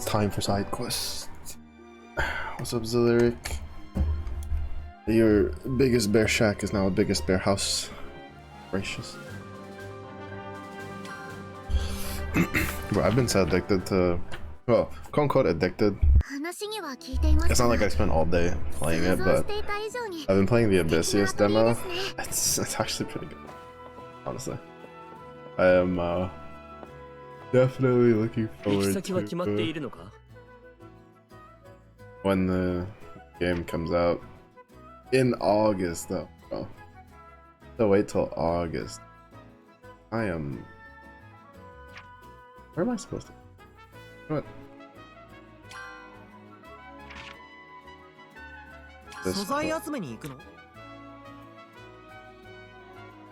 It's time for side quests. What's up, Zileric? Your biggest bear shack is now a biggest bear house. Gracious. Bro, I've been so addicted to, well, quote unquote addicted. It's not like I spent all day playing it, but I've been playing the Abyssius demo. It's actually pretty good, honestly. I am definitely looking forward to when the game comes out in August, though. Oh, so wait till August. I am. Where am I supposed to? What?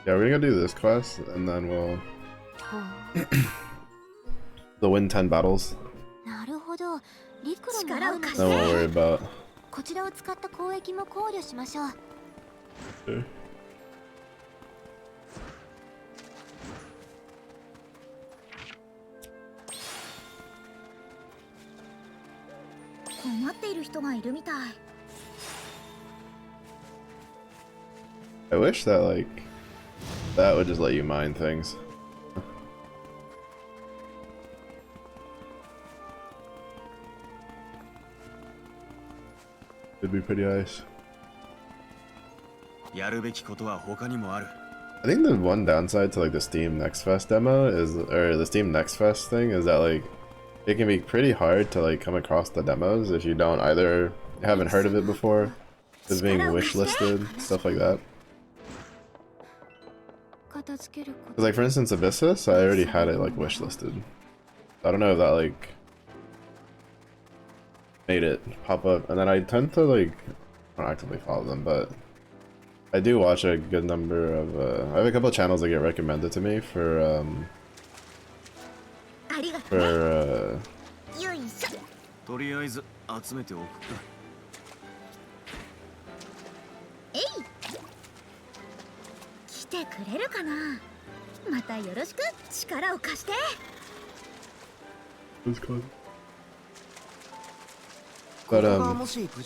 Yeah, we're gonna do this quest, and then we'll the win 10 battles. Then we'll worry about. Okay. I wish that like that would just let you mine things. It'd be pretty nice. I think the one downside to like the Steam Next Fest demo is, or the Steam Next Fest thing, is that like it can be pretty hard to like come across the demos if you don't either haven't heard of it before, is being wish listed, stuff like that. Like for instance, Abyssius, I already had it like wish listed. I don't know if that like made it pop up, and then I tend to like, I don't actively follow them, but I do watch a good number of I have a couple of channels that get recommended to me for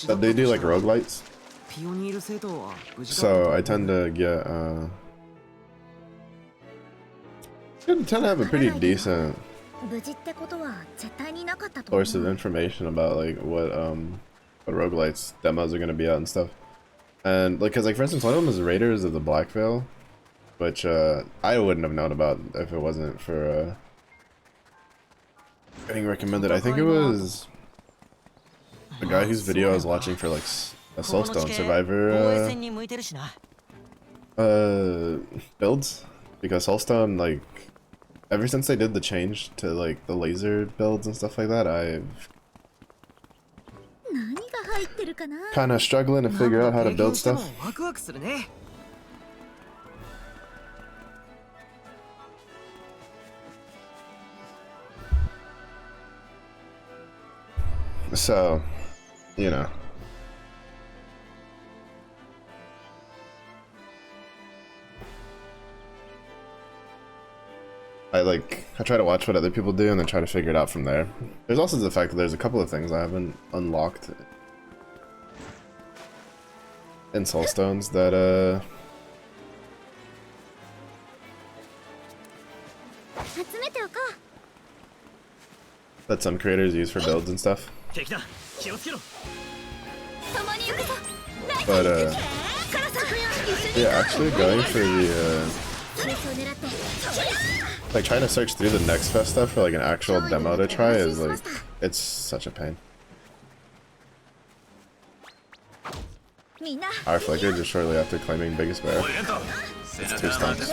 but they do like roguelites. So I tend to get tend to have a pretty decent source of information about like what roguelites demos are gonna be out and stuff. And like, cause like for instance, one of them is Raiders of the Black Veil, which I wouldn't have known about if it wasn't for getting recommended. I think it was a guy whose video I was watching for like a Soulstone Survivor builds, because Soulstone, like, ever since they did the change to like the laser builds and stuff like that, I've kind of struggling to figure out how to build stuff. So, you know. I try to watch what other people do and then try to figure it out from there. There's also the fact that there's a couple of things I haven't unlocked in Soulstones that some creators use for builds and stuff. But yeah, actually going for the like trying to search through the Next Fest stuff for like an actual demo to try is like, it's such a pain. Our flicker just shortly after claiming biggest bear. It's 2 stomps.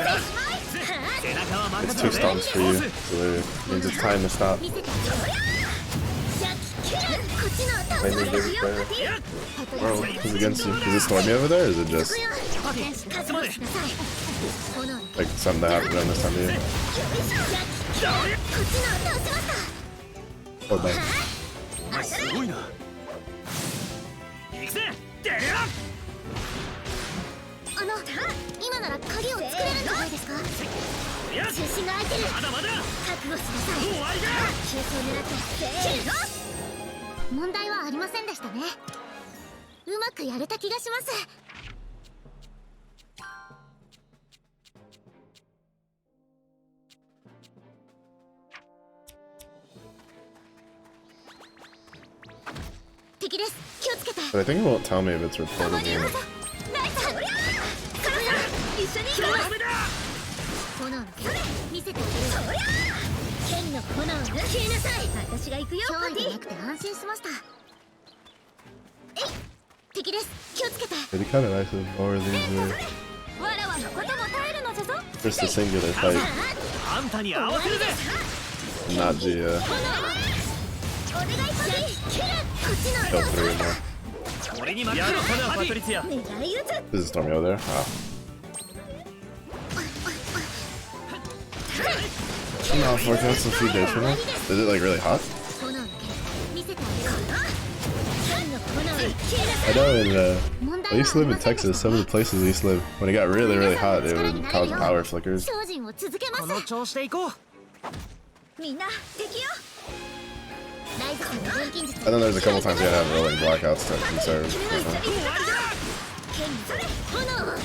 It's 2 stomps for you, so it means it's time to stop. Claiming biggest bear. Bro, who's against you? Is it stormy over there, or is it just like something that happened around this time of year? Oh, bad. 問題はありませんでしたね。うまくやれた気がします。敵です。気をつけて。 But I think it won't tell me if it's reported here. 一緒に行こう。炎の剣見せてあげるわ。剣の炎を消えなさい。私が行くよ。脅威でなくて安心しました。えい、敵です。気をつけて。 It'd be kind of nice if more of these were わらわのことも耐えるのじゃぞ。 just a singular fight, あんたに合わせるぜ。 not the お願いパディ。こっちの kill through more. 俺に任せろパトリツィア。狙い撃つ。 Does it storm me over there? Oh. No, for that's a few days from now. Is it like really hot? 炎の剣見せてあげるわ。剣の炎を消えなさ I い。 know I used to live in Texas. Some of the places I used to live, when it got really, really hot, it would cause power flickers. 精進を続けまこす。の調子でいこう。みんな敵よ。ライズさんの錬金術。 And then there's a couple times you gotta have rolling blackouts to conserve 剣それ炎を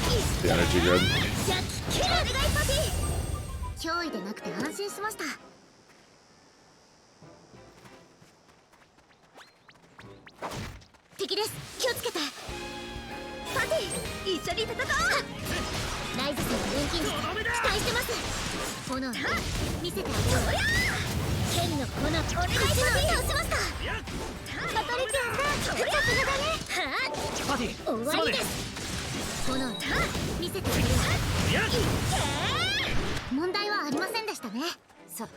the energy grid. ジャッキお願いパディ。脅威でなくて安心しました。敵です。気をつけて。パディ、一緒に戦おう。ライズさんの錬金術期待してます。炎を見せてあげよう。剣の炎お願いパディ。倒しました。パトリツィアさん、さすがだね。パティ、終わりです。炎を見せてあげるわ。問題はありませんでしたね。そう。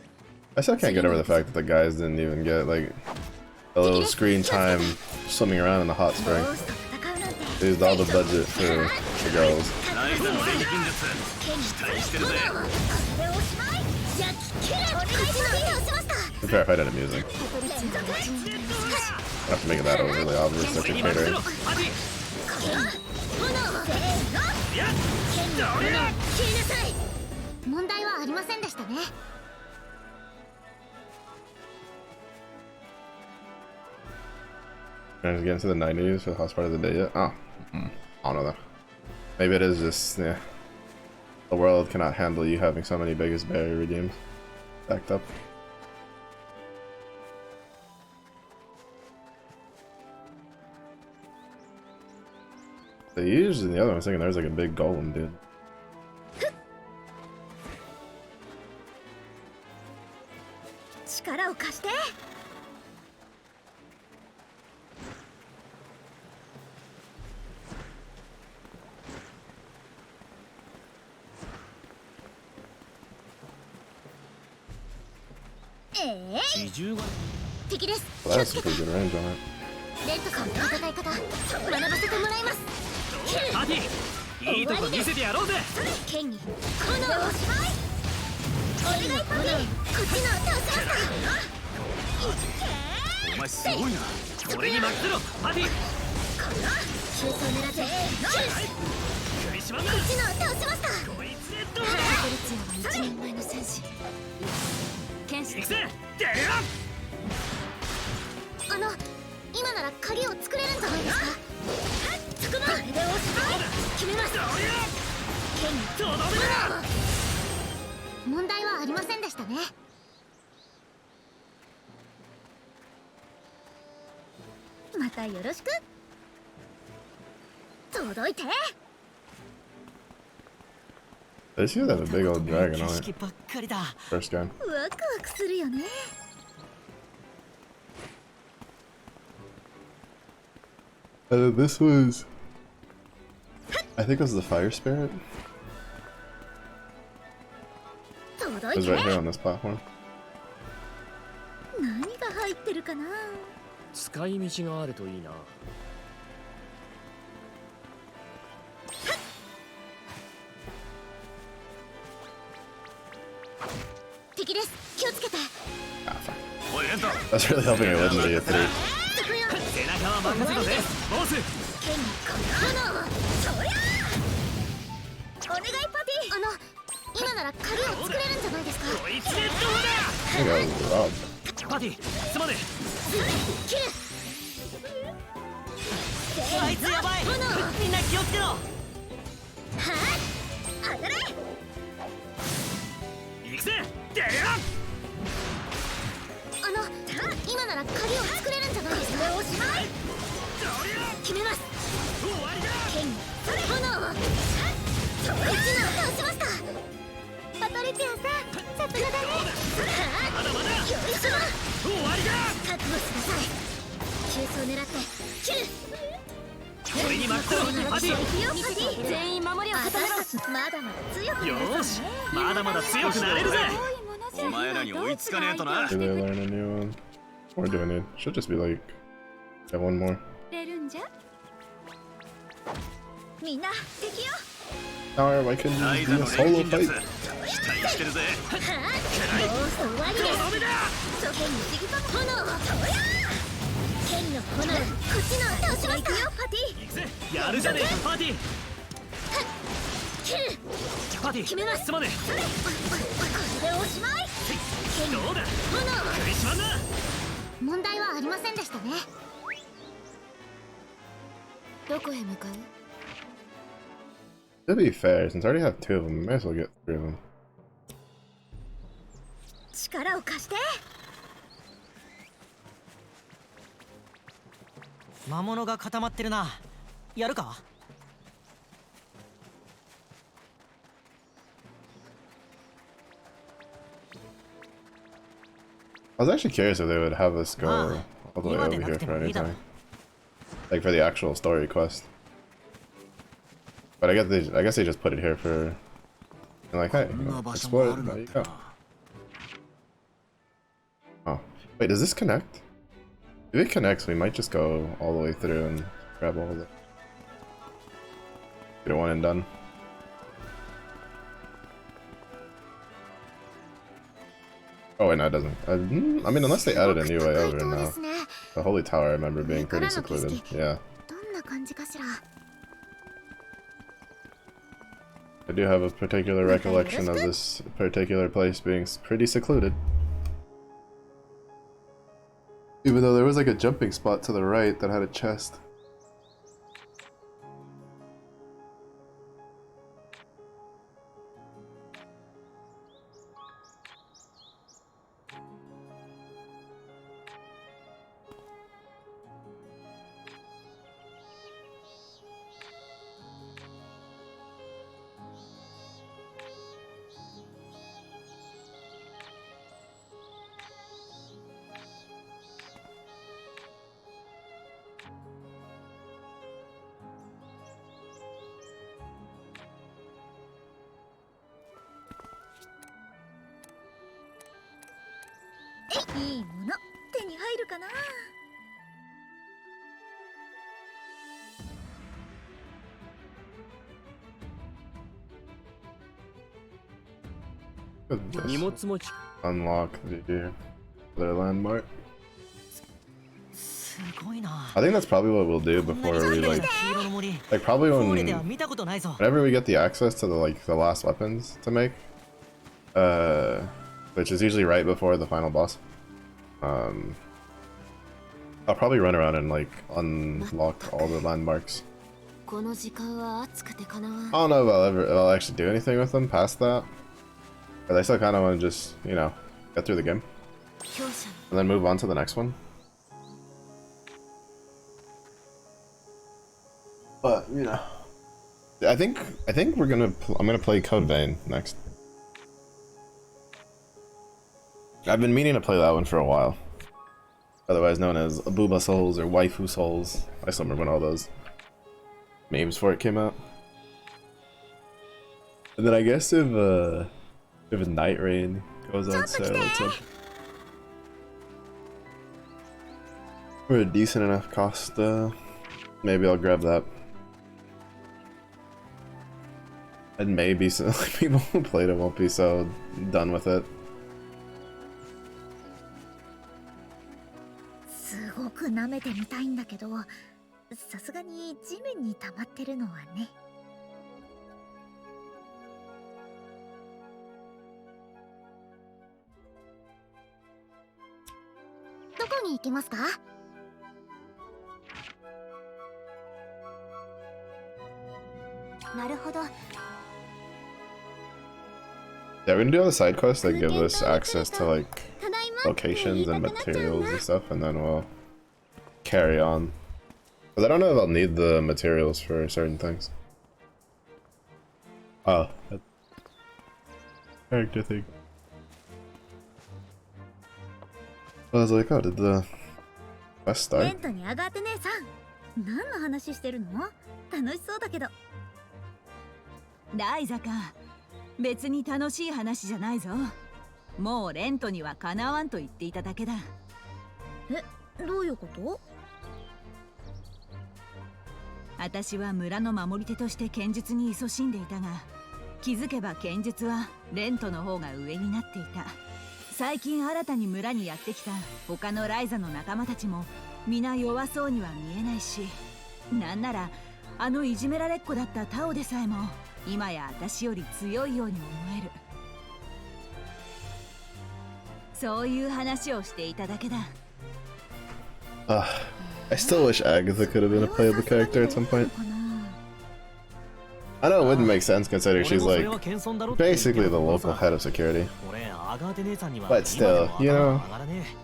I still can't get over the fact that the guys didn't even get like a little screen time swimming around in the hot spring. どうして戦うなんて。 They used all the budget for the girls. ライザの錬金術期待してるぜ。これおしまい。ジャッキお願いパディ。倒しました。 To be fair, I find it amusing. パトリツィアの一人 I have to make it that overly obvious that 俺 you're に任せ catering. ろパティ。剣の炎消えなさい。問題はありませんでしたね。 Trying to get into the 90s for the hottest part of the day yet? Oh, I don't know though. Maybe it is just, yeah. The world cannot handle you having so many biggest barrier redeems stacked up. The usually in the other one, I was thinking there's like a big golem, dude. 力を貸して。自重が敵です。 Well, 気を that's つ some けて。 pretty good range on it. レッドさんの戦い方学ばせてもらいます。パティ、いいとこ見せてやろうぜ。剣に炎をしまい。お願いパディ。こっちの倒しました。お前すごいな。俺に任せろパティ。急走狙って。首絞まんな。こっちの倒しました。こいつでどうだ。パトリツィアは一人前の戦士。剣士行くぜ。出るよ。今なら鍵を作れるんじゃないですか。そこまででおしまい。決めます。剣にとどめだ。問題はありませんでしたね。またよろしく。届いて。 They just have a big old dragon on 景 it. 色ばっかりだ。 First gun. ワクワクするよね。 This was, I think it was the fire spirit. 届 It い was て。 right here on this platform. 何が入ってるかな。使い道があるといいな。敵です。気をつけて。 Ah, fuck. おいレント、 That's really helping your legendary get through. そこよ。背中は任せたぜボス。剣に炎を。そりゃお願いパティ。今なら鍵を作れるんじゃないですか。こいつでどう I think I was robbed. だ。パティ、すまね切る。あいつやばい。みんな気をつけろ。当たれ。行くぜ。でや。今なら鍵を作れるんじゃないですか。おしまい。決めます。終わりだ。剣炎を。そっちなら倒しました。パトリチアさん、さすがだね。まだまだ。よいしょ。終わりだ。覚悟しなさい。急走狙って切る。これに任せろ。パティ。全員守りを固めろ。まだまだ強くなる。よし、まだまだ強くなれるぜ。お前らに追いつかねえとな。 Do they learn a new one? Or do I need? Should just be like, get one more. みんな敵よ。Now why couldn't ライ you ザ do の a 錬 solo 金術 fight? 期待してるぜ。もう終わりです。とどめだ。剣にちぎった炎を。剣の炎。こっちの倒しましたよ、パティ。行くぜ。やるじゃねえかパーティー。切る。パーティー。決めます。すまねこれでおしまい。え。どうだ。炎。食いしまんな。問題はありませんでしたね。どこへ向かう？ To be fair, since I already have two of them, I might as well get three of them. 力を貸して。魔物が固まってるな。やるか。I was actually curious if they would have us go all the way over here for anything. Like for the actual story quest. But I guess they just put it here for and like, hey, you know, explore it. There you go. Oh, wait, does this connect? If it connects, we might just go all the way through and grab all of it. Get it one and done. Oh wait, no, it doesn't. I mean, unless they added a new way over now. The Holy Tower I remember being pretty secluded. Yeah. I do have a particular recollection of this particular place being pretty secluded. Even though there was like a jumping spot to the right that had a chest. Unlock the other landmark. I think that's probably what we'll do before we like probably whenever we get the access to the last weapons to make, which is usually right before the final boss. I'll probably run around and like unlock all the landmarks. I don't know if I'll actually do anything with them past that. But I still kind of want to just, you know, get through the game. And then move on to the next one. But, you know. I think I'm gonna play Code Vein next. I've been meaning to play that one for a while. Otherwise known as Booba Souls or Waifu Souls. I still remember when all those memes for it came out. And then I guess if Night Rain goes on sale, for a decent enough cost, maybe I'll grab that. And maybe so people who played it won't be so done with it. すごく舐めてみたいんだけど、さすがに地面に溜まってるのはね。どこに行きますか？ Yeah, we can do all the side quests that give us access to like locations and materials and stuff, and then we'll carry on. But I don't know if I'll need the materials for certain things. Oh, that character thing. I was like, oh, did the quest start? テントに上がって姉さん、何の話してるの？楽しそうだけど。ライザか、別に楽しい話じゃないぞ。もうレントにはかなわんと言っていただけだ。え、どういうこと？私は村の守り手として剣術に勤しんでいたが、気づけば剣術はレントの方が上になっていた。最近新たに村にやってきた他のライザの仲間たちも皆弱そうには見えないし、なんならあのいじめられっ子だったタオでさえも今や私より強いように思える。そういう話をしていただけだ。I still wish Agatha could have been a playable character at some point. I know it wouldn't make sense considering she's like basically the local head of security. But still, you know,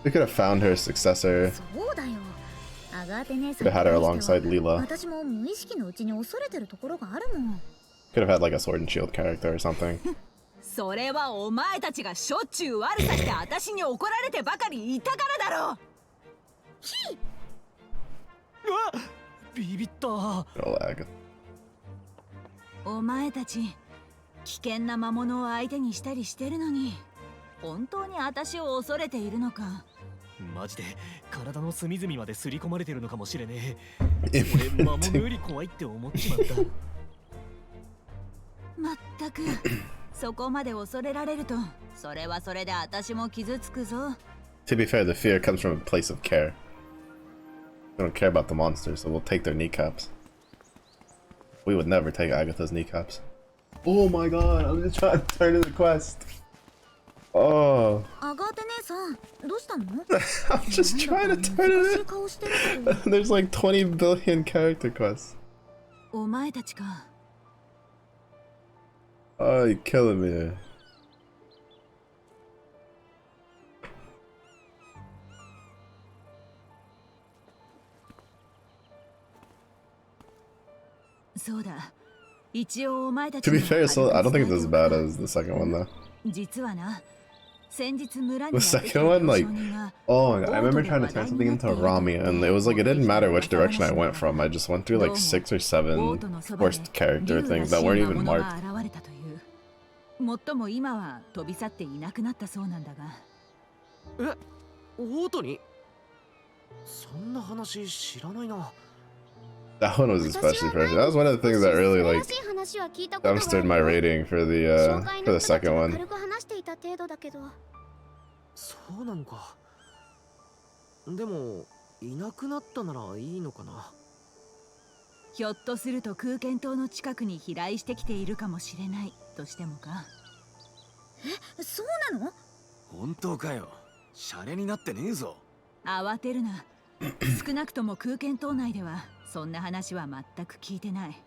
we could have found her successor. Could have had her alongside Leela. Could have had like a sword and shield character or something. それはお前たちがしょっちゅう悪さして私に怒られてばかりいたからだろう。うわっ、ビビった。お前たち危険な魔物を相手にしたりしてるのに、本当に私を恐れているのか。マジで体の隅々まで刷り込まれてるのかもしれねえ。俺魔物より怖いって思っちまった。まったくそこまで恐れられると、それはそれで私も傷つくぞ。To be fair, the fear comes from a place of care. We don't care about the monsters, so we'll take their kneecaps. We would never take Agatha's kneecaps. Oh my god, I'm just trying to turn in the quest. Oh. I'm just trying to turn it in. There's like 20 billion character quests. お前たちか。Oh, you're killing me. そうだ。一応お前たち To be fair, so I don't think it's as bad as the second one though. 実はな、先日村 The second one, like, oh my god, I remember trying to turn something into Rami, and it was like it didn't matter which direction I went from. I just went through like 6 or 7 worst character things that weren't even marked. もっとも今は飛び去っていなくなったそうなんだが。え、オートに？そんな話知らないな。That one was especially fresh. That was one of the things that really like dumpstered my rating for the second one. そうなのか。でもいなくなったならいいのかな。ひょっとすると空間島の近くに飛来してきているかもしれないとしてもか。え、そうなの？本当かよ。シャレになってねえぞ。慌てるな。少なくとも空間島内ではそんな話は全く聞いてない。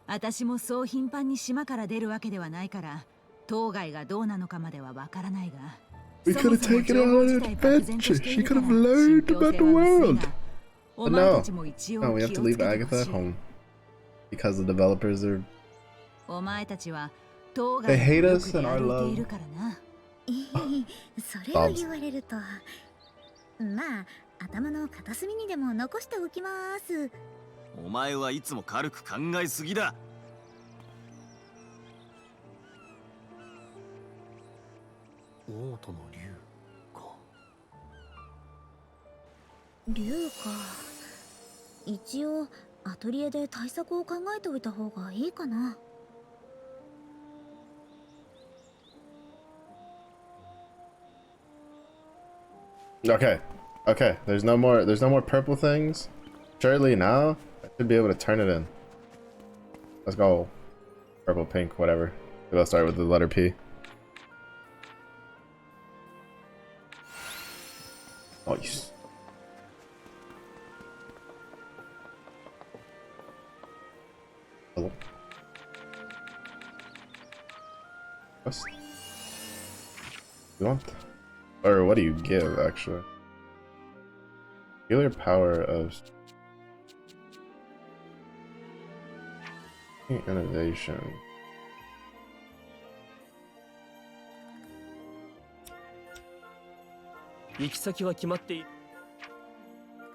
私もそう頻繁に島から出るわけではないから島外がどうなのかまではわからないが。 We could have taken her on an adventure. She could have learned about the world. But no, no, we have to leave Agatha at home because the developers are. お前たちは島外 They hate us and our て love. いるからな。それを言われると、まあ頭の片隅にでも残しておきます。お前はいつも軽く考えすぎだ。オートの竜か。竜か。一応アトリエで対策を考えておいた方がいいかな。Okay, okay. There's no more purple things. Surely now I should be able to turn it in. Let's go. Purple, pink, whatever. We'll start with the letter P. Nice. You want, or what do you give actually? Healer power of innovation.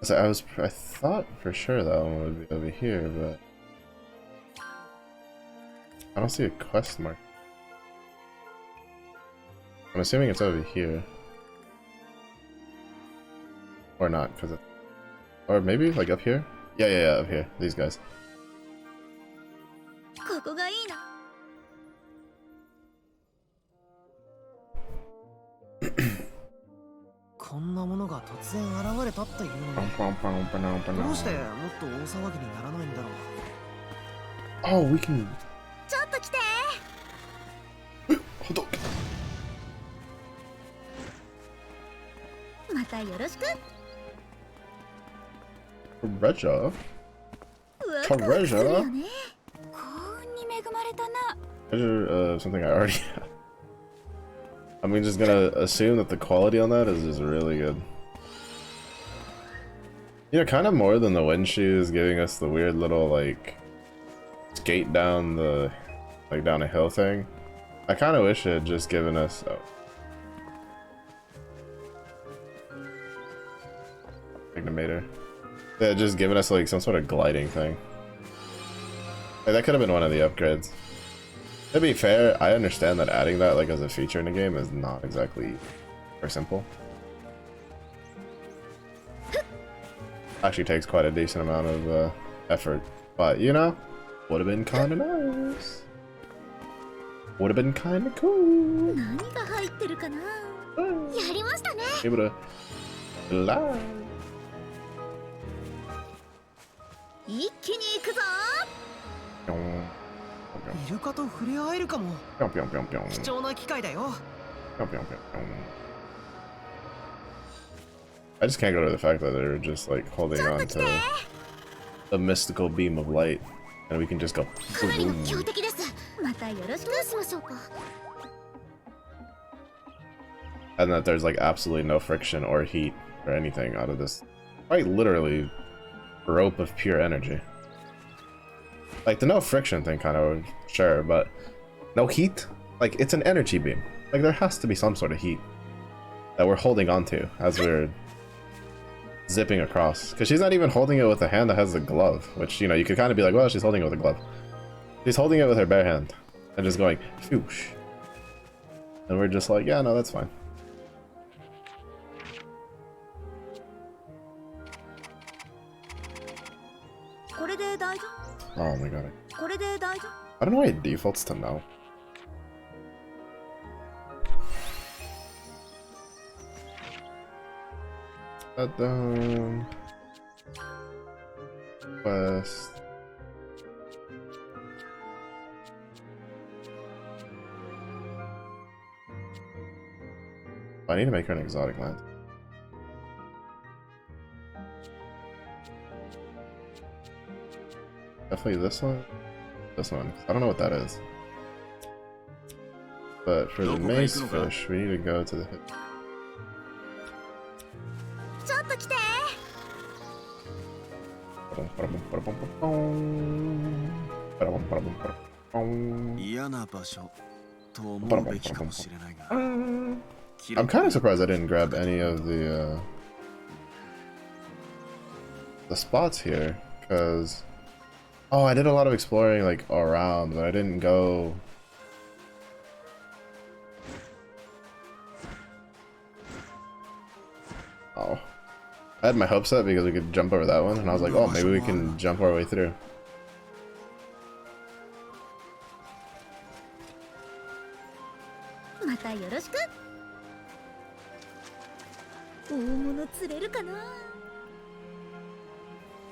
So I thought for sure that one would be over here, but I don't see a quest mark. I'm assuming it's over here. Or not, because it... Or maybe, like, up here? Yeah, up here. These guys. Oh, we can... Hold on. Treasure? Treasure? Treasure, something I already have. I'm just gonna assume that the quality on that is just really good. You know, kind of more than the wind shoes giving us the weird little, like, skate down the, like, down a hill thing. I kind of wish it had just given us... Oh. Ignimator. Yeah, just giving us, like, some sort of gliding thing. Like, that could have been one of the upgrades. To be fair, I understand that adding that, like, as a feature in the game is not exactly very simple. Actually takes quite a decent amount of effort, but you know, would have been kind of nice. Would have been kind of cool. Able to lie. I just can't go to the fact that they're just like holding on to a mystical beam of light and we can just go boom. And that there's like absolutely no friction or heat or anything out of this quite literally rope of pure energy. Like the no friction thing kind of sure, but no heat? Like it's an energy beam. Like there has to be some sort of heat that we're holding on to as we're zipping across. Because she's not even holding it with a hand that has the glove, which, you know, you could kind of be like, well, she's holding it with a glove. She's holding it with her bare hand and just going, whoosh. And we're just like, yeah, no, that's fine. Oh my god. I don't know why it defaults to no. Down. Quest. I need to make her an exotic land. Definitely this one. This one. I don't know what that is. But for the mace fish, we need to go to the hip. I'm kind of surprised I didn't grab any of the spots here, because oh, I did a lot of exploring like around, but I didn't go. Oh, I had my hopes up because we could jump over that one, and I was like, oh, maybe we can jump our way through.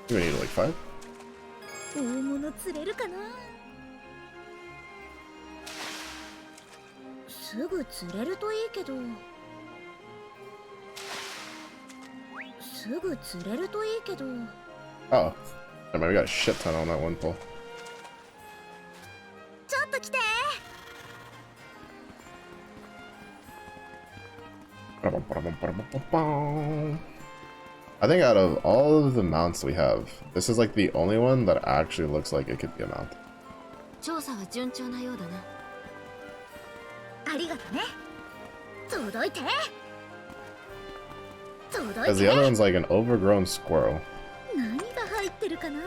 You need like 5? Oh, I mean, we got a shit ton on that one pull. I think out of all of the mounts we have, this is like the only one that actually looks like it could be a mount. 調査は順調なようだな。ありがとね。届いて。届 Because the other one's like an overgrown squirrel. 何が入ってるかな。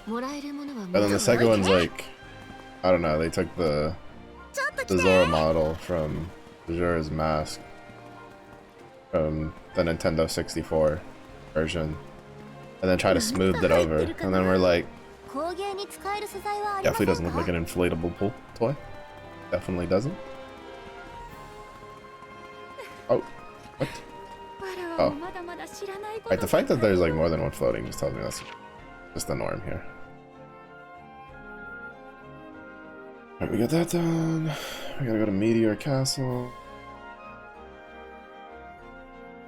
もらえるものは And then the second one's like, I don't know, they took the Zora model from Zura's mask from the Nintendo 64 version and then try to smooth it over. And then we're like, definitely doesn't look like an inflatable pool toy. Definitely doesn't. Oh, what? Oh. Right, the fact that there's like more than one floating just tells me that's just the norm here. Alright, we got that done. We gotta go to Meteor Castle.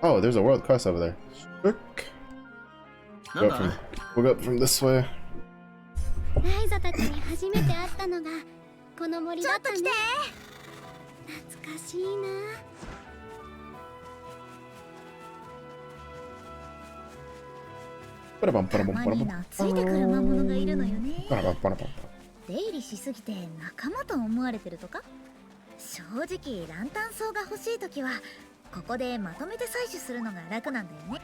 Oh, there's a world quest over there. Quick. We'll go up from this way. ライザたちに初めて会ったのがこの森だったね。懐かしいな。たまになついてくる魔物がいるのよね。出入りしすぎて仲間と思われてるとか？正直ランタン草が欲しいときはここでまとめて採取するのが楽なんだよね。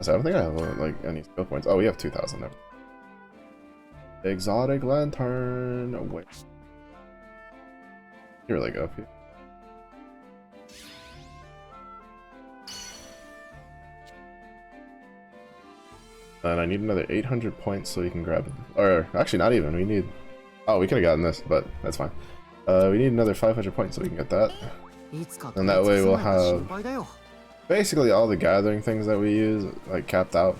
So I don't think I have like any skill points. Oh, we have 2,000 now. Exotic lantern. Oh, wait. You really go up here. And I need another 800 points so we can grab it. Or actually, not even. We need. Oh, we could have gotten this, but that's fine. We need another 500 points so we can get that. And that way we'll have basically all the gathering things that we use like capped out.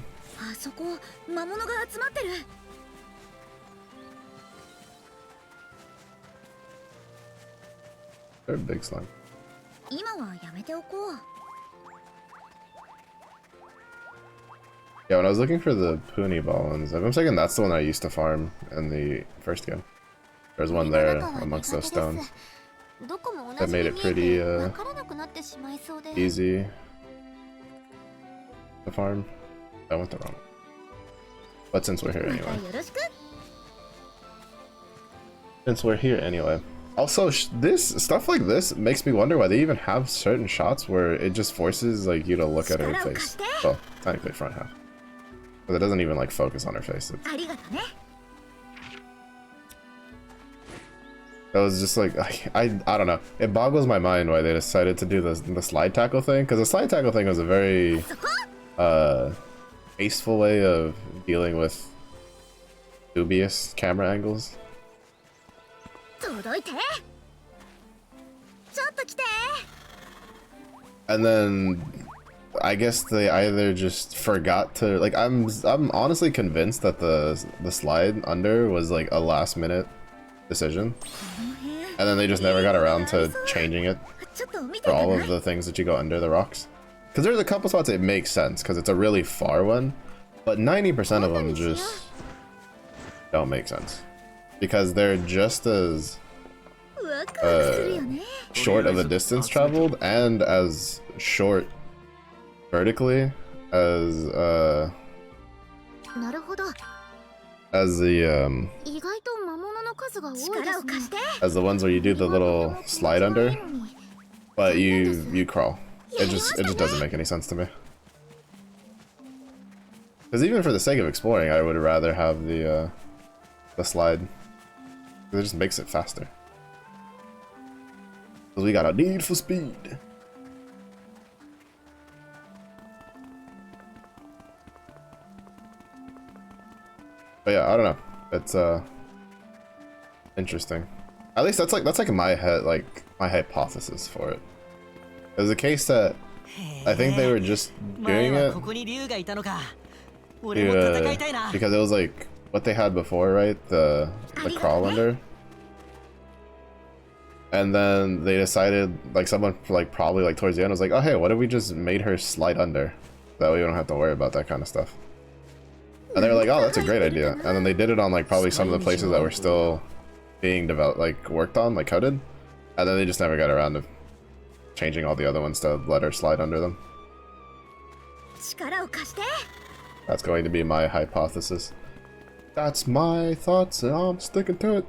They're a big slime. Yeah, when I was looking for the Puni ball ones, I'm thinking that's the one I used to farm in the first game. There's one there amongst those stones. That made it pretty easy to farm. I went the wrong way. But since we're here anyway. Also, this stuff like this makes me wonder why they even have certain shots where it just forces like you to look at her face. Well, technically front half. But it doesn't even like focus on her face. That was just like I don't know. It boggles my mind why they decided to do the slide tackle thing, because the slide tackle thing was a very tasteful way of dealing with dubious camera angles. And then I guess they either just forgot to like I'm honestly convinced that the slide under was like a last minute decision, and then they just never got around to changing it for all of the things that you go under the rocks. Because there's a couple spots it makes sense because it's a really far one, but 90% of them just don't make sense because they're just as short of a distance traveled and as short vertically as the ones where you do the little slide under, but you crawl. It just doesn't make any sense to me. Because even for the sake of exploring, I would rather have the slide. It just makes it faster. Because we got a need for speed. But yeah, I don't know. It's interesting. At least that's like my hypothesis for it. There's a case that I think they were just doing it because it was like what they had before, right? The crawl under. And then they decided, like someone like probably like towards the end was like, oh hey, what if we just made her slide under? That way we don't have to worry about that kind of stuff. And they were like, oh, that's a great idea. And then they did it on like probably some of the places that were still being developed, like worked on, like coded. And then they just never got around to changing all the other ones to let her slide under them. 力を貸して。 That's going to be my hypothesis. That's my thoughts, and I'm sticking to it.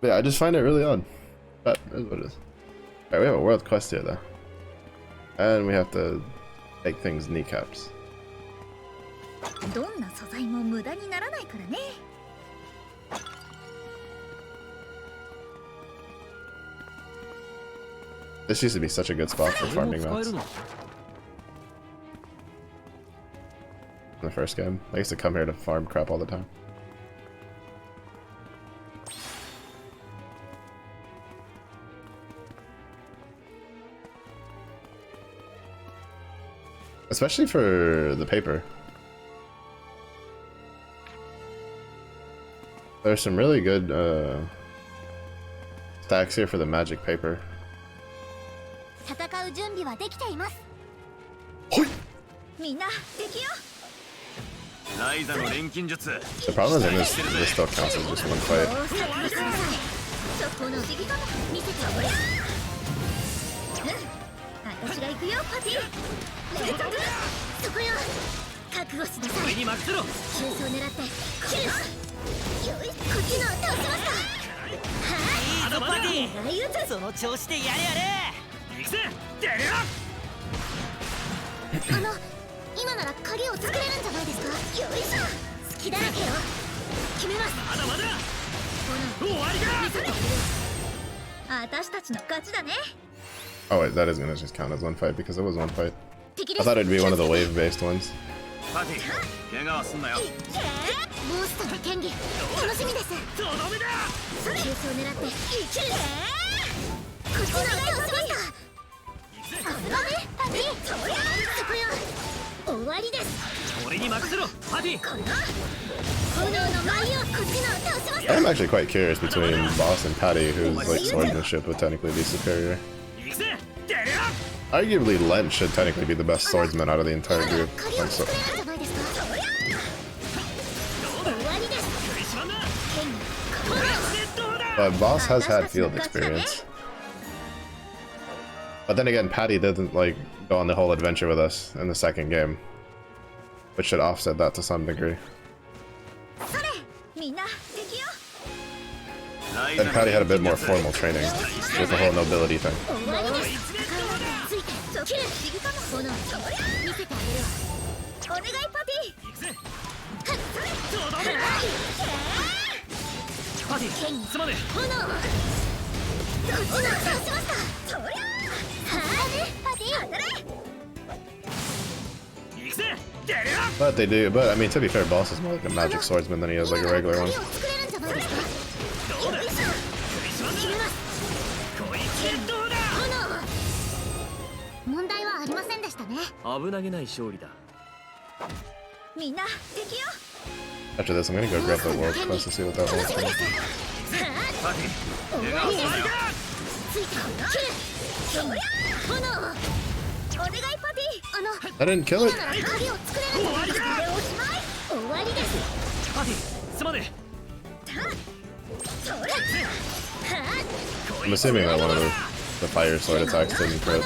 Yeah, I just find it really odd. That is what it is. Alright, we have a world quest here though. And we have to make things kneecaps. どんな素材も無駄にならないからね。 This used to be such a good spot for farming mats. In the first game. I used to come here to farm crap all the time. Especially for the paper. There's some really good stacks here for the magic paper. 戦う準備はできています。みんな敵よ。ライザの錬金術。 The problem is this still counts as just one fight. そこの不思議かも見せておれ。私が行くよパティ。そこよ。覚悟しなさい。俺に任せろ。急所を狙って切る。よし、こっちの倒しました。いいぞパティ。雷打つ。その調子でやれやれ。行くぜ。出るよ。今なら鍵を作れるんじゃないですか。よいしょ。隙だらけよ。決めます。まだまだ。終わりだ。私たちの勝ちだね。 Oh wait, that is gonna just count as one fight because it was one fight. I thought it'd be one of the wave-based ones. パティ、怪我はすんなよ。モンスターの剣技楽しみです。とどめだ。急所を狙って切る。こっちの手をしました。さすがねパティ。そこよ。終わりです。俺に任せろパティ。この炎の舞をこっちの倒しました。 I'm actually quite curious between Boss and Patty, whose like swordsmanship would technically be superior. 行くぜ。出るよ。 Arguably, Lent should technically be the best swordsman out of the entire group. Like, so, but Boss has had field experience. But then again, Patty didn't like go on the whole adventure with us in the second game, which should offset that to some degree. And Patty had a bit more formal training with the whole nobility thing. But they do, but I mean, to be fair, Boss is more like a magic swordsman than he is like a regular one. After this, I'm gonna go grab the world quest to see what that one's for. I didn't kill it! I'm assuming that one of the fire sword attacks didn't crit.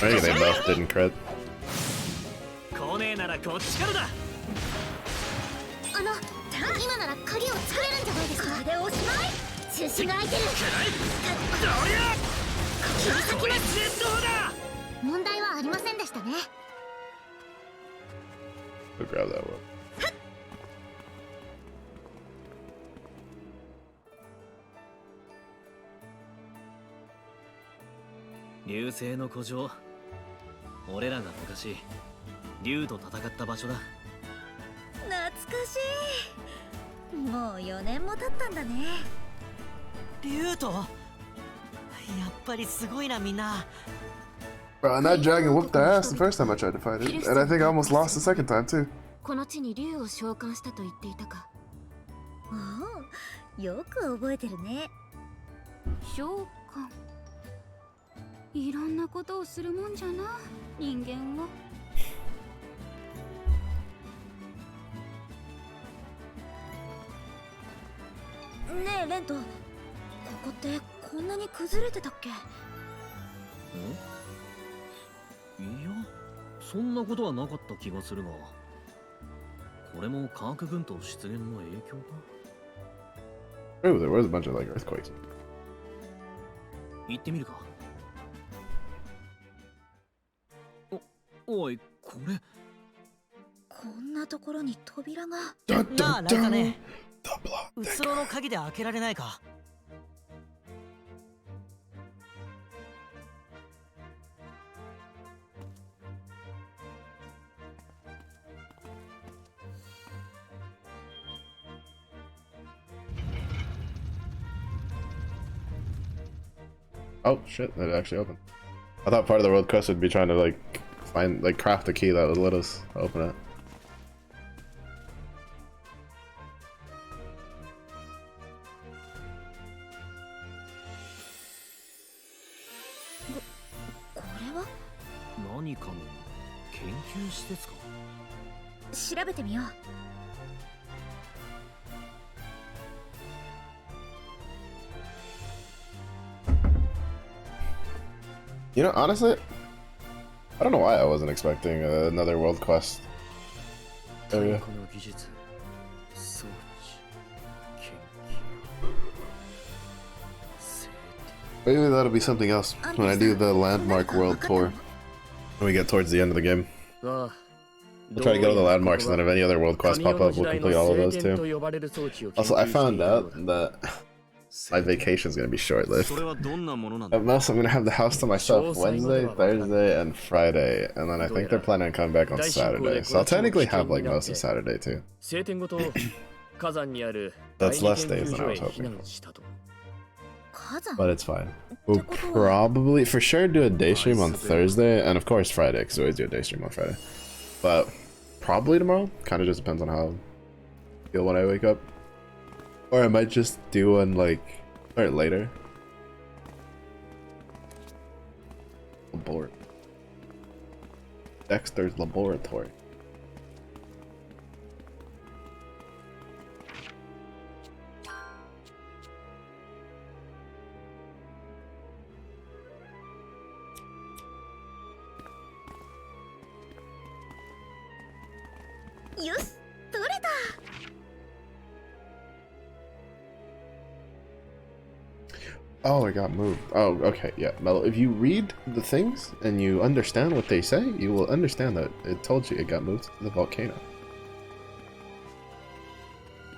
Maybe they both didn't crit. Go grab that one. 流星の古城、俺らが昔竜と戦った場所だ。懐かしい。もう4年も経ったんだね。竜と Bro, and that dragon whooped their ass the first time I tried to fight it, and I think I almost lost the second time too. この地に竜を召喚したと言っていたか。ああ、よく覚えてるね。召喚。いろんなことをするもんじゃな、人間は。ねえ、レント。ここってこんなに崩れてたっけ？いや、そんなことはなかった気がするが。これも科学軍と出現の影響か。Oh, there was a bunch of like earthquakes. 行ってみるか。おい、これ。こんなところに扉が。なあ、ライザね。うつろの鍵で開けられないか。Oh shit, it actually opened. I thought part of the world quest would be trying to like find, like craft a key that would let us open it. You know, honestly, I don't know why I wasn't expecting another world quest area. Maybe that'll be something else when I do the landmark world tour. When we get towards the end of the game. We'll try to get all the landmarks, and then if any other world quests pop up, we'll complete all of those too. Also, I found out that my vacation's gonna be short-lived. At most, I'm gonna have the house to myself Wednesday, Thursday, and Friday, and then I think they're planning on coming back on Saturday. So I'll technically have like most of Saturday too. That's less days than I was hoping. But it's fine. We'll probably, for sure, do a day stream on Thursday, and of course Friday, because we always do a day stream on Friday. But probably tomorrow. Kind of just depends on how I feel when I wake up. Or I might just do one like start later. Labor. Dexter's laboratory. Yes, 取れた。Oh, it got moved. Oh, okay, yeah. Mellow, if you read the things and you understand what they say, you will understand that it told you it got moved to the volcano.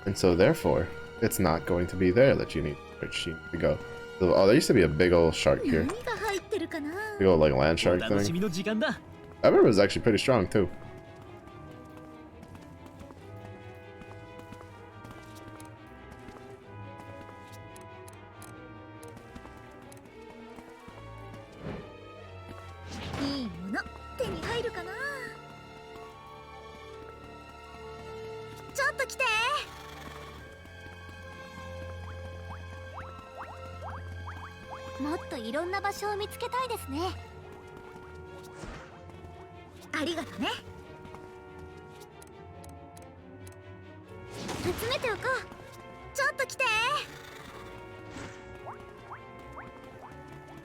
And so therefore, it's not going to be there that you need to go. So, oh, there used to be a big old shark here. Big old like land shark thing. I remember it was actually pretty strong too.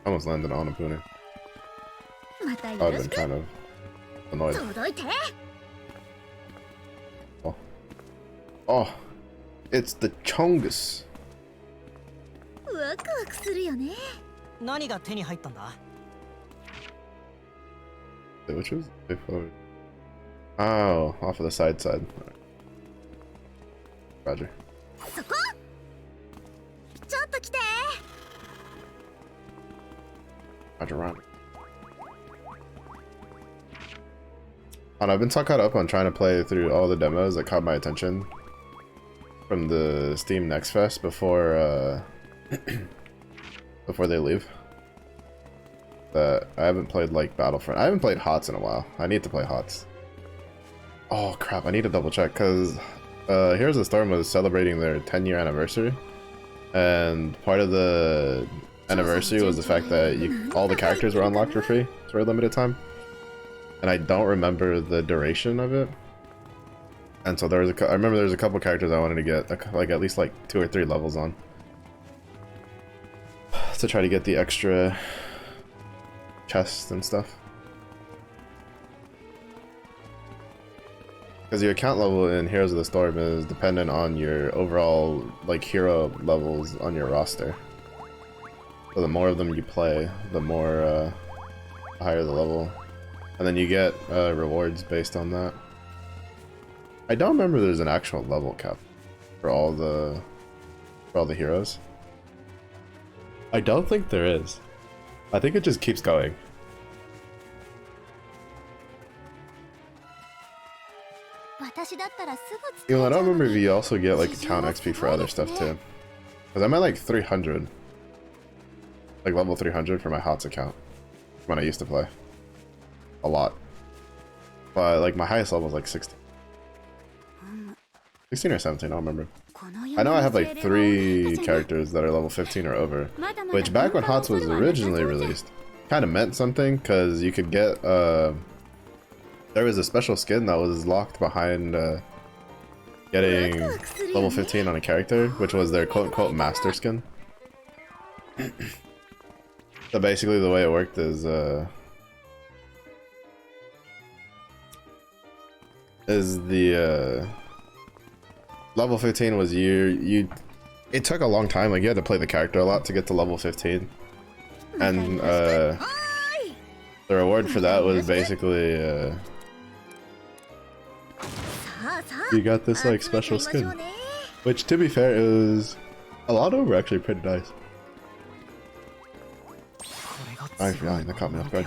Almost landed on a pony. I would have been kind of annoyed. Oh. Oh, it's the Chongus. Which was before? Oh, off of the side. Roger. Roger. And I've been so caught up on trying to play through all the demos that caught my attention from the Steam Next Fest before before they leave. that I haven't played like Battlefront. I haven't played HOTS in a while. I need to play HOTS. Oh crap, I need to double check because Heroes of the Storm was celebrating their 10-year anniversary, and part of the anniversary was the fact that all the characters were unlocked for free for a limited time, and I don't remember the duration of it. And so I remember there was a couple characters I wanted to get like at least like 2 or 3 levels on to try to get the extra chests and stuff. Because your account level in Heroes of the Storm is dependent on your overall like hero levels on your roster. So the more of them you play, the more higher the level, and then you get rewards based on that. I don't remember there's an actual level cap for all the heroes. I don't think there is. I think it just keeps going. Even though I don't remember if you also get like account XP for other stuff too. Because I'm at like 300. Like level 300 for my HOTS account. When I used to play. A lot. But like my highest level is like 16. 16 or 17, I don't remember. I know I have like 3 characters that are level 15 or over, which back when HOTS was originally released kind of meant something, because you could get there was a special skin that was locked behind getting level 15 on a character, which was their quote-unquote master skin. So basically the way it worked is level 15 was it took a long time, like you had to play the character a lot to get to level 15. And the reward for that was basically you got this like special skin. Which to be fair is a lot of them were actually pretty nice. I forgot, that caught me off guard.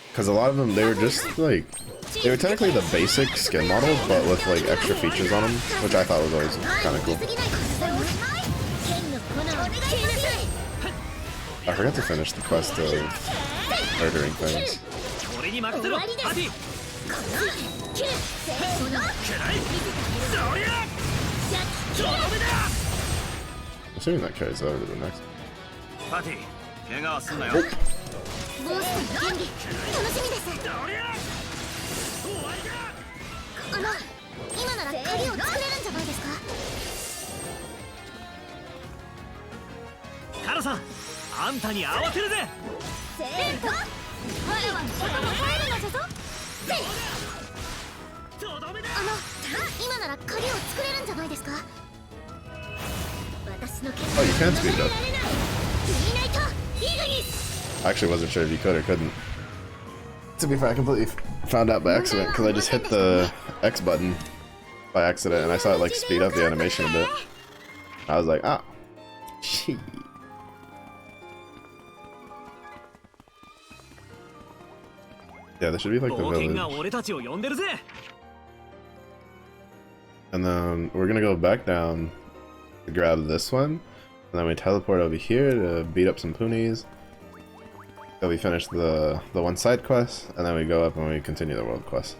Because a lot of them, they were just like, they were technically the basic skin models, but with like extra features on them, which I thought was always kind of cool. I forgot to finish the quest of murdering things. Assuming that carries over to the next. Oh, you can speed it up. I actually wasn't sure if you could or couldn't. To be fair, I completely found out by accident because I just hit the X button by accident and I saw it like speed up the animation a bit. I was like, ah, gee. Yeah, this should be like the village. And then we're gonna go back down to grab this one. And then we teleport over here to beat up some ponies. So we finish the one side quest, and then we go up and we continue the world quest.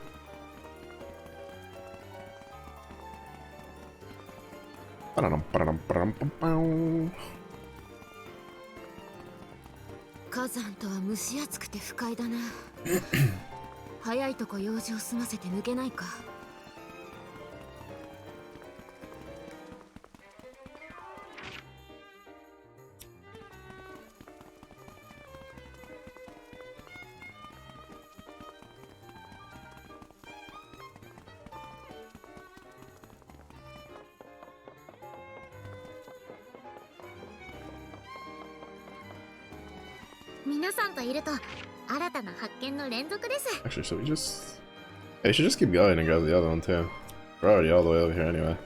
Actually, should we just... Yeah, you should just keep going and grab the other one too. We're already all the way over here anyway.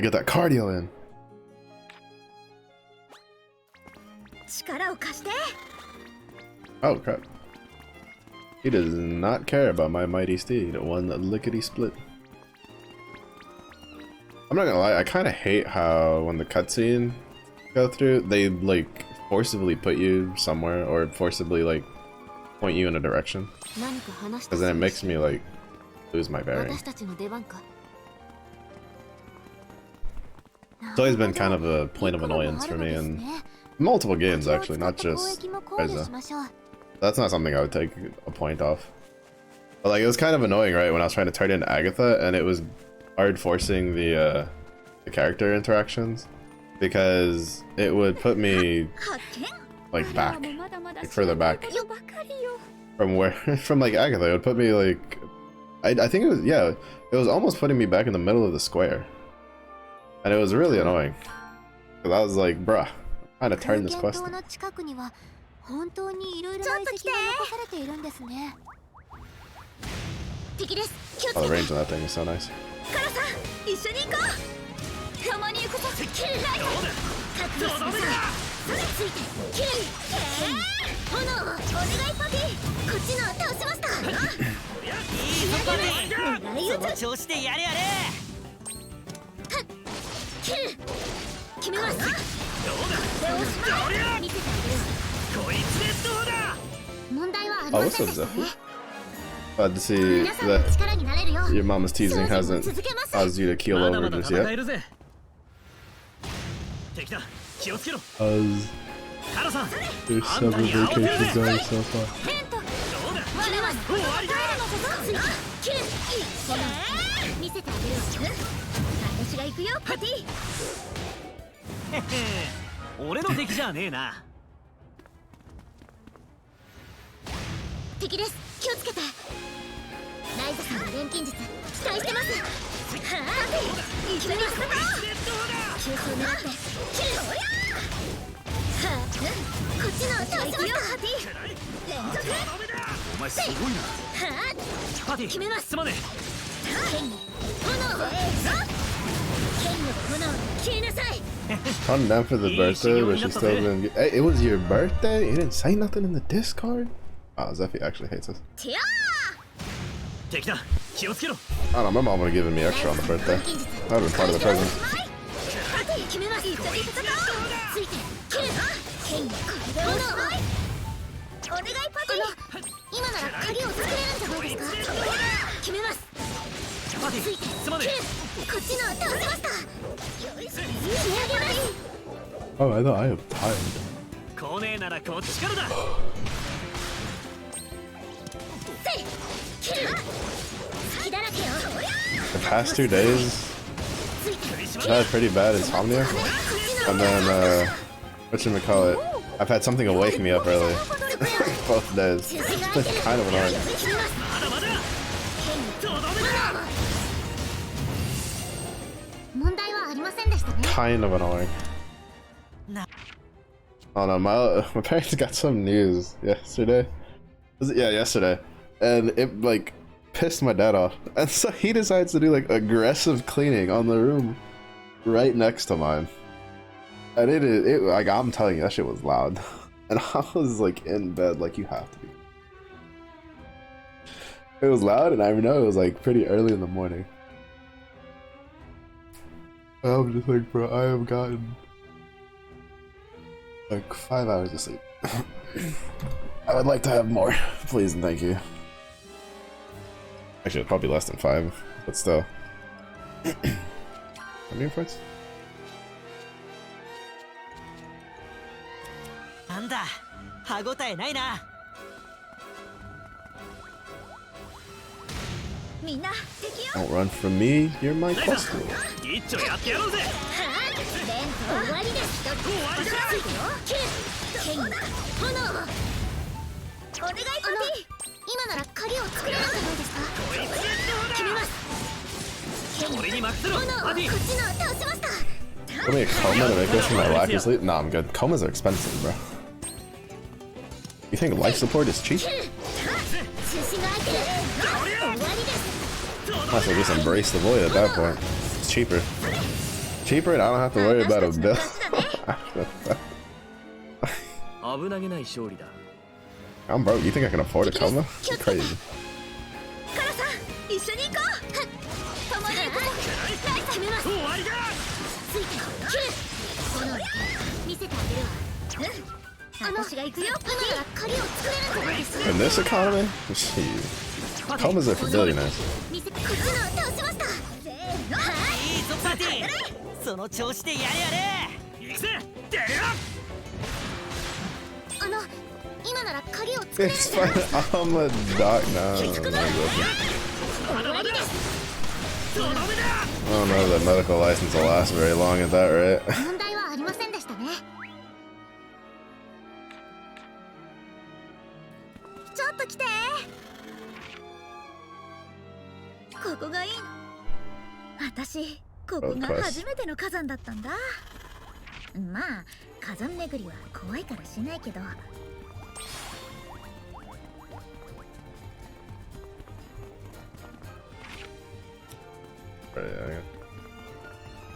to get that cardio in. 力を貸して。 Oh crap. He does not care about my mighty steed. One lickety split. I'm not gonna lie, I kind of hate how when the cutscene go through, they like forcibly put you somewhere or forcibly like point you in a direction. Because then it makes me like lose my bearing. It's always been kind of a point of annoyance for me in multiple games actually, not just Ryza. That's not something I would take a point off. But like it was kind of annoying, right, when I was trying to turn into Agatha and it was hard forcing the character interactions because it would put me like back, like further back from where from like Agatha. It would put me like I think it was, yeah, it was almost putting me back in the middle of the square. And it was really annoying. Cause I was like, bruh, I'm trying to turn this quest. Oh, the range on that thing is so nice. Oh, what's up, Zephyr? Glad to see that your mama's teasing hasn't caused you to keel over just yet. There's several vacations going so far. Calm down for the birthday, but she's still gonna get. Hey, it was your birthday? You didn't say nothing in the Discord? Oh, Zeffy actually hates us. I don't know, my mom would have given me extra on the birthday. That would have been part of the present. Oh, I thought I am tired. The past 2 days, I've had pretty bad insomnia, and then whatchamacallit, I've had something to wake me up early. Both days. It's been kind of annoying. Kind of annoying. Oh no, my parents got some news yesterday. Was it? Yeah, yesterday. And it like pissed my dad off. And so he decides to do like aggressive cleaning on the room right next to mine. And it like, I'm telling you, that shit was loud. And I was like in bed like, you have to be. It was loud, and I know it was like pretty early in the morning. I was just like, bro, I have gotten like 5 hours of sleep. I would like to have more, please and thank you. Actually, probably less than 5, but still. Come here, friends. Don't run from me, you're my customer. Give me a coma to make this for my lack of sleep? Nah, I'm good. Comas are expensive, bro. You think life support is cheap? Might as well just embrace the void at that point. It's cheaper. cheaper and I don't have to worry about a bill. 危なげない勝利だ。 I'm broke. You think I can afford a coma? You're crazy. カラさん、一緒に行こう。共に行こう。ライザ決めます。終わりだ。ついて切る。炎見せてあげるわ。私が行くよ。今なら借りを作れるんじゃないですか。 In this economy? Jeez. Comas are for billionaires. 見せてくるのを倒しました。せーの。いいぞパティ、その調子でやれやれ。行くぜ、出るよ。今なら鍵を作れるん It's じゃない fine. I'm a dog now. I 終わりです。 don't know that medical license will last very long at that rate. 問題はありませんでしたね。ちょっと来て。ここがいいの。私ここが初めての火山だったんだ。まあ火山巡りは怖いからしないけど。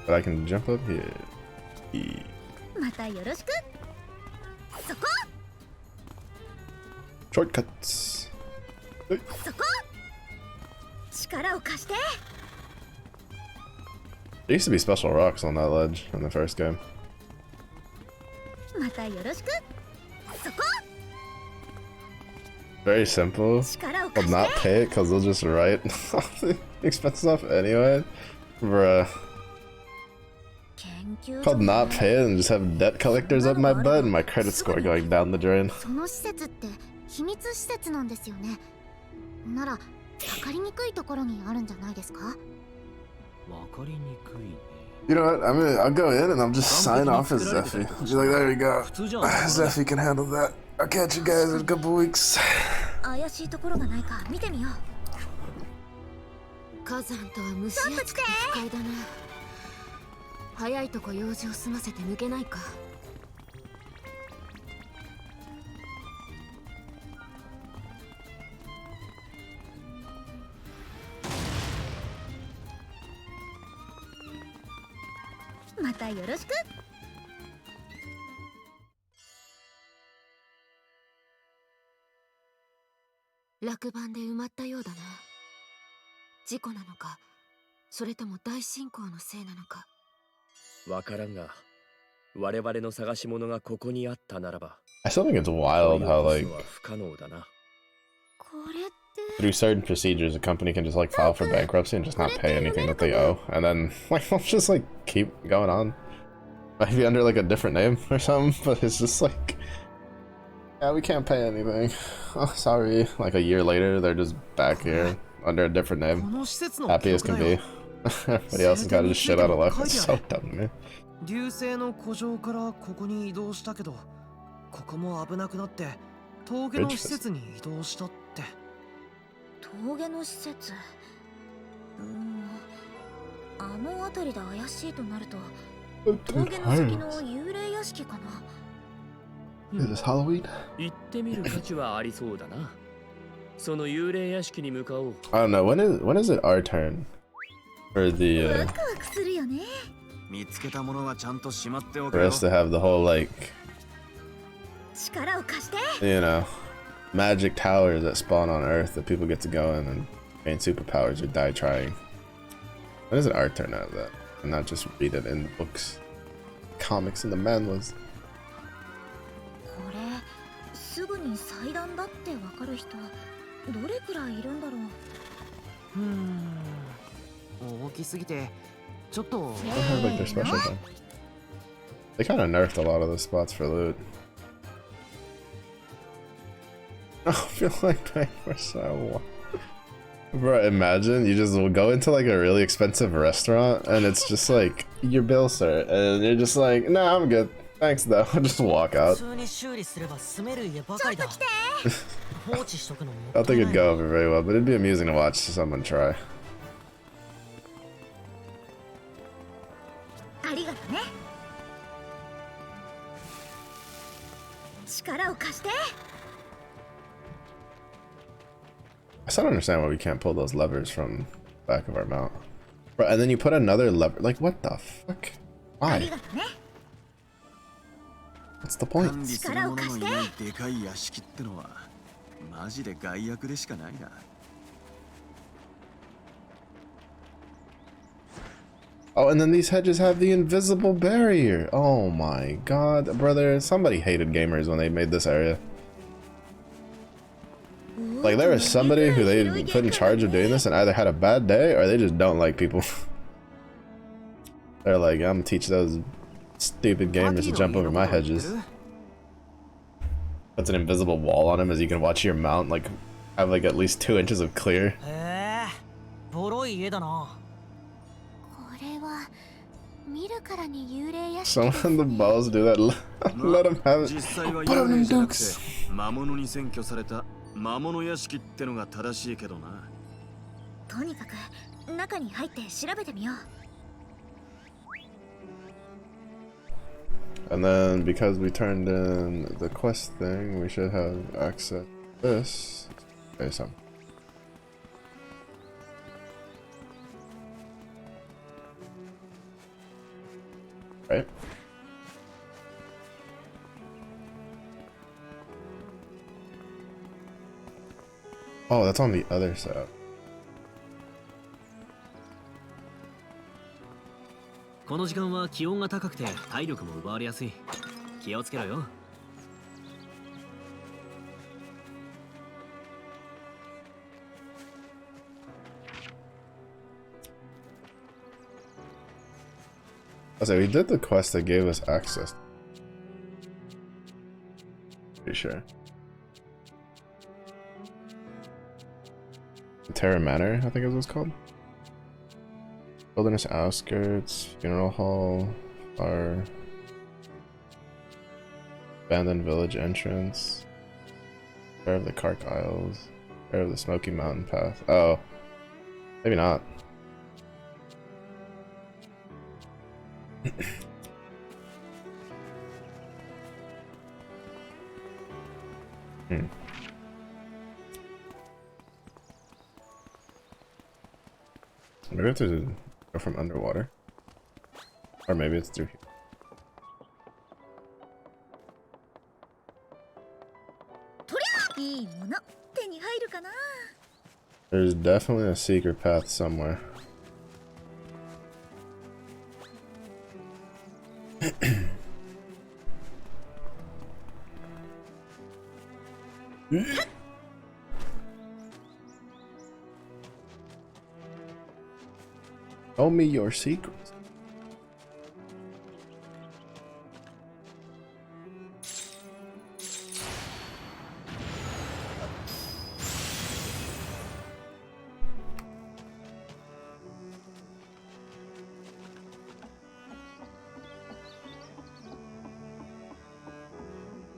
But I can jump up here. またよろしく。そこ。 Shortcuts. そこ。力を貸して。 There used to be special rocks on that ledge in the first game. またよろしく。そこ。 Very simple. 力を I'll 貸して。 not pay it because they'll just write expensive stuff anyway. Bruh. 研究 I'll not pay it and just have debt collectors up my butt and my credit score going down the drain. その施設って秘密施設なんですよね。なら分かりにくいところにあるんじゃないですか。わかりにくいね。 You know what? I'll go in and I'll just sign off as Zephy. Be like, there we go. Zephy can handle that. I'll catch you guys in a couple weeks. 怪しいところがないか見てみよう。火山とは蒸し暑くて不快だな。早いとこ用事を済ませて抜けないか。またよろしく。落盤で埋まったようだな。事故なのか、それとも大進行のせいなのか。わからんが、我々の探し物がここにあったならば。 I still think it's wild how, like, 不可能だな。これって through certain procedures, a company can just, like, file for bankruptcy and just not pay anything that they owe. And then, like, they'll just, like, keep going on. Maybe under, like, a different name or something, but it's just, like, yeah, we can't pay anything. Oh, sorry. Like, a year later, they're just back here under a different name. Happy as can be. Everybody else has got just shit out of luck. It's so dumb to me. 流星の古城からここに移動したけど、ここも危なくなって峠の施設に移動したって。峠の施設。あの辺りで怪しいとなると峠の先の幽霊屋敷かな。 Is this Halloween? 行ってみる価値はありそうだな。その幽霊屋敷に向かおう。 I don't know. When is it our turn? For the, ワクワクするよね。見つけたものはちゃんとしまっておけ for よ。 us to have the whole, like, 力を貸して。 you know, magic towers that spawn on Earth that people get to go in and gain superpowers or die trying. When is it our turn to have that? And not just read it in books, comics, and the manwas. これすぐに祭壇だってわかる人どれくらいいるんだろう。大きすぎてちょっと。 I have, like, their special thing. They kind of nerfed a lot of the spots for loot. I feel like paying for so. Bro, imagine you just will go into like a really expensive restaurant and it's just like your bill, sir, and you're just like, nah, I'm good, thanks though. Just walk out. 普通に修理すれば住める家ばかりだ。放置しとくのも I don't think it'd go over very well, but it'd be amusing to watch someone try. ありがとね。力を貸して。 I still don't understand why we can't pull those levers from the back of our mount. Bro, and then you put another lever. Like, what the fuck? Why? What's the point? 管理する者のいないでかい屋敷ってのはマジで害悪でしかないな。Oh, and then these hedges have the invisible barrier. Oh my god, brother. Somebody hated gamers when they made this area. Like, there was somebody who they put in charge of doing this and either had a bad day or they just don't like people. They're like, I'm gonna teach those stupid gamers to jump over my hedges. Puts an invisible wall on him as you can watch your mount, like, have like at least 2 inches of clear. Some of the balls do that. Let him have it. Put on them dukes. 魔物に占拠された魔物屋敷ってのが正しいけどな。とにかく中に入って調べてみよう。And then because we turned in the quest thing, we should have access to this. Okay, so. Right? Oh, that's on the other side. この時間は気温が高くて体力も奪われやすい。気をつけろよ。So we did the quest that gave us access. Pretty sure. Terra Manor, I think it was called. Wilderness Outskirts, Funeral Hall, Fire, Abandoned Village Entrance, Fair of the Kark Isles, Fair of the Smoky Mountain Path. Oh, maybe not. Maybe I have to go from underwater. Or maybe it's through here. There's definitely a secret path somewhere. Tell me your secrets.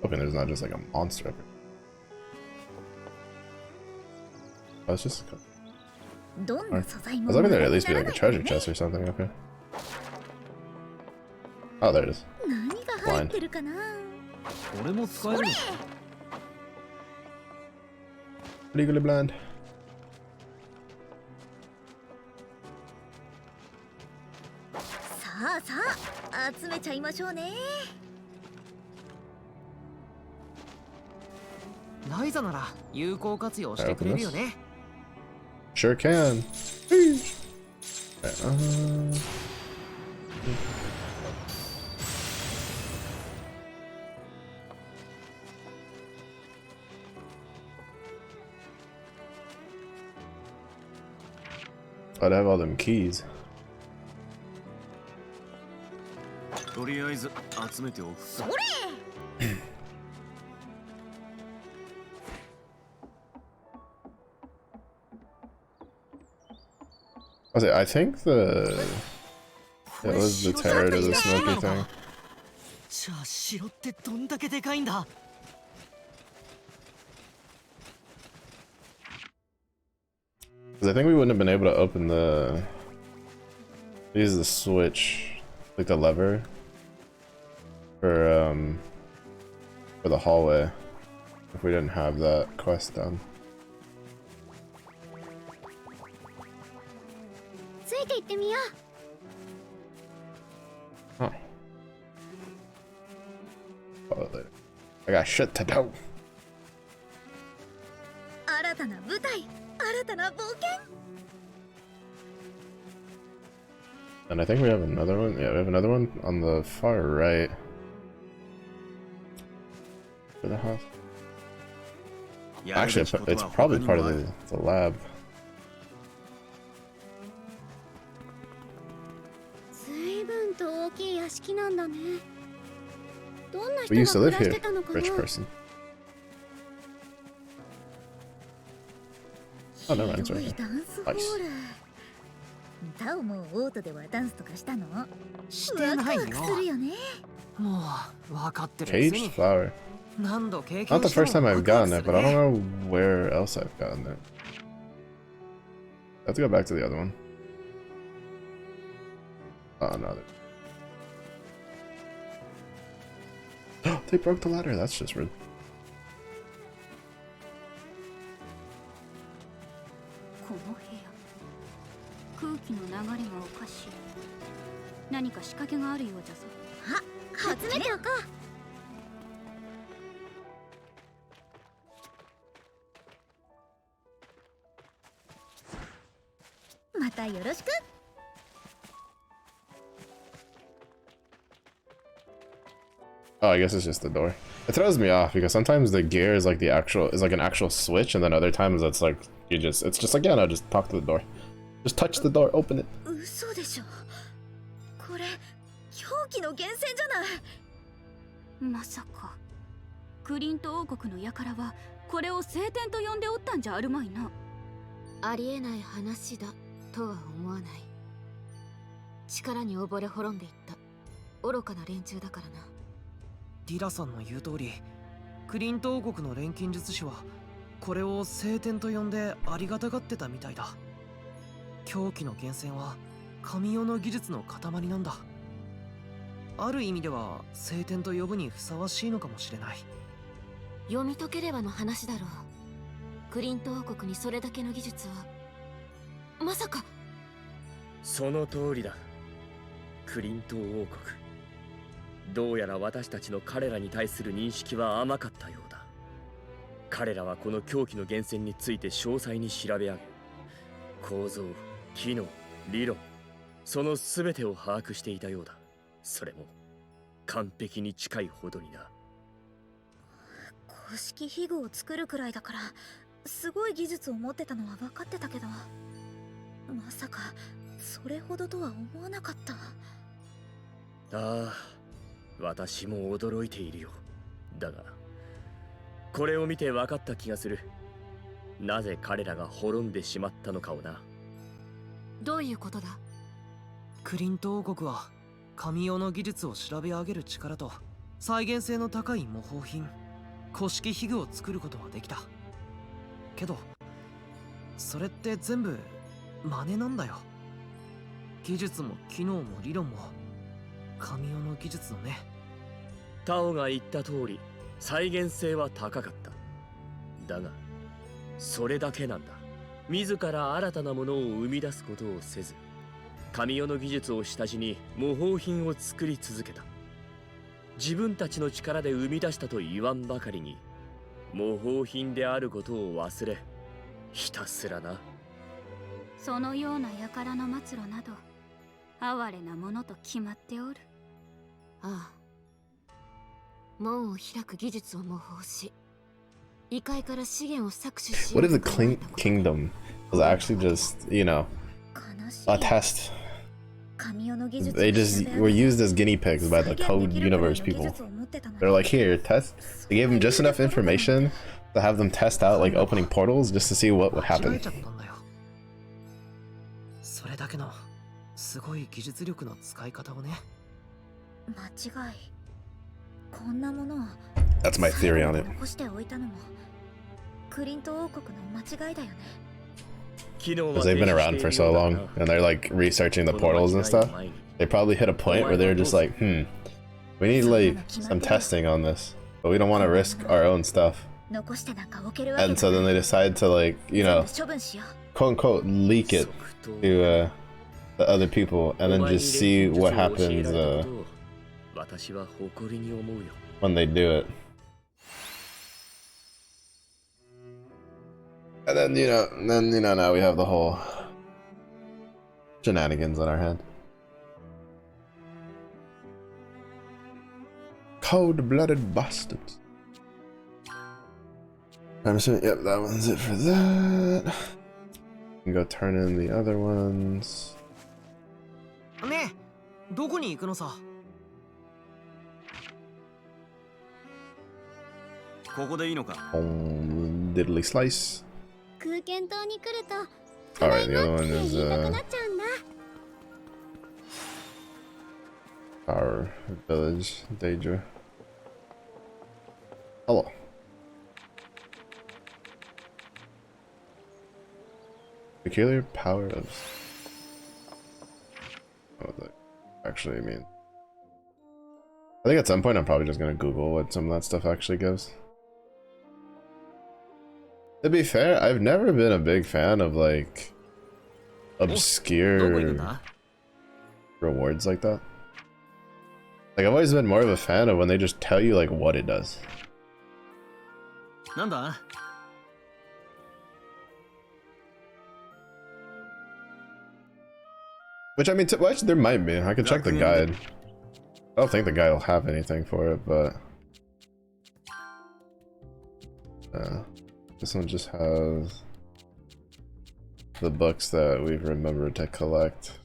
Hoping there's not just like a monster up here. Oh, it's just a couple. I was hoping there'd at least be like a treasure chest or something up here. Oh, there it is. Blind. Legally blind. Ryza なら有効活用してくれるよね。Sure can. I'd have all them keys. とりあえず集めておく。それ。I think it was the terror to the smoky thing. じゃあ城ってどんだけでかいんだ。Because I think we wouldn't have been able to open use the switch, like the lever, for the hallway, if we didn't have that quest done. Huh. Follow later. I got shit to do. 新たな舞台、新たな冒険。 And I think we have another one. Yeah, we have another one on the far right. For the house. Actually, it's probably part of the lab. 随分と大きい屋敷なんだね。どんな We 人 used が to 暮 live らして here. たのかな。 Rich person. Oh, never mind. It's right 広い here. ダンスホール。タオもオートではダンスとかしたの？してないよ。ワクワクするよね。もう分かってるくせ Caged に flower. 何度経 Not 験 the して first time も I've ワクワ gotten ク it, す but る I ね。 don't know where else I've gotten it. I have to go back to the other one. Oh, no. They broke the ladder. That's just rude. この部屋、空気の流れがおかしい。何か仕掛けがあるようじゃぞ。あ、集めておこう。またよろしく。 Oh, I guess it's just the door. It throws me off because sometimes the gear is like an actual switch, and then other times it's like it's just like, yeah, no, just talk to the door. Just touch the door, open it. 嘘でしょ。これ狂気の源泉じゃない。まさかクリント王国の輩はこれを聖典と呼んでおったんじゃあるまいな。ありえない話だとは思わない。力に溺れ滅んでいった愚かな連中だからな。ディラさんの言う通り、クリント王国の錬金術師はこれを聖典と呼んでありがたがってたみたいだ。狂気の源泉は神代の技術の塊なんだ。ある意味では聖典と呼ぶにふさわしいのかもしれない。読み解ければの話だろう。クリント王国にそれだけの技術はまさか。その通りだ。クリント王国、どうやら私たちの彼らに対する認識は甘かったようだ。彼らはこの狂気の源泉について詳細に調べ上げ、構造、機能、理論、その全てを把握していたようだ。それも完璧に近いほどにな。公式秘具を作るくらいだからすごい技術を持ってたのは分かってたけど、まさかそれほどとは思わなかった。ああ、私も驚いているよ。だがこれを見て分かった気がする。なぜ彼らが滅んでしまったのかをな。どういうことだ。クリント王国は神代の技術を調べ上げる力と再現性の高い模倣品、古式秘具を作ることはできた。けどそれって全部真似なんだよ。技術も機能も理論も神代の技術のね。タオが言った通り再現性は高かった。だがそれだけなんだ。自ら新たなものを生み出すことをせず、神代の技術を下地に模倣品を作り続けた。自分たちの力で生み出したと言わんばかりに、模倣品であることを忘れ、ひたすらな。そのような輩の末路など哀れなものと決まっておる。ああ、門を開く技術を模倣し、異界から資源を搾取しよう What if と the 考えたこと。 kingdom was actually just, you know, 悲しい。 a test? 神代の技術 They just were used as guinea pigs by the Code Universe people. They're like, here, test. They gave them just enough information to have them test out like opening portals just to see what would 間違 happen. えちゃったんだよ。それだけのすごい技術力の使い方をね。間違い。こんなものを That's my theory on it. 残しておいたのもクリント王国の間違いだよね。 Because they've been around for so long and they're like researching the portals and stuff. They probably hit a point where they're just like, we need like some testing on this, but we don't want to risk our own stuff. 残してなんか置けるわけ And が so な then い。 they decide to like, you know, 全部処分しよう。 quote unquote leak it to the other people and then just see what happens 私は誇りに思うよ。 when they do it. And then now we have the whole shenanigans on our hand. Cold-blooded bastards. I'm assuming, yep, that one's it for that. You can go turn in the other ones. ねえ、どこに行くのさ。ここでいいのか。Diddly slice. 空間島に来ると Alright, the other one is 言いたくなっちゃうんだ。 our village, Daedra. Hello. Peculiar power of... What does that actually mean? I think at some point I'm probably just gonna Google what some of that stuff actually gives. To be fair, I've never been a big fan of like obscure rewards like that. Like I've always been more of a fan of when they just tell you like what it does. なんだ? Which I mean, well, actually, there might be. I can check the guide. I don't think the guide will have anything for it, but this one just has the books that we've remembered to collect.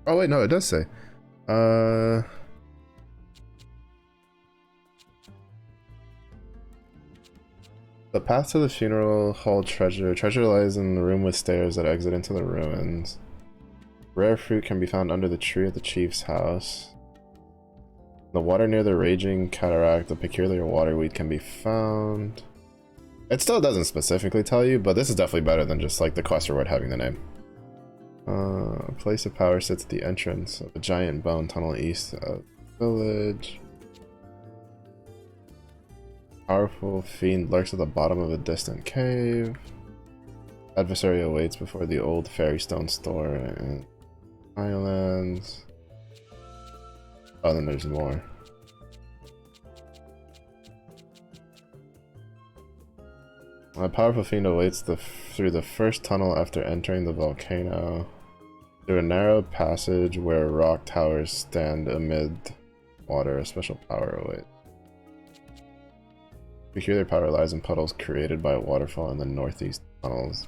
Oh wait, no, it does say. The path to the funeral hall treasure. Treasure lies in the room with stairs that exit into the ruins. Rare fruit can be found under the tree at the chief's house. The water near the raging cataract, the peculiar water weed can be found. It still doesn't specifically tell you, but this is definitely better than just like the quest reward having the name. A place of power sits at the entrance of a giant bone tunnel east of the village. Powerful fiend lurks at the bottom of a distant cave. Adversary awaits before the old fairy stone store in Islands. Oh, then there's more. A powerful fiend awaits through the first tunnel after entering the volcano. Through a narrow passage where rock towers stand amid water, a special power awaits. Peculiar power lies in puddles created by a waterfall in the northeast tunnels.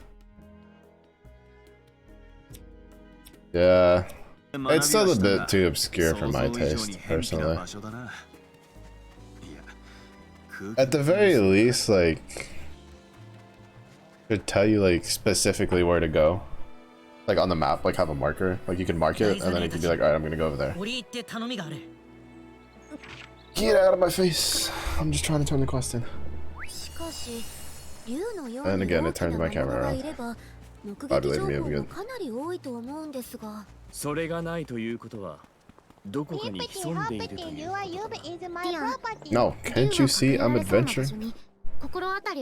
Yeah, it's still a bit too obscure for my taste, personally. At the very least, like, could tell you like specifically where to go, like on the map, like have a marker, like you can mark it, and then it could be like, all right, I'm gonna go over there. Get out of my face! I'm just trying to turn the quest in. And again, it turns my camera around. Populating me up again. それがないということはどこかに潜んでいるという。 No, can't you see I'm adventuring?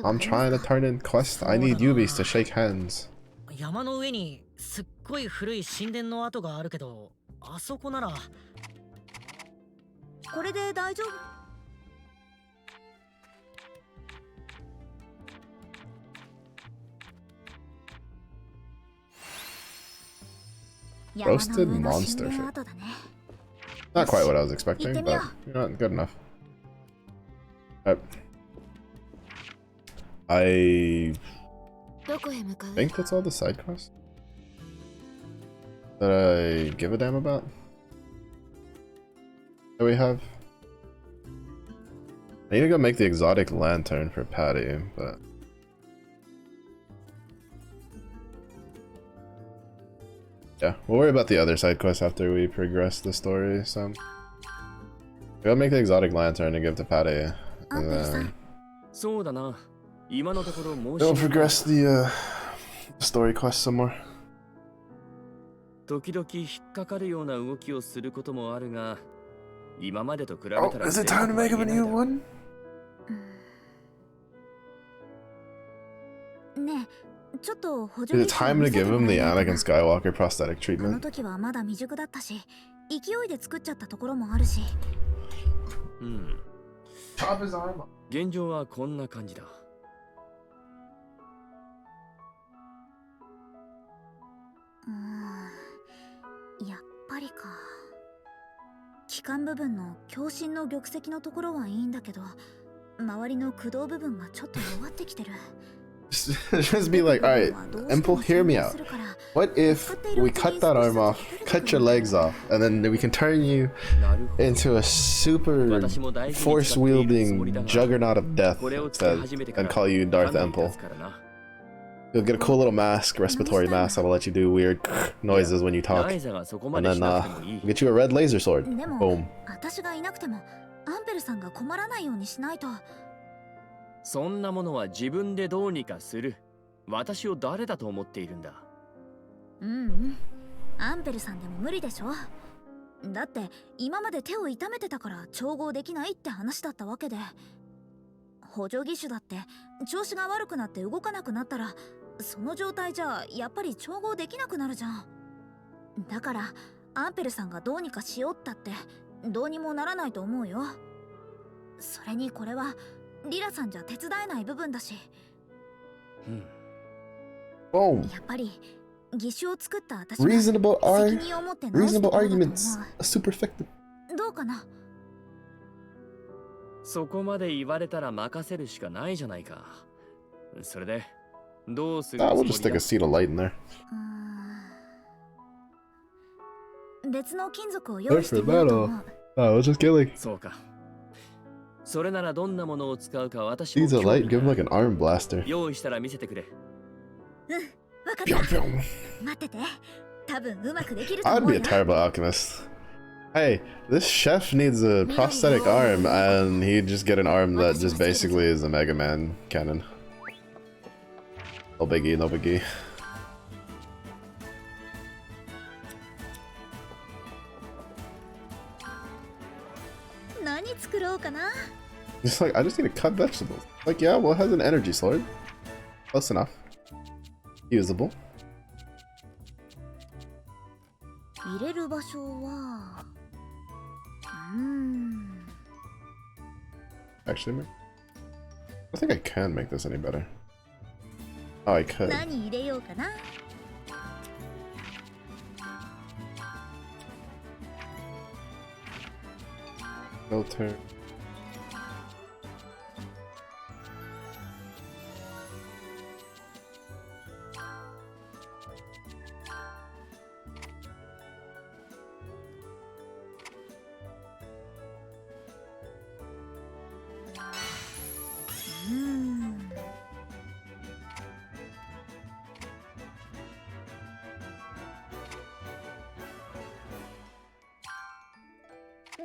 I'm trying to turn in quest. I need Yubis to shake hands. 山の上にすっごい古い神殿の跡があるけど、あそこならこれで大丈夫。 Roasted monster fish. Not quite what I was expecting, but you know, good enough. I think that's all the side quests that I give a damn about that we have. I need to go make the exotic lantern for Patty, but yeah, we'll worry about the other side quests after we progress the story some. Go make the exotic lantern and give it to Patty, and then we'll progress the story quest some more. 時々引っかかるような動きをすることもあるが、今までと比べたら is it time to make up a new one? ねえ、ちょっと補 Is 助 it time to give him the Anakin Skywalker prosthetic あの treatment? 時はまだ未熟だったし、勢いで作っちゃったところもあるし。うん。 Chop his arm off. 現状はこんな感じだ。やっぱりか。機関部分の強心の玉石のところはいいんだけど、周りの駆動部分がちょっと弱ってきてる。Just be like, alright, Emple, hear me out. What if we cut that arm off, cut your legs off, and then we can turn you into a super force-wielding juggernaut of death instead, and call you Darth Emple. You'll get a cool little mask, respiratory mask that'll let you do weird noises when you talk. And then get you a red laser sword. Boom. 私がいなくてもアンペルさんが困らないようにしないと。そんなものは自分でどうにかする。私を誰だと思っているんだ。アンペルさんでも無理でしょ。だって今まで手を痛めてたから調合できないって話だったわけで、補助義手だって調子が悪くなって動かなくなったら、その状態じゃやっぱり調合できなくなるじゃん。だからアンペルさんがどうにかしようったってどうにもならないと思うよ。それにこれはリラさんじゃ手伝えない部分だし。Boom. やっぱり義手を作った私が Reasonable 責任を持って直すところだと思う。 arguments. Super effective. どうかな。そこまで言われたら任せるしかないじゃないか。それでどうするつも Ah, り we'll just stick だ。 a seat of light in there. 別の金属を用意してみようと思う。Oh, we'll just get like そうか。それならどんなものを使うか私も seeds of light. Give him like an arm blaster. 用意したら見せてくれ。わかっ Pew, た。 pew. 待ってて。多分うまくできると I'd 思う be よ a。terrible alchemist. Hey, this chef needs a prosthetic arm, and he'd just get an arm that just basically is a Mega Man cannon. No biggie, no biggie. 何作ろうかな。 Just like, I just need to cut vegetables. Like, yeah, well, it has an energy sword. Close enough. Usable. 入れる場所は。Actually, I think I can make this any better. Oh, I could. 何入れようかな。Filter. Hmm.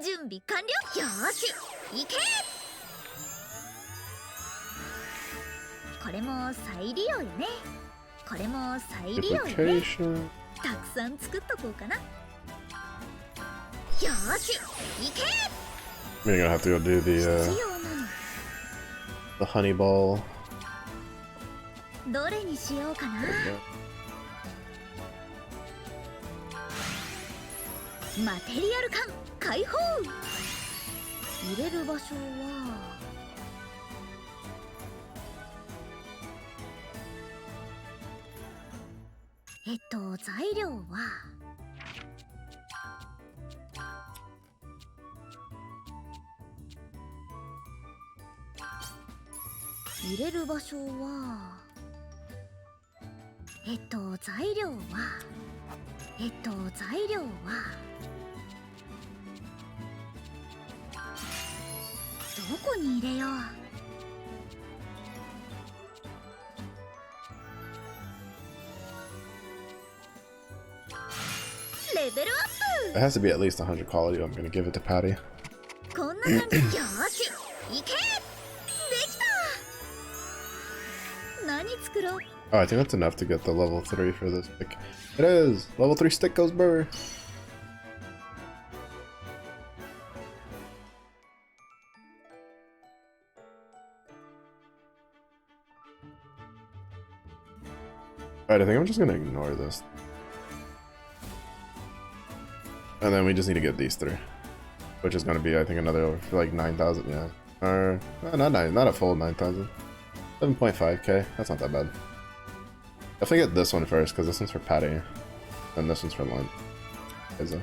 準備完了。よーし、行け。これも再利用よね。これも再利用よね。 Duplication. たくさん作っとこうかな。よーし、行け。 We're gonna have to go do 必 the 要なの。 the honey ball. どれにしようかな。マテリアル缶開放。入れる場所は。材料は。入れる場所は。材料は。材料は。どこに入れよう。レベルアッ It has to be at least 100 quality. I'm gonna give it to Patty. プ。こんな感じ。よーし、いけ。できた。何作ろう。 Oh, I think that's enough to get the level 3 for this stick. It is! Level 3 stick goes burr! Alright, I think I'm just gonna ignore this. And then we just need to get these three. Which is gonna be, I think, another like 9,000, yeah. Or, not a full 9,000. 7.5k, that's not that bad. Definitely get this one first, because this one's for Patty. And this one's for Ryza.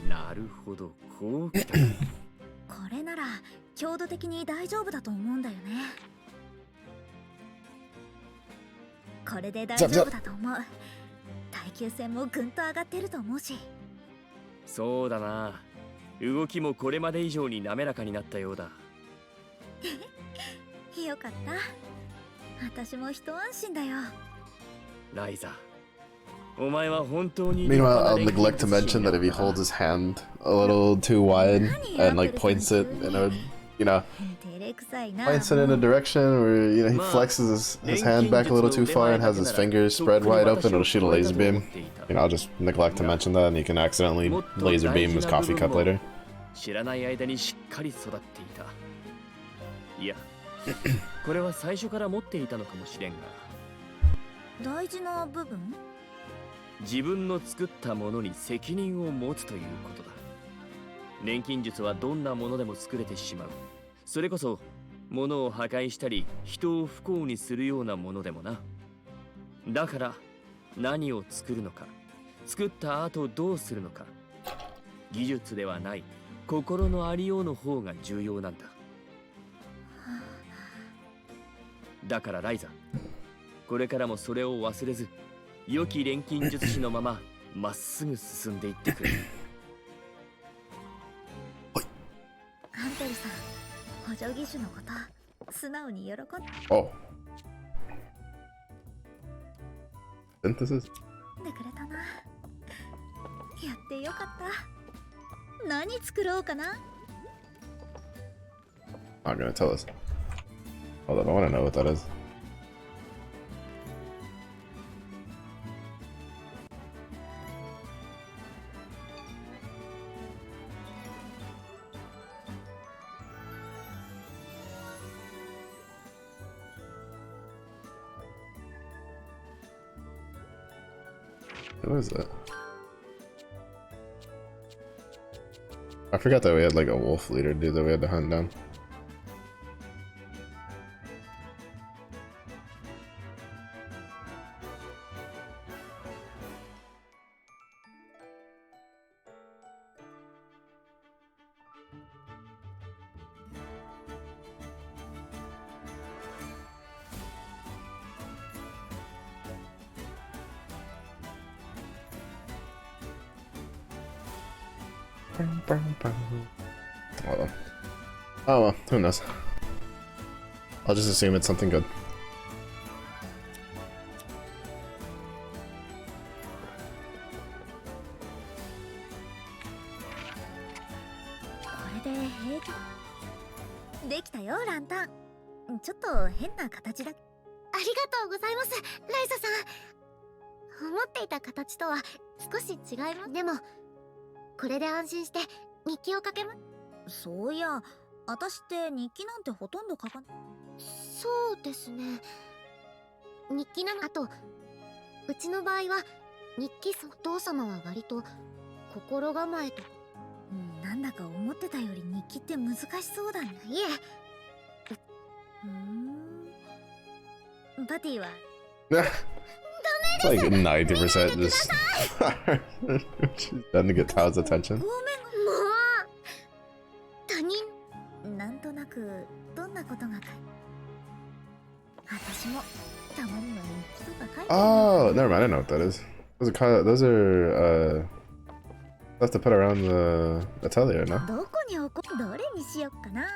なるほど、こうきた。これなら強度的に大丈夫だと思うんだよね。これで大丈夫だと思う。耐久性もぐんと上がってると思うし。そうだな。動きもこれまで以上に滑らかになったようだ。よかった。私も一安心だよ。ライザ。お前は本当に。 Meanwhile, I'll neglect to mention that if he holds his hand a little too wide and like points it in a, you know, points it in a direction where, you know, he flexes his hand back a little too far and has his fingers spread wide open, it'll shoot a laser beam. You know, I'll just neglect to mention that and he can accidentally laser beam his coffee cup later. 知らない間にしっかり育っていた。いや、これは最初から持っていたのかもしれんが。大事な部分？自分の作ったものに責任を持つということだ。錬金術はどんなものでも作れてしまう。それこそ物を破壊したり人を不幸にするようなものでもな。だから何を作るのか、作った後どうするのか、技術ではない心のありようの方が重要なんだ。だからライザ、これからもそれを忘れず、良き錬金術師のまままっすぐ進んでいってくれ。アントリさん、補助義手のこと素直に喜んで。Oh. Synthesis? でくれたな。やってよかった。何作ろうかな。 Not gonna tell us. Hold on, I wanna know what that is. What is that? I forgot that we had like a wolf leader dude that we had to hunt down. Hold on. Oh well, who knows? I'll just assume it's something good. これで平気。できたよ、ランタン。ちょっと変な形だ。ありがとうございます、ライザさん。思っていた形とは少し違います。でもこれで安心して日記を書けます。そういや、私って日記なんてほとんど書かない。そうですね。日記なの。あとうちの場合は日記、お父様は割と心構えと、なんだか思ってたより日記って難しそうだね。いえ。バティはIt's like 90% just she's done to get Tao's attention. ごめん、もう他人。なんとなくどんなことが私もたまには日記とか書いて。 Oh, never mind. I know what that is. Those are stuff to put around the atelier, no? どこに置こう。どれにしよっかな。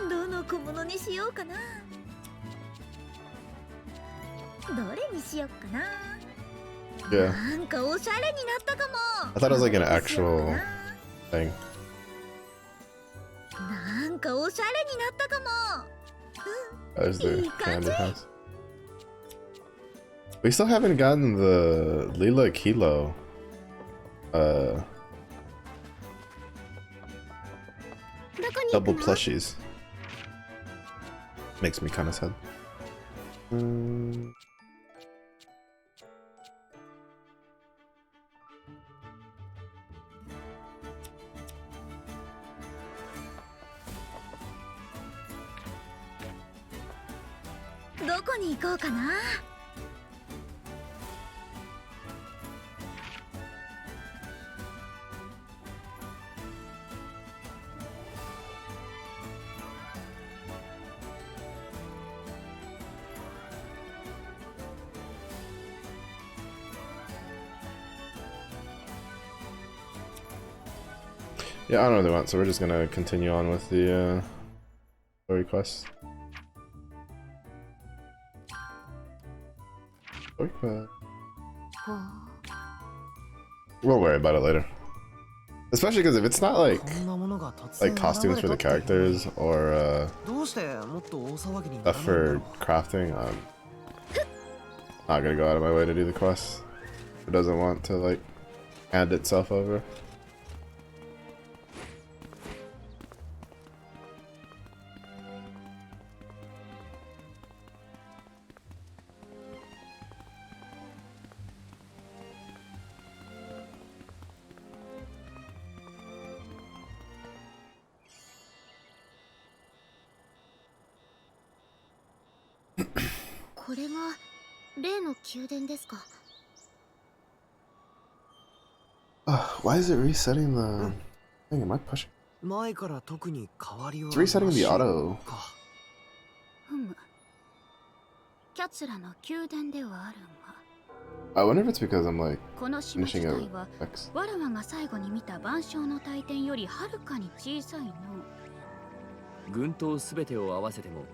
どの小物にしようかな。どれにしよっかな。 Yeah. なんかおしゃれになったかも。 I thought it was like an actual thing. なかおしゃれになったかも。There's the candy house. We still haven't gotten the Lila Kilo. Double plushies. Makes me kind of sad. どこに行こうかな。Yeah, I don't really want, so we're just gonna continue on with the story quest. Story quest. We'll worry about it later. Especially because if it's not like costumes for the characters or stuff for crafting, I'm not gonna go out of my way to do the quest. It doesn't want to like hand itself over. Why is it resetting the thing? Am I pushing? It's resetting the auto. キャツラの宮殿ではあるが。 I wonder if it's because I'm like この島自 finishing 体は a X. わらわが最後に見た万象の大天よりはるかに小さいの。軍島すべてを合わせても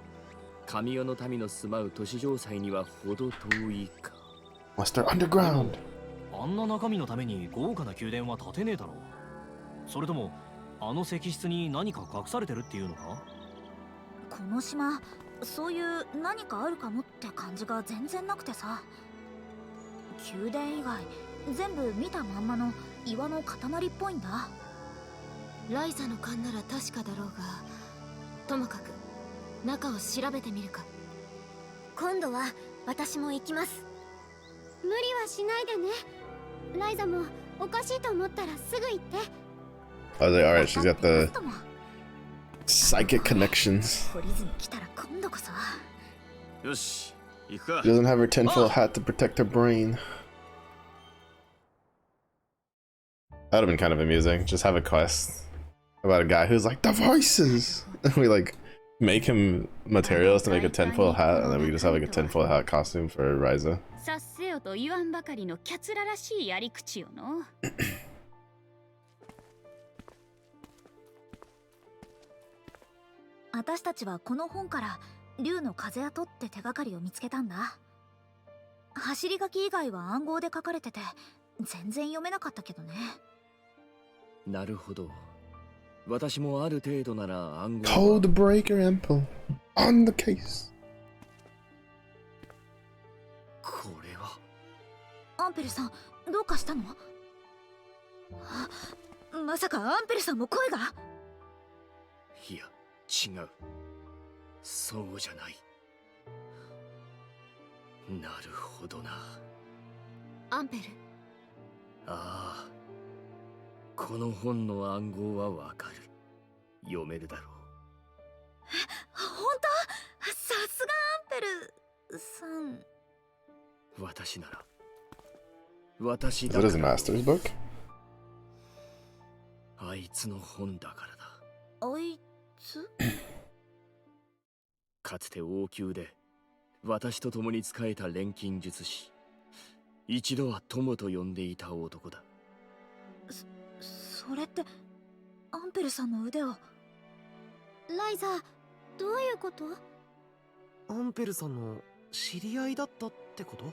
神代の民の住まう都市城塞にはほど遠いか。Master Underground. あんな中身のために豪華な宮殿は建てねえだろう。それともあの石室に何か隠されてるっていうのか。この島、そういう何かあるかもって感じが全然なくてさ。宮殿以外全部見たまんまの岩の塊っぽいんだ。ライザの勘なら確かだろうが、ともかく中を調べてみるか。今度は私も行きます。無理はしないでね。ライザもおかしいと思ったらすぐ行って。I was like, alright, she's got the psychic connections. 懲りずに来たら今度こそ。よし、行くか。 She doesn't have her tinfoil hat to protect her brain. That would have been kind of amusing. Just have a quest about a guy who's like, the voices! And we like make him materials to make a tinfoil hat, and then we just have like a tinfoil hat costume for Ryza. さっせよと言わんばかりのキャツラらしいやり口よの。私たちはこの本から竜の風跡って手がかりを見つけたんだ。走り書き以外は暗号で書かれてて全然読めなかったけどね。なるほど。私もある程度なら暗号。 Code breaker Empel on the case. これはアンペルさん、どうかしたの？まさかアンペルさんも声が？いや、違う。そうじゃない。なるほどな。アンペル。ああ。この本の暗号はわかる。読めるだろう。本当？さすがアンペルさん。私なら。私 Is だ it から。 his master's book? あいつの本だからだ。あいつ？かつて王宮で私と共に仕えた錬金術師。一度は友と呼んでいた男だ。それってアンペルさんの腕を。ライザ、どういうこと？アンペルさんの知り合いだったってこと？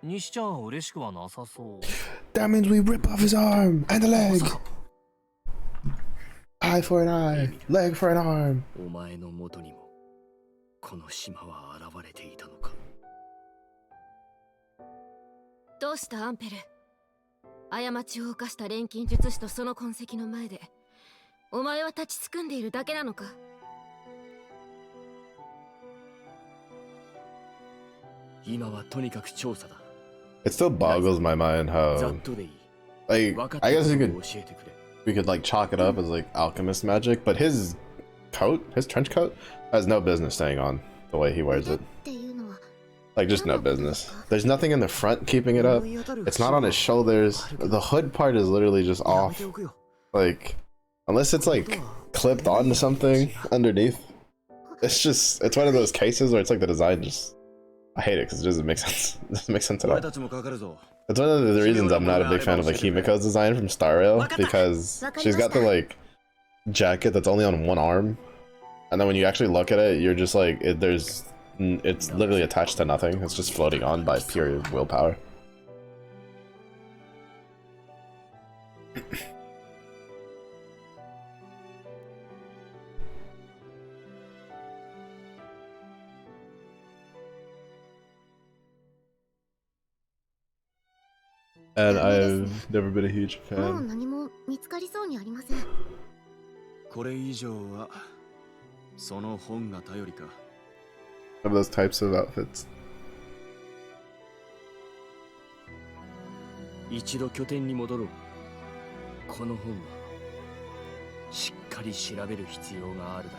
にしちゃ嬉しくはなさそう。 That means we rip off his arm and the leg. Eye for an eye, leg for an arm. お前の元にもこの島は現れていたのか。どうしたアンペル。過ちを犯した錬金術師とその痕跡の前でお前は立ちすくんでいるだけなのか。今はとにかく調査だ。It still boggles my mind ざ how, っとでいい。 like, 分かった I こ guess と you を could 教えてくれ。we could like chalk it up as like alchemist magic, but his coat, his trench coat, has no business staying on the way he wears it. っていうのは Like just no business. There's nothing in the front keeping it up. It's not on his shoulders. The hood part is literally just off. Like, unless it's like clipped onto something underneath. It's just, it's one of those cases where it's like the design just, I hate it because it doesn't make sense. It doesn't make sense at all. It's one of the reasons I'm not a big fan of like Himiko's design from Star Rail, because she's got the like jacket that's only on one arm, and then when you actually look at it, you're just like, it's literally attached to nothing. It's just floating on by pure willpower. And I've never been a huge もう fan 何も見つかりそうにありません。これ以上はその本が頼りか。 of those types of outfits. 一度拠点に戻ろう。この本はしっかり調べる必要があるだ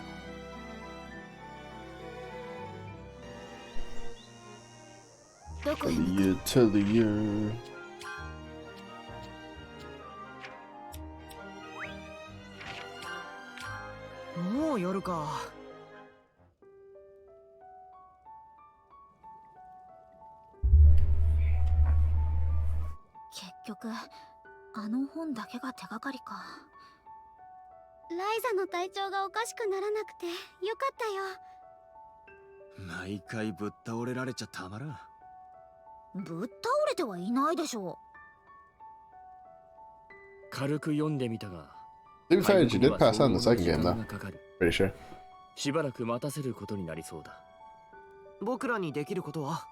ろう。どこへ向かう。 Atelier. もう夜か。結局あの本だけが手がかりか。ライザの体調がおかしくならなくてよかったよ。毎回ぶっ倒れられちゃたまらん。ぶっ倒れてはいないでしょ軽く読んでみたが、 To be fair, she did pass out in the second game though. Pretty sure. しばらく待たせることになりそうだ。僕らにできることは？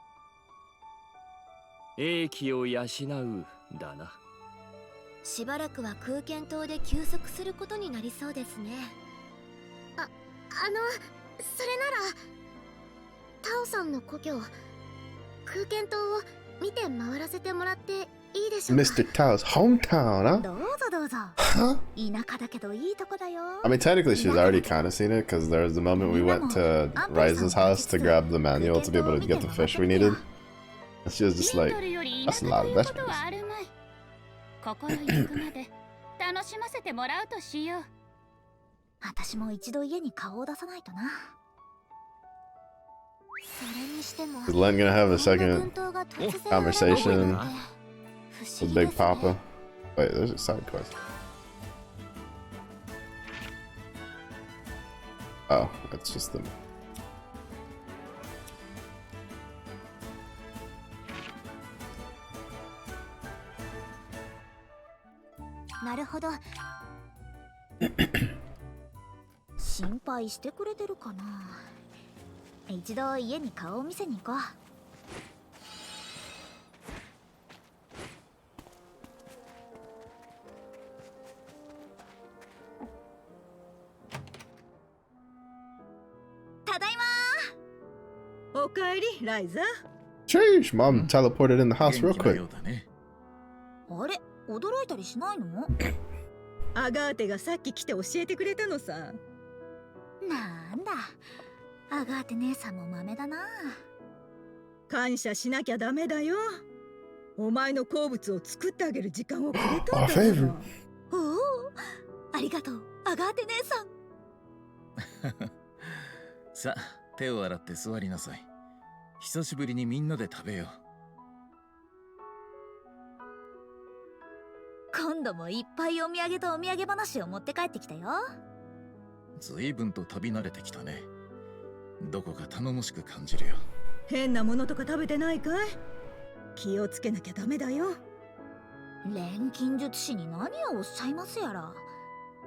英気を養うだな。しばらくは空間島で休息することになりそうですね。それならタオさんの故郷空間島を見て回らせてもらっていいでしょうか。 Mr. Tao's hometown, huh? どうぞどうぞ。 Huh? 田舎だけどいいとこだよ。 I mean, technically, she's already kind of seen it because there was the moment we went to Ryza's house to grab the manual to be able to get the fish we needed. And she was just like, that's a lot of vegetables. 心ゆくまで楽しませてもらうとしよう。私も一度家に顔を出さないとな。それにしても Is Len gonna have a second conversation with Big Papa? Wait, there's a side quest. Oh, it's just the. なるほど。心配してくれてるかな。一度家に顔を見せに行こう。ただいま。おかえり、ライザ。 Sheesh, Mom teleported in the house real quick. あれ、驚いたりしないの？アガーテがさっき来て教えてくれたのさ。なんだ、アガーテ姉さんも豆だな。感謝しなきゃダメだよ。お前の好物を作ってあげる時間をくれたんだから。 favorite. おお、ありがとう、アガーテ姉さん。さあ、手を洗って座りなさい。久しぶりにみんなで食べよう。今度もいっぱいお土産とお土産話を持って帰ってきたよ。ずいぶんと旅慣れてきたね。どこか頼もしく感じるよ。変なものとか食べてないかい？気をつけなきゃダメだよ。錬金術師に何をおっしゃいますやら。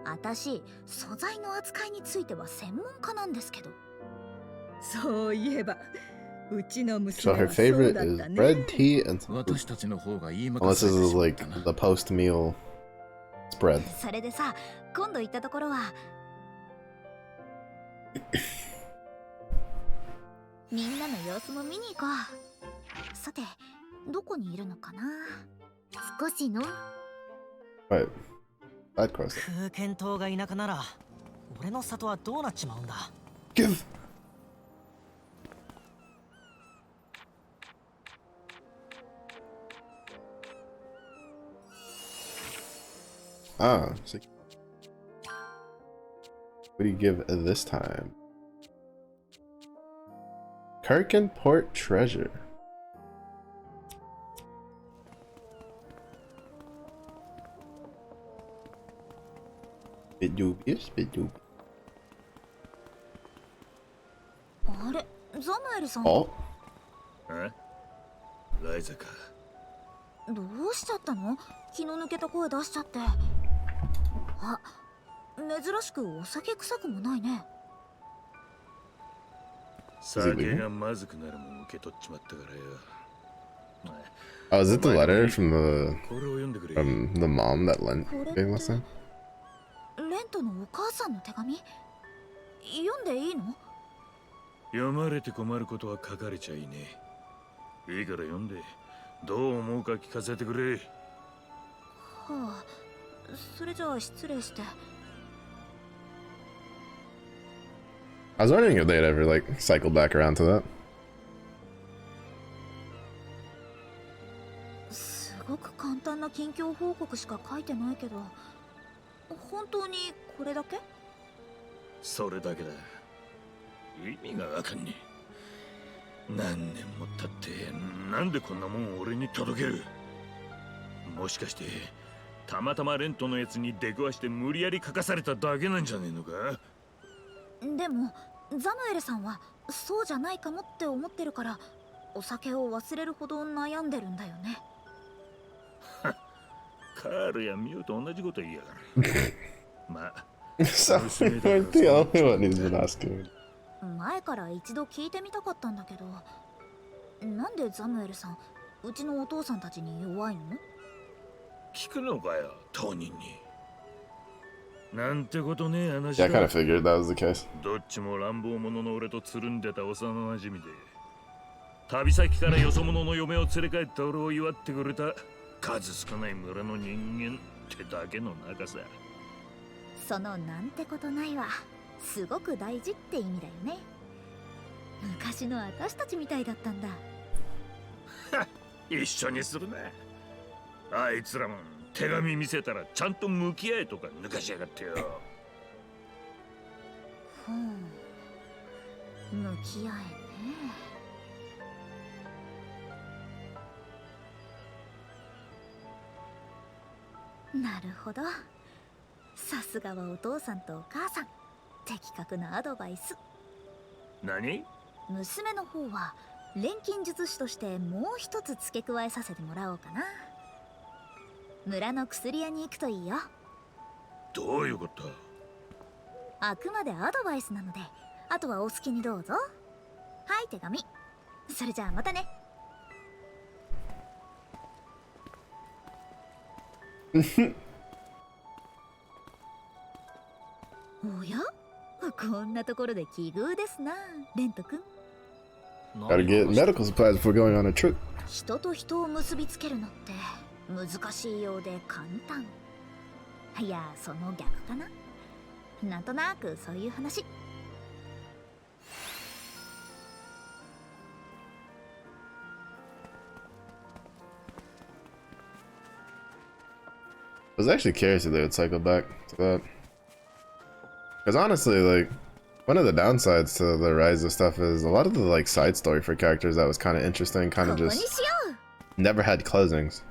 私素材の扱いについては専門家なんですけど。そういえばうちの So 娘 her はそう favorite だっ is たね。 bread, tea, and 私たちの方が言い unless 任せ this て is しまっ like たな。 the post meal spread. それでさ、今度行ったところはみんなの様子も見に行こう。さて、どこにいるのかな。少しの Right. Side quest. 空間島が田舎なら俺の里はどうなっちまうんだ。 Give. Ah, so what do you give this time? Kirkenport treasure. Bit dubious, bit dubious. あれ、ザムエルさん。 Oh, えライザか。どうしちゃったの？気の抜けた声出しちゃって。あ、珍しくお酒臭くもないね。酒がまずくなるもん受け取っちまったからよ。 oh, is it the letter from これを読んでくれ。 the mom that Len gave us? レントのお母さんの手紙？読んでいいの？読まれて困ることは書かれちゃいねえ。いいから読んで、どう思うか聞かせてくれ。はあ、それじゃあ失礼して。 I was wondering if they'd ever like cycle back around to that. すごく簡単な近況報告しか書いてないけど、本当にこれだけ？それだけだ。意味がわかんねえ。何年も経ってなんでこんなもん俺に届ける？もしかしてたまたまレントのやつに出くわして無理やり書かされただけなんじゃねえのか？でもザムエルさんはそうじゃないかもって思ってるから、お酒を忘れるほど悩んでるんだよね。カールやミュウと同じこと言いやがる。まあ So you're the only one who's been asking. 前から一度聞いてみたかったんだけど、なんでザムエルさんうちのお父さんたちに弱いの？聞くのかよ、当人に。なんてことねえ話 Yeah, I kind だ。 of figured that was the case. どっちも乱暴者の俺とつるんでた幼馴染で、旅先からよそ者の嫁を連れ帰った俺を祝ってくれた数少ない村の人間ってだけの仲さ。そのなんてことないわ、すごく大事って意味だよね。昔の私たちみたいだったんだ。一緒にするな。あいつらも手紙見せたらちゃんと向き合えとか抜かしやがってよ。向き合えね。なるほど。さすがはお父さんとお母さん、的確なアドバイス。何？娘の方は錬金術師としてもう一つ付け加えさせてもらおうかな。村の薬屋に行くといいよ。どういうこと？あくまでアドバイスなので、あとはお好きにどうぞ。はい、手紙。それじゃあまたね。おや？こんなところで奇遇ですな、レント君。 Gotta get medical supplies before going on a trip. 人と人を結びつけるのって難しいようで簡単。いや、その逆かな。なんとなくそういう話。I was actually curious if they would cycle back to that. Because honestly, like, one of the downsides to the Ryza stuff is a lot of the like side story for characters that was kind of interesting, kind of ここに just しよう。 never had closings.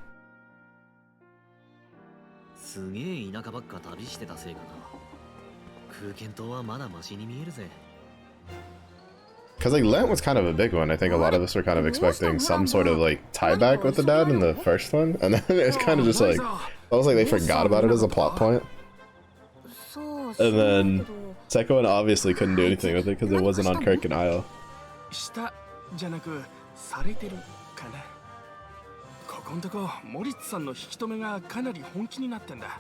すげえ田舎ばっか旅してたせいかな。空間島はまだマシに見えるぜ。 Because like Lent was kind of a big one. I think a lot of us were kind of expecting some sort of like tie back with the dad in the first one, and then it's kind of just like almost like they forgot about it as a plot point. And then second one obviously couldn't do anything with it because it wasn't on Kirk and Isle. したじゃなくされてるかな。ここんとこモリッツさんの引き止めがかなり本気になってんだ。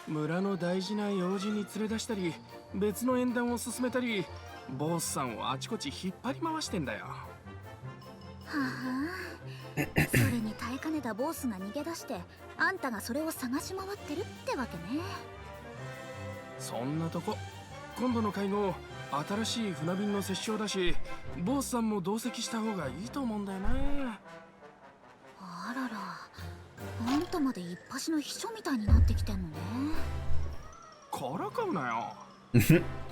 村の大事な用事に連れ出したり、別の縁談を進めたり、ボスさんをあちこち引っ張り回してんだよ。はあ、それに耐えかねたボスが逃げ出して、あんたがそれを探し回ってるってわけね。そんなとこ、今度の会合、新しい船便の折衝だし、ボスさんも同席した方がいいと思うんだよな。あらら、あんたまで一発の秘書みたいになってきてんのね。からかうなよ。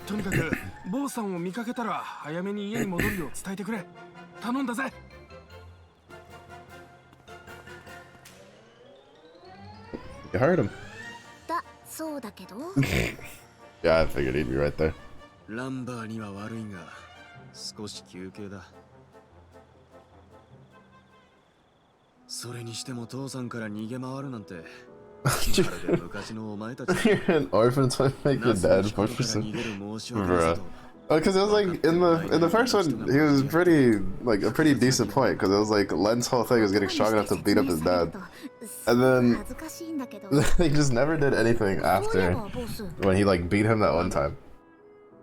とにかくボスさんを見かけたら早めに家に戻るよう伝えてくれ。頼んだぜ。You heard him. だ、そうだけど。Yeah, I figured he'd be right there. ランバーには悪いが少し休憩だ。それにしても父さんから逃げ回るなんて。You're an orphan, so I make your dad push for some. Bruh. Oh, because it was like in the first one, he was pretty like a pretty decent point because it was like Len's whole thing was getting strong enough to beat up his dad, and then he just never did anything after when he like beat him that one time.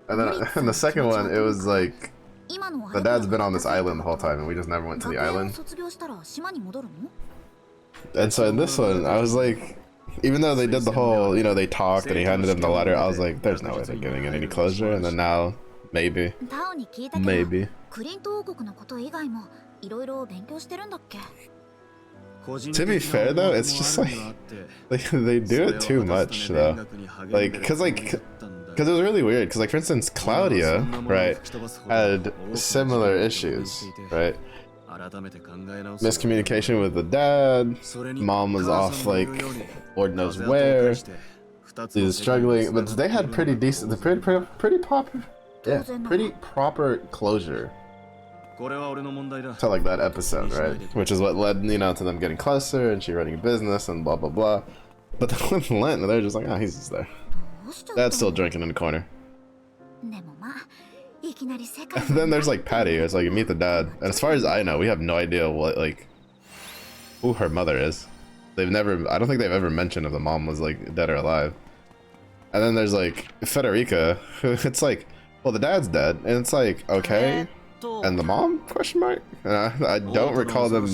And then in the second one, it was like the dad's been on this island the whole time, and we just never went to the island. And so in this one, I was like, even though they did the whole, you know, they talked and he handed him the letter, I was like, there's no way they're getting any closure. And then now, maybe. Maybe. To be fair though, it's just like they do it too much though. Like, cause it was really weird. Cause like for instance, Claudia, right, had similar issues, right? Miscommunication with the dad. Mom was off like Lord knows where. He was struggling, but they had pretty decent, pretty proper closure to like that episode, right? Which is what led, you know, to them getting closer and she running a business and blah blah blah. But then with Lent, they're just like, oh, he's just there. Dad's still drinking in the corner. And then there's like Patty. It's like you meet the dad, and as far as I know, we have no idea what like who her mother is. They've never. I don't think they've ever mentioned if the mom was like dead or alive. And then there's like Federica, who it's like, well, the dad's dead, and it's like, okay, and the mom? Question mark. And I don't recall them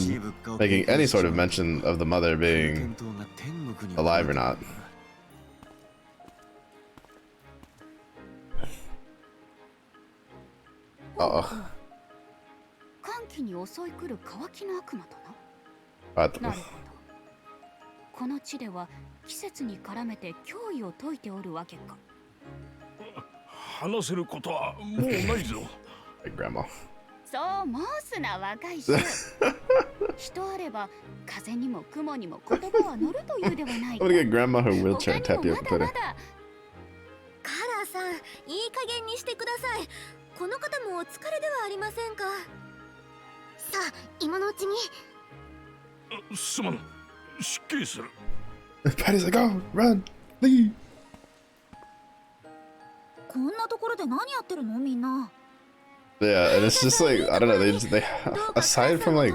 making any sort of mention of the mother being alive or not. Uh-oh. What? この地では季節に絡めて脅威を解いておるわけか。話せることはもうないぞ。Like grandma. そう申すな若い衆。人あれば風にも雲にも言葉は乗るというではないか。I'm gonna get grandma her wheelchair and tap you up pudding. カラーさん、いい加減にしてください。この方もお疲れではありませんか。さあ、今のうちに。すまん。失敬する。Patty's like, oh, run, leave. こんなところで何やってるのみんな。Yeah, and it's just like, I don't know, they aside from like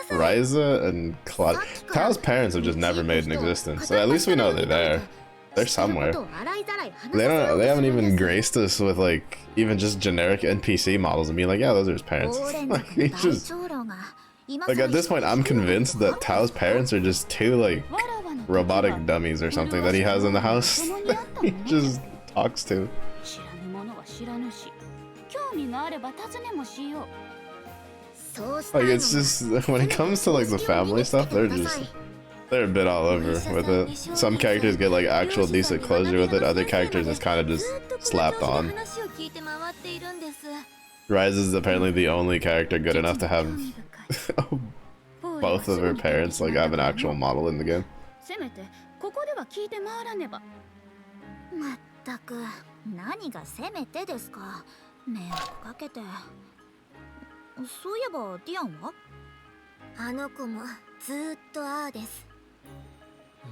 Ryza and Claude, Tao's parents have just never made an existence. So at least we know they're there. They're somewhere. They haven't even graced us with like even just generic NPC models and being like, yeah, those are his parents. Like he just like at this point I'm convinced that Tao's parents are just two like robotic dummies or something that he has in the house. He just talks to. Like it's just when it comes to like the family stuff, they're a bit all over with it. Some characters get like actual decent closure with it, other characters is kind of just slapped on. Ryza is apparently the only character good enough to have both of her parents like have an actual model in the game. まったく何がせめてですか。迷惑かけて。そういえばディアンは？あの子もずっとああです。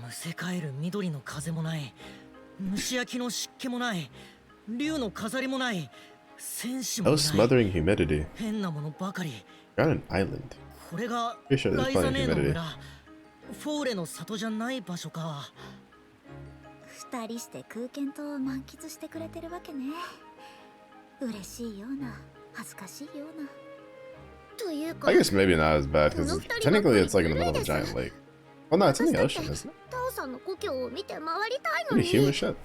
むせ返る緑の風もない。蒸し焼きの湿気もない、竜の飾りもない、戦士も No ない。 smothering humidity. 変なものばかり。 You're on an island. これが Pretty sure ラ there's イザ plenty ネ of ーの humidity. 村、フォーレの里じゃない場所か。二人して空間と満喫してくれてるわけね。嬉しいような恥ずかしいような。というか I guess maybe not as bad because technically it's like in the middle of a giant lake. Well, no, it's in the ocean, isn't it? タオさんの故郷を見て回りたいの Pretty に。 human shit.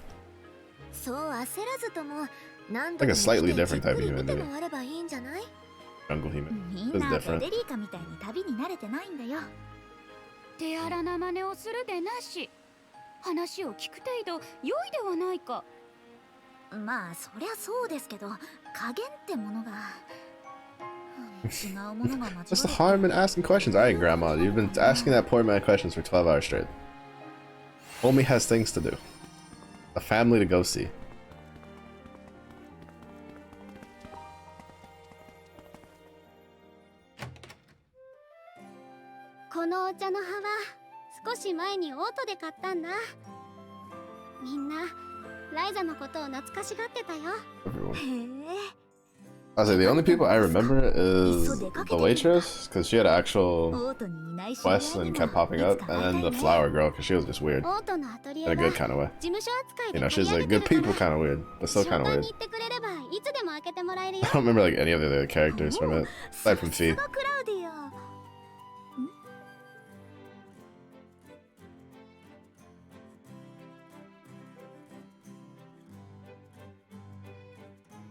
そう焦らずとも何 Like 度 a も slightly 来て different じっ type く of り見て humanity. 回ればいいんじゃない？ Jungle human. みん It's な different. デリーカみたいに旅に慣れてないんだよ。手荒な真似をするでなし、話を聞く程度良いではないか。まあそりゃそうですけど、加減ってものが違うものが間違 What's the harm in asking questions? Alright, Grandma, you've been asking that poor man questions for 12 hours straight. Homie has things to do. A family to go see. このお茶の葉は少し前にオートで買ったんだ。みんなライザのことを懐かしがってたよ。 Everyone. I was like, the only people I remember is the waitress, because she had an actual quest and kept popping up, and then the flower girl, because she was just weird. オートのアトリエ In は a good kind of way. 事務所扱い You で know, 取 she's り上 like げ good てる people から kind of weird, but still 順 kind of 番 weird. に言ってくれればいつでも開けてもらえるよ。 I don't remember like any of the other characters from it, aside from Fee. クラウディア。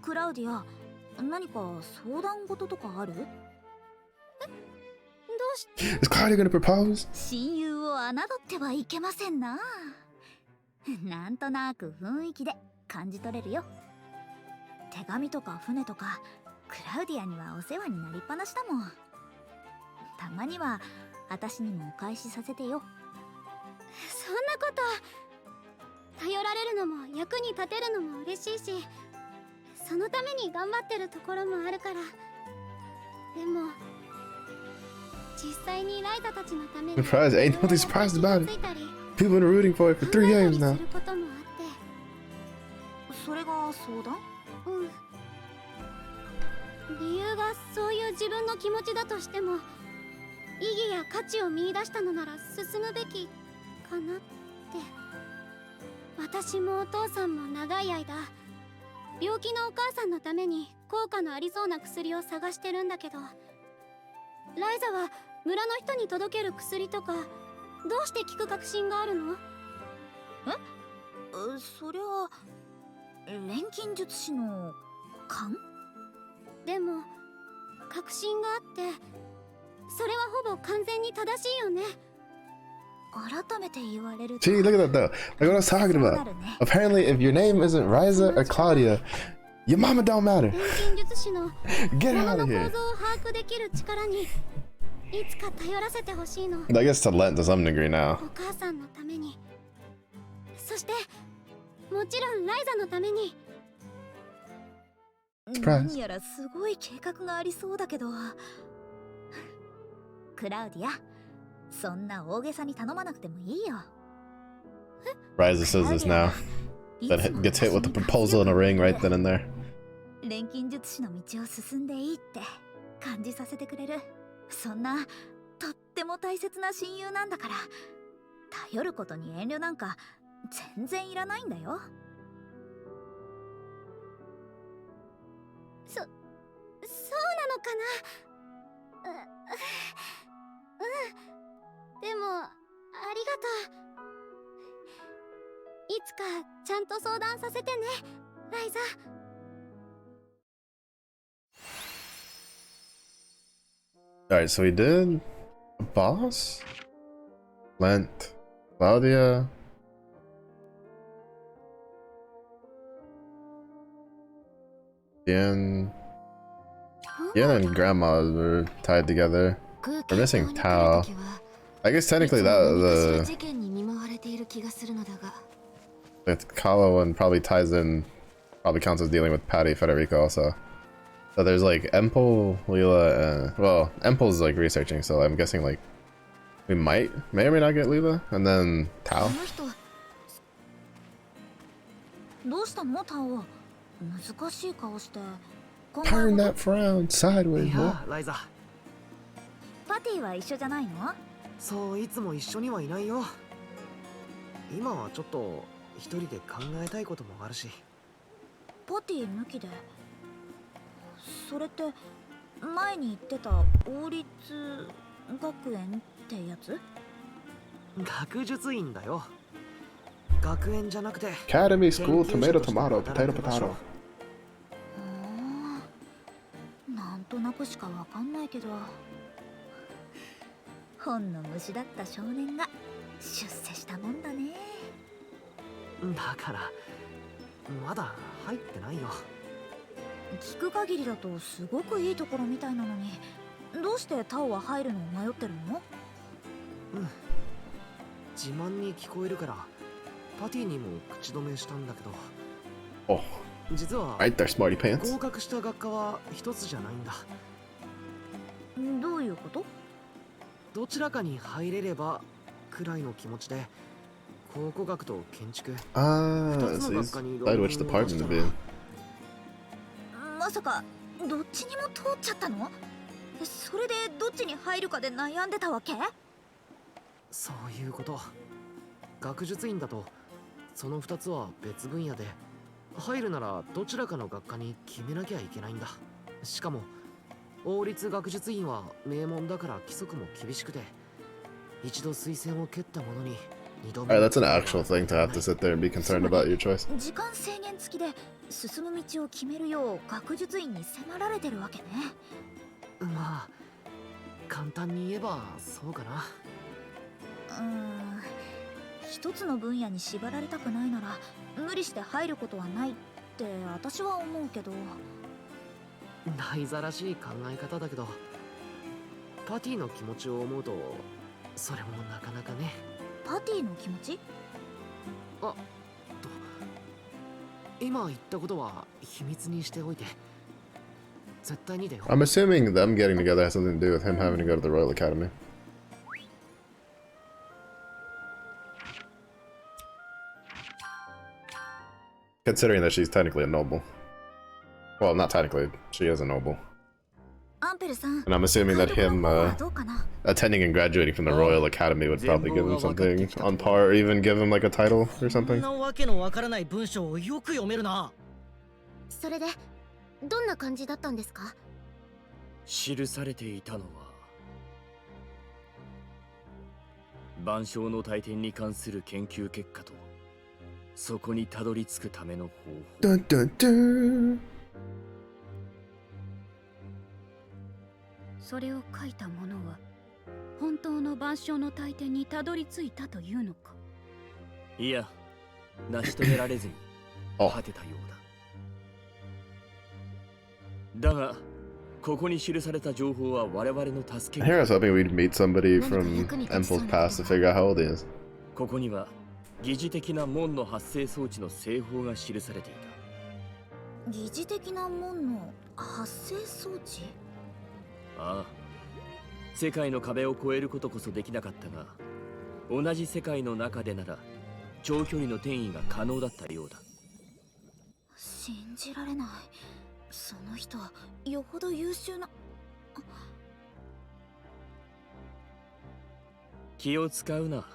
クラウディア、何か相談事とかある？どうして？ Is Claudia gonna propose? 親友を侮ってはいけませんな。なんとなく雰囲気で感じ取れるよ。手紙とか船とかクラウディアにはお世話になりっぱなしだもん。たまには私にもお返しさせてよ。そんなこと頼られるのも役に立てるのも嬉しいし、そのために頑張ってるところもあるから。でも実際にライザたちのために Surprised? Ain't nobody surprised about it. ついたり People been rooting for it for 3 games 考えた now. りすることもあって、それが相談？理由がそういう自分の気持ちだとしても、意義や価値を見出したのなら進むべきかなって。私もお父さんも長い間病気のお母さんのために効果のありそうな薬を探してるんだけど、ライザは村の人に届ける薬とかどうして効く確信があるの？そりゃ錬金術師の勘？でも確信があって、それはほぼ完全に正しいよね。改めて言われると。 Gee, look at that though. Like what I was talking about. Apparently, if your name isn't Ryza or Claudia, your mama don't matter. 錬金術師の Get 物 out の of 構 here. 造を把握できる力にいつか頼らせてほしいの。 I guess to Lent to some degree now. お母さんのために、そしてもちろんライザのために。何やらすごい計画がありそうだけど。クラウディア、そんな大げさに頼まなくてもいいよ。 Ryza says this now. Then gets hit with the proposal in a ring right then and there. 錬金術師の道を進んでいいって感じさせてくれる。そんなとっても大切な親友なんだから、頼ることに遠慮なんか全然いらないんだよ。そうなのかな。でもありがとう。いつかちゃんと相談させてね、ライザ。Alright, so we did a boss, Lent, Claudia, Ian and Grandma were tied together. We're missing Tao. I guess technically the Kalo one probably ties in, probably counts as dealing with Patty Federico also. So there's like Empel, Leela, and well, Empel's like researching, so I'm guessing like we may or may not get Leela, and then Tao. どうしたのタオ？難しい顔して。Turn that frown sideways, い boy. やライザ。パティは一緒じゃないの？そういつも一緒にはいないよ。今はちょっと一人で考えたいこともあるし。パティ抜きで。それって前に言ってた王立学園ってやつ？学術院だよ。学園じゃなくて Academy School, tomato, tomato, potato, potato. なんとなくしかわかんないけど、本の虫だった少年が出世したもんだね。だからまだ入ってないよ。聞く限りだとすごくいいところみたいなのに、どうしてタオは入るのを迷ってるの？自慢に聞こえるからパティにも口止めしたんだけど。Oh, 実は right there, smarty pants. 合格した学科は一つじゃないんだ。どういうこと？どちらかに入れればくらいの気持ちで考古学と建築 Ah, 2 so つの he's 学科に decide which department to be in. まさかどっちにも通っちゃったの？それでどっちに入るかで悩んでたわけ？そういうこと。学術院だとその2つは別分野で、入るならどちらかの学科に決めなきゃいけないんだ。しかも王立学術院は名門だから規則も厳しくて、一度推薦を蹴った者に2度目。 Alright, that's an actual thing to have to sit there and be concerned about your choice. 時間制限付きで進む道を決めるよう学術院に迫られてるわけね。まあ簡単に言えばそうかな。一つの分野に縛られたくないなら無理して入ることはないって私は思うけど。ライザらしい考え方だけど、パティの気持ちを思うとそれもなかなかね。パティの気持ち？今言ったことは秘密にしておいて。絶対にだよ。 I'm assuming them getting together has something to do with him having to go to the Royal Academy. Considering that she's technically a noble. Well, not technically, she is a noble. アンペルさん、 And I'm assuming that him どうかな？ attending and graduating from the Royal Academy would probably give him something on par, or even give him like a title or something. なわけのわからない文章をよく読めるな。それでどんな感じだったんですか？記されていたのは万象の大天に関する研究結果とそこにたどり着くための方法。Dun, dun, dun. それを書いた者は本当の万象の大天にたどり着いたというのか？いや、成し遂げられずに果てたようだ。だがここに記された情報は我々の助け Here I was hoping we'd meet somebody from Empel's past to figure out how old he is. ここには疑似的な門の発生装置の製法が記されていた。疑似的な門の発生装置？ああ、世界の壁を越えることこそできなかったが、同じ世界の中でなら長距離の転移が可能だったようだ。信じられない。その人はよほど優秀な。気を使うな。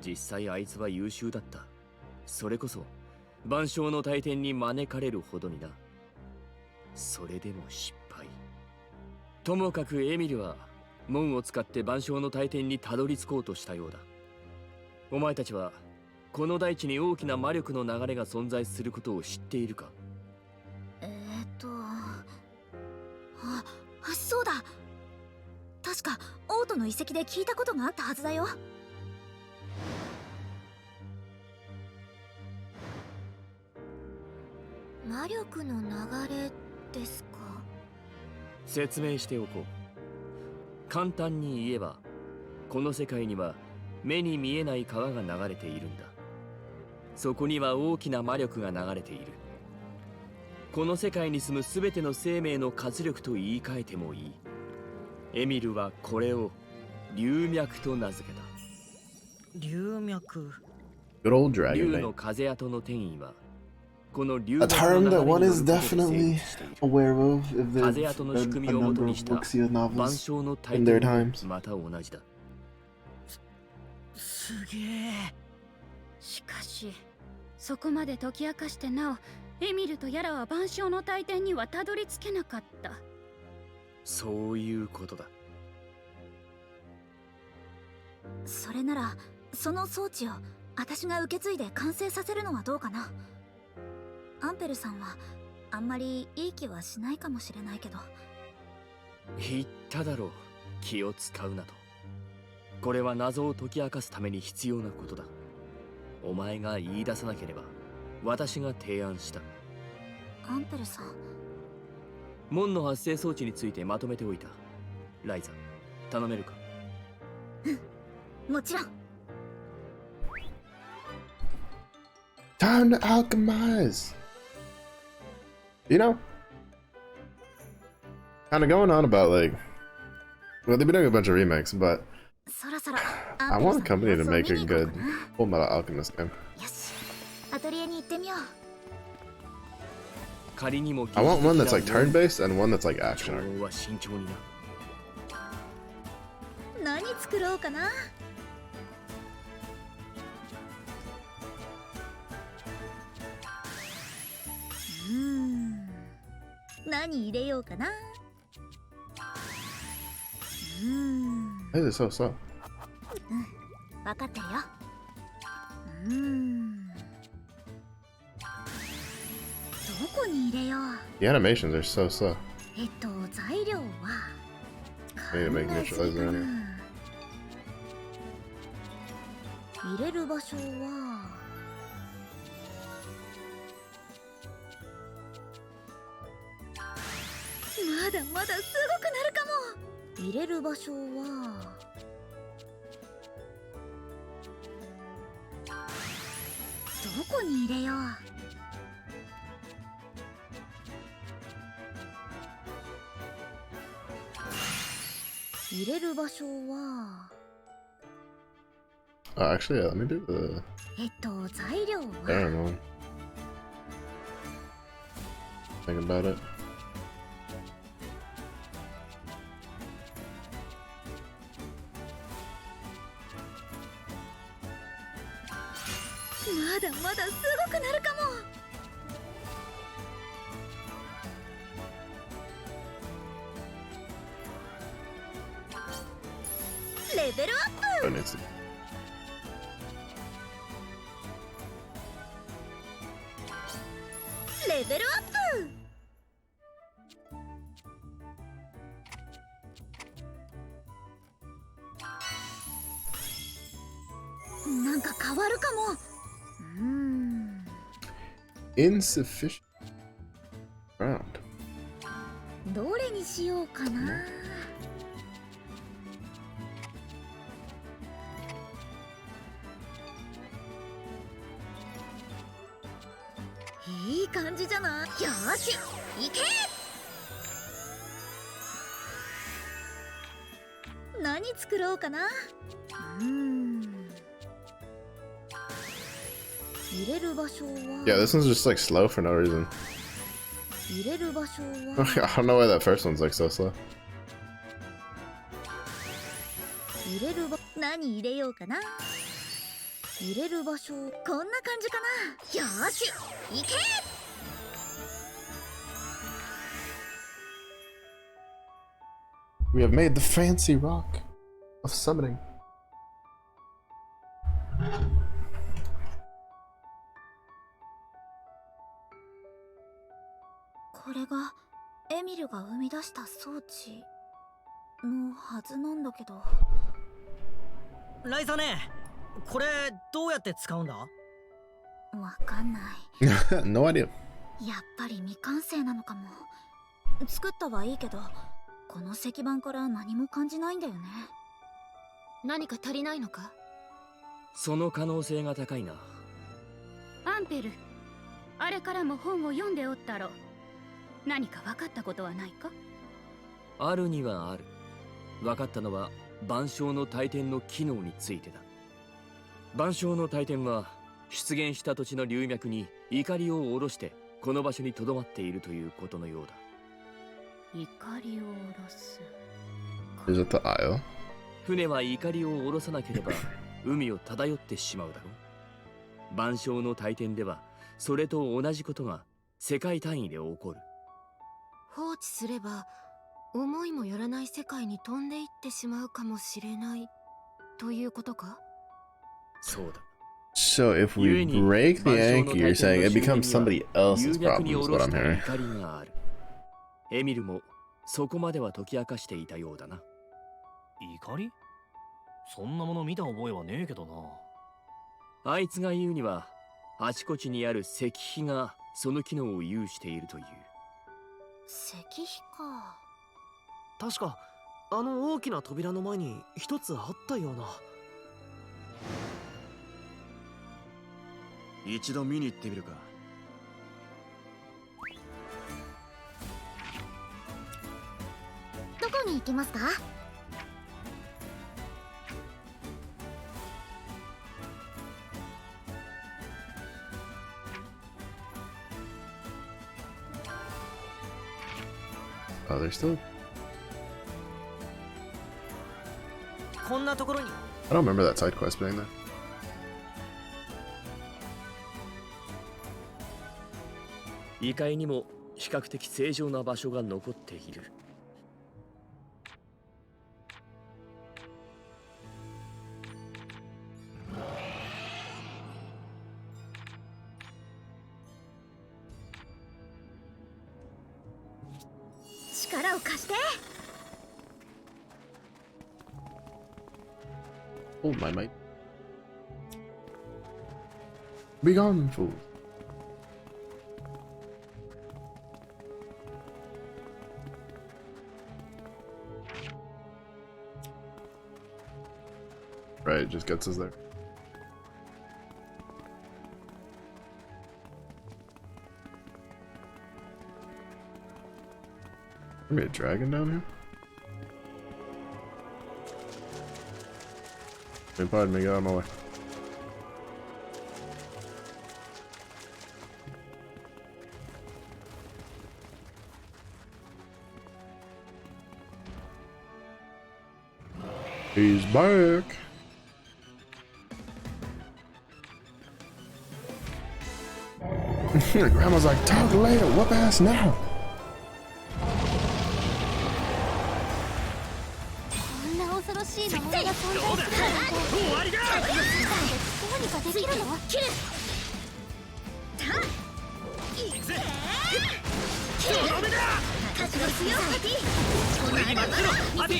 実際あいつは優秀だった。それこそ万象の大天に招かれるほどにな。それでも失敗。ともかくエミルは門を使って万象の大天にたどり着こうとしたようだ。お前たちはこの大地に大きな魔力の流れが存在することを知っているか？そうだ。確か王都の遺跡で聞いたことがあったはずだよ。魔力の流れですか？説明しておこう。簡単に言えば、この世界には目に見えない川が流れているんだ。そこには大きな魔力が流れている。この世界に住む全ての生命の活力と言い換えてもいい。エミルはこれを龍脈と名付けた。龍脈。Good old dragon 龍 name. の風跡の転移はこの竜 A term that one is definitely aware of if they've 風跡の仕 read 組 a みをも number とに of した Wuxia 万 novels 象の大 in their 天 times. もまた同じだ。すげえ。しかしそこまで解き明かしてなおエミルとヤラは万象の大天にはたどり着けなかった。そういうことだ。それならその装置を私が受け継いで完成させるのはどうかな。アンペルさんはあんまりいい気はしないかもしれないけど。言っただろう、気を使うなと。これは謎を解き明かすために必要なことだ。お前が言い出さなければ私が提案した。アンペルさん、門の発生装置についてまとめておいた。ライザ、頼めるか。もちろん。Time to alchemize. You know, kind of going on about like, well, they've been doing a bunch of remakes, but そろそろ I want a company to make a good Full Metal Alchemist game. よし、アトリエに行ってみよう。仮にも I want one that's like turn-based and one that's like action art. は慎重にな。何作ろうかな。何入れようかな。Why is it so slow? 分かってるよ。どこに入れよう。The animations are so slow. 材料は I need to make neutralizer in here. 入れる場所はまだまだすごくなるかも。入れる場所はどこに入れよう。入れる場所はActually, yeah, let me do the. 材料は I don't know. Think about it. まだまだすごくなるかも。レベルアップ。Oh, needs to- レベルアップ。なんか変わるかも。Insufficient ground. どれにしようかな。いい感じじゃない。よーし、行け。何作ろうかな。入れる場所は Yeah, this one's just like slow for no reason. 入れる場所は I don't know why that first one's like so slow. 入れる場何入れようかな。入れる場所こんな感じかな。よーし、行け。We have made the fancy rock of summoning. これがエミルが生み出した装置のはずなんだけど。ライザね、これどうやって使うんだ？わかんない。No idea. やっぱり未完成なのかも。作ったはいいけど、この石板から何も感じないんだよね。何か足りないのか？その可能性が高いな。アンペル、あれからも本を読んでおったろ。何か分かったことはないか？あるにはある。分かったのは万象の大天の機能についてだ。万象の大天は出現した土地の流脈に怒りを下ろしてこの場所に留まっているということのようだ。怒りを下ろす。 Is it the Isle? 船は怒りを下ろさなければ海を漂ってしまうだろう。万象の大天ではそれと同じことが世界単位で起こる。放置すれば思いもよらない世界に飛んでいってしまうかもしれないということか？そうだ。 So if we break the anchor, you're saying it becomes somebody else's problem, is what I'm hearing. 怒りがある。エミルもそこまでは解き明かしていたようだな。怒り？そんなもの見た覚えはねえけどな。あいつが言うにはあちこちにある石碑がその機能を有しているという。石碑か。確かあの大きな扉の前に一つあったような。一度見に行ってみるか。どこに行きますか？ Oh, there's still. こんなところに。 I don't remember that side quest being there. 異界にも比較的正常な場所が残っている。力を貸して。 Oh, my mate. Be gone, fool. Right, it just gets us there. Maybe a dragon down here? Pardon me, get out of my way. He's back. Grandma's like, talk later, whoop ass now. こんな恐ろしい魔物が存在するなんて。終わりだ。どうにかできるの？切る。ダメだ。勝ちますよ、パティ。これに待ってろ、パティ。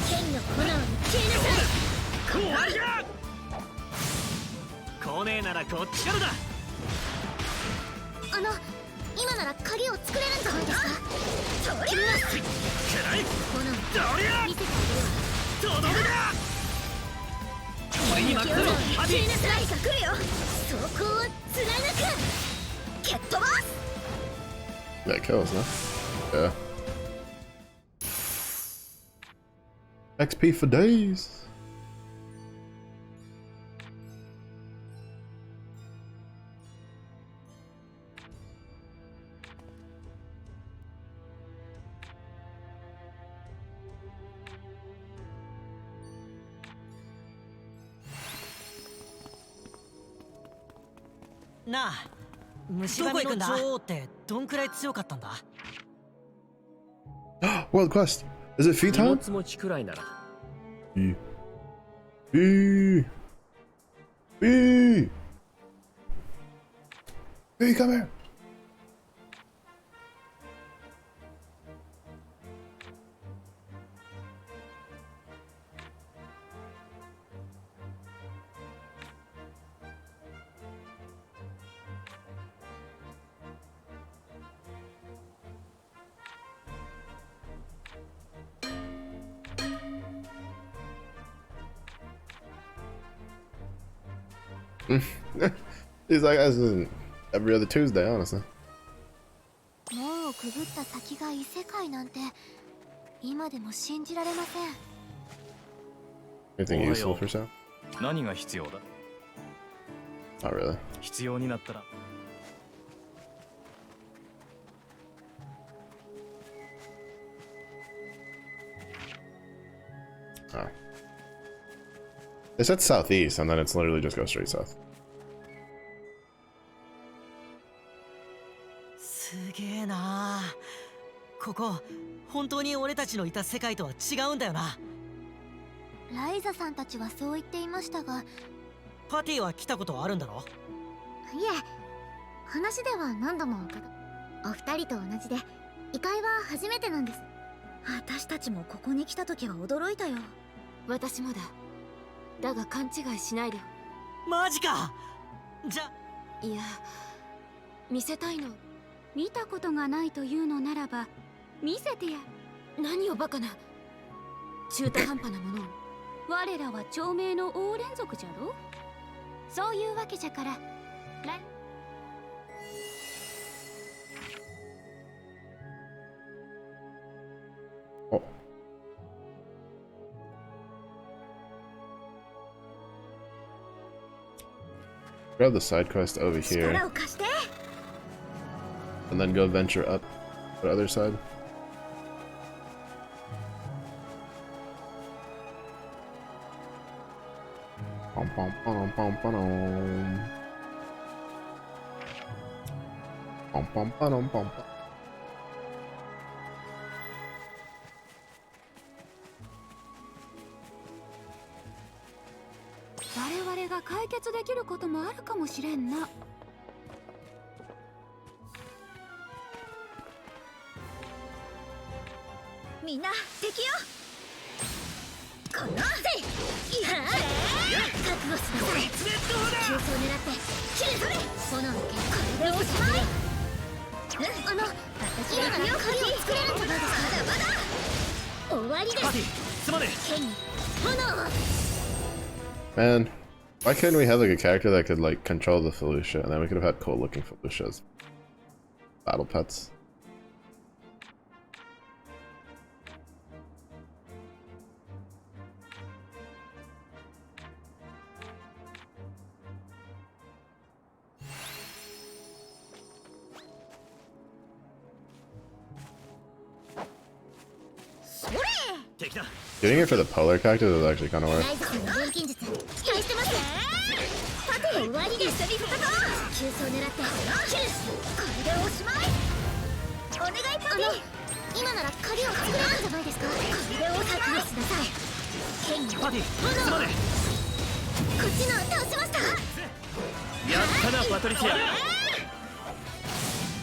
剣の炎に消えなさい。終わりだ。来ねえならこっちからだ。今なら鍵を作れるんじゃないですか？そりゃ。くらい。炎どりゃ。見せてあげるわ。とどめだ。これに待ってろ、パティ。消えなさいが来るよ。そこを貫く。蹴っ飛ばす。 That kills, huh? Yeah. XP for days. Na, 虫神の女王ってどんくらい強かったんだ? World quest. Is it feet 荷 time? 物持ちくらいなら。B. B. B. B, come here. He's like, this isn't every other Tuesday, honestly. 門をくぐった先が異世界なんて今でも信じられません。 Anything useful for Sam? 何が必要だ？ Not really. 必要になったら Oh. They said southeast, and then it's literally just go straight south. すげえな。ここ本当に俺たちのいた世界とは違うんだよな。ライザさんたちはそう言っていましたが、パティは来たことあるんだろ？いえ、話では何度もお二人と同じで異界は初めてなんです。私たちもここに来た時は驚いたよ。私もだ。だが勘違いしないでよ。マジか。じゃ、いや、見せたいの。見たことがないというのならば見せてや。何をバカな。中途半端なものを。我らは長命の王連族じゃろ。そういうわけじゃから。Oh. Grab the side quest over here, and then go venture up the other side. Pom pom pom pom pom pom pom pom pom. 我々が解決できることもあるかもしれんな。みんな敵よ。このせい。いや覚悟しなさい。急走狙って切るぞ。炎の剣これでおしまい。私ならよく作れるんじゃないですか。まだまだ終わりです。すまね剣に炎を。 Man, why couldn't we have like a character that could like control the Felucia, and then we could have had cool-looking Felucia as battle pets? Getting it for the polar characters is actually kind of worth.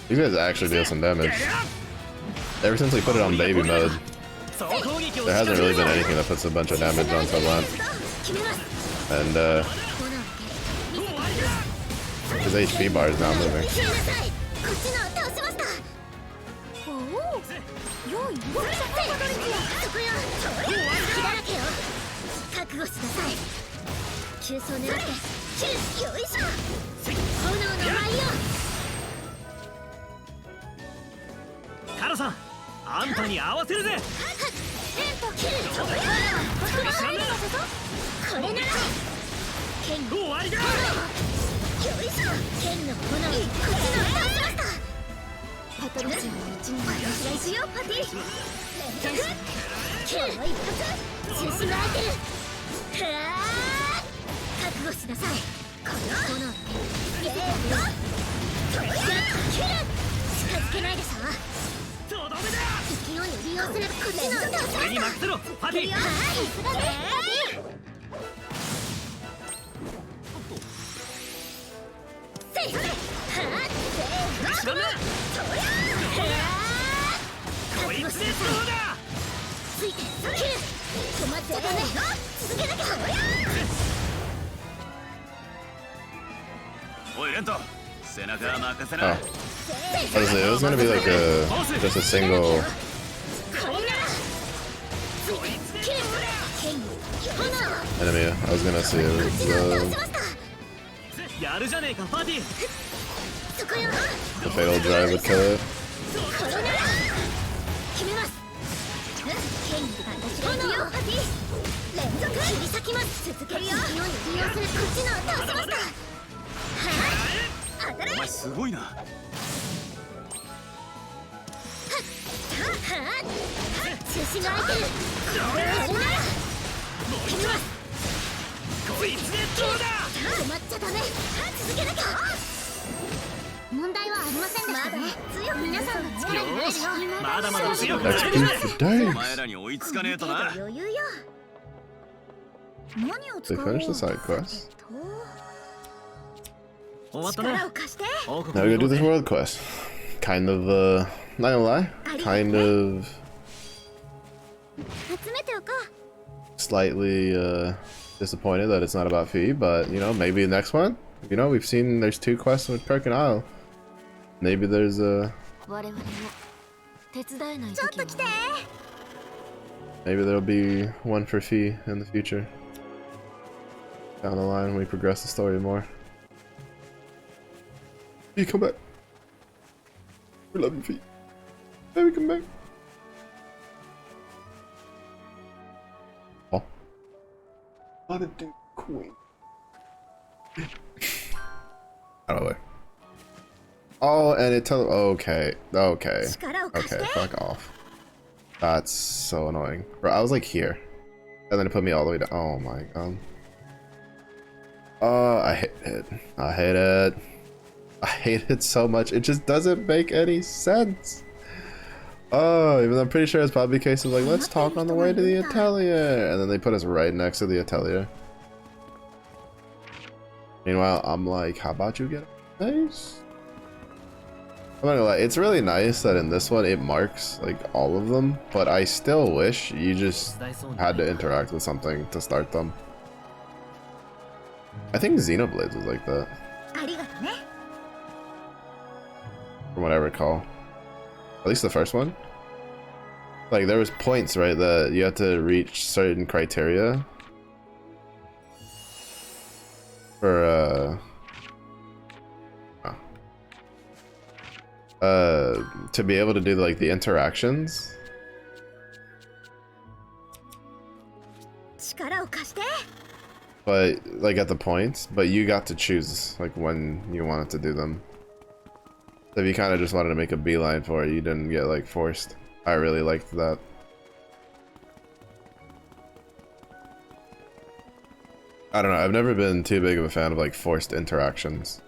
These guys actually deal some damage. Ever since we put it on baby mode, there hasn't really been anything that puts a bunch of damage on Sutherland. And his HP bar is now moving. Kara-san, あんたに合わせるぜ。これなら剣の終わりだ。よいしょ。剣の炎をこっちの倒しました。パトルチアの道に私が行くよパティ。剣の一発中心が空いてる。覚悟しなさい。この炎の剣見せてよ。それが切る。近づけないでしょ。勢いを利用すればこっちの倒しました。俺に任せろパティ。さすがねパティ。Honestly, it was gonna be like just a single. Enemy. I was gonna say it was the fatal drive would kill it. お前すごいな。中心が空いてる。これは危ない。こいつでどうだ。止まっちゃダメ。続けなきゃ。問題はありませんでしたね。皆さんの力になれるよ。まだまだ強くな That's れ good る。 for お days. 前らに追いつかねえとな。余裕よ。何を They 使おう。 finished the side quest. 終わったね。力を貸して。 報告 Now we gotta do this world quest. Kind of, not gonna lie, kind of 集めておこう。 slightly disappointed that it's not about Fee, but you know, maybe the next one. You know, we've seen there's 2 quests with Kirk and Isle. Maybe there's a 我々も手伝えないちょっ時もと来て。 maybe there'll be one for Fee in the future. Down the line when we progress the story more. Fee, come back. We love you, Fee. Baby, come back. Oh. What a dude, queen. Out of the way. Oh, and it tells. Okay, okay, okay. Fuck off. That's so annoying. Bro, I was like here, and then it put me all the way down. Oh my god. Oh, I hate it. I hate it. I hate it so much. It just doesn't make any sense. Oh, even though I'm pretty sure it's probably a case of like, let's talk on the way to the Atelier, and then they put us right next to the Atelier. Meanwhile, I'm like, how about you get a face? I'm not gonna lie, it's really nice that in this one it marks like all of them, but I still wish you just had to interact with something to start them. I think Xenoblades was like that, from what I recall. At least the first one. Like there was points, right, that you had to reach certain criteria for to be able to do like the interactions. But like at the points, but you got to choose like when you wanted to do them. So if you kind of just wanted to make a beeline for it, you didn't get like forced. I really liked that. I don't know, I've never been too big of a fan of like forced interactions.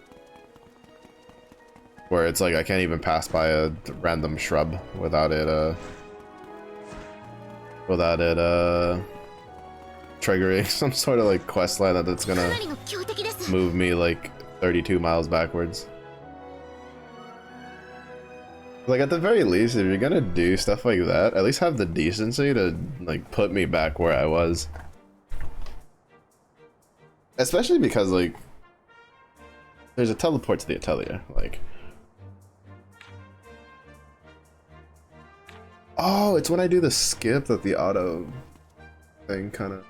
Where it's like I can't even pass by a random shrub without it triggering some sort of like quest line that's gonna move me like 32 miles backwards. Like at the very least, if you're gonna do stuff like that, at least have the decency to like put me back where I was. Especially because like there's a teleport to the Atelier, like. Oh, it's when I do the skip that the auto thing kind of.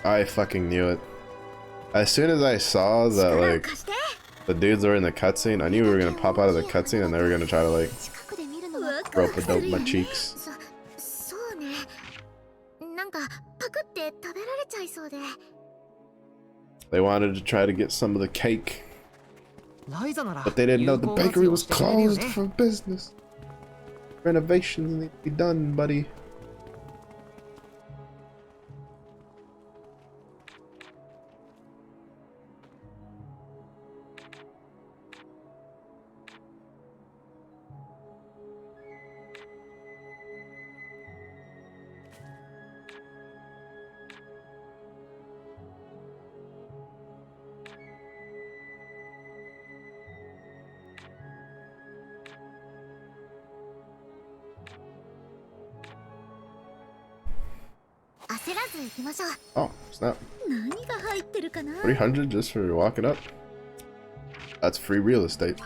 I fucking knew it. As soon as I saw that, like, the dudes were in the cutscene, I knew we were gonna pop out of the cutscene and they were gonna try to, like, rope a dope my cheeks. They wanted to try to get some of the cake, but they didn't know the bakery was closed for business. Renovations need to be done, buddy. Oh, snap. 300 just for walking up. That's free real estate.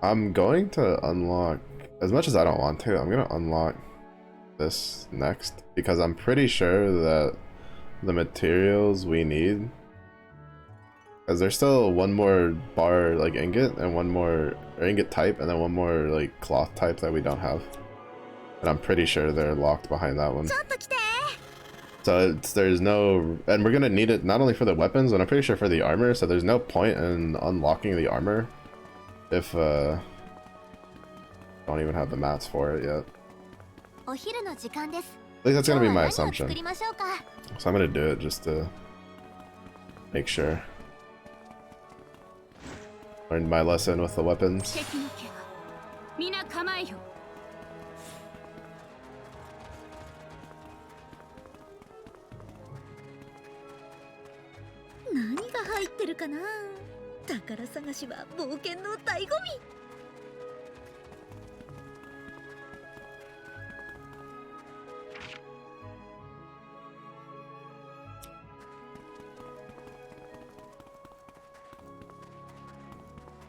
I'm going to unlock, as much as I don't want to, I'm going to unlock this next because I'm pretty sure that the materials we need, because there's still one more bar like ingot and one more ingot type and then one more like cloth type that we don't have, and I'm pretty sure they're locked behind that one. So there's no, and we're gonna need it not only for the weapons, but I'm pretty sure for the armor. So there's no point in unlocking the armor if don't even have the mats for it yet. At least that's gonna be my assumption. So I'm gonna do it just to make sure. Learned my lesson with the weapons. 何が入ってるかな。宝探しは冒険の醍醐味。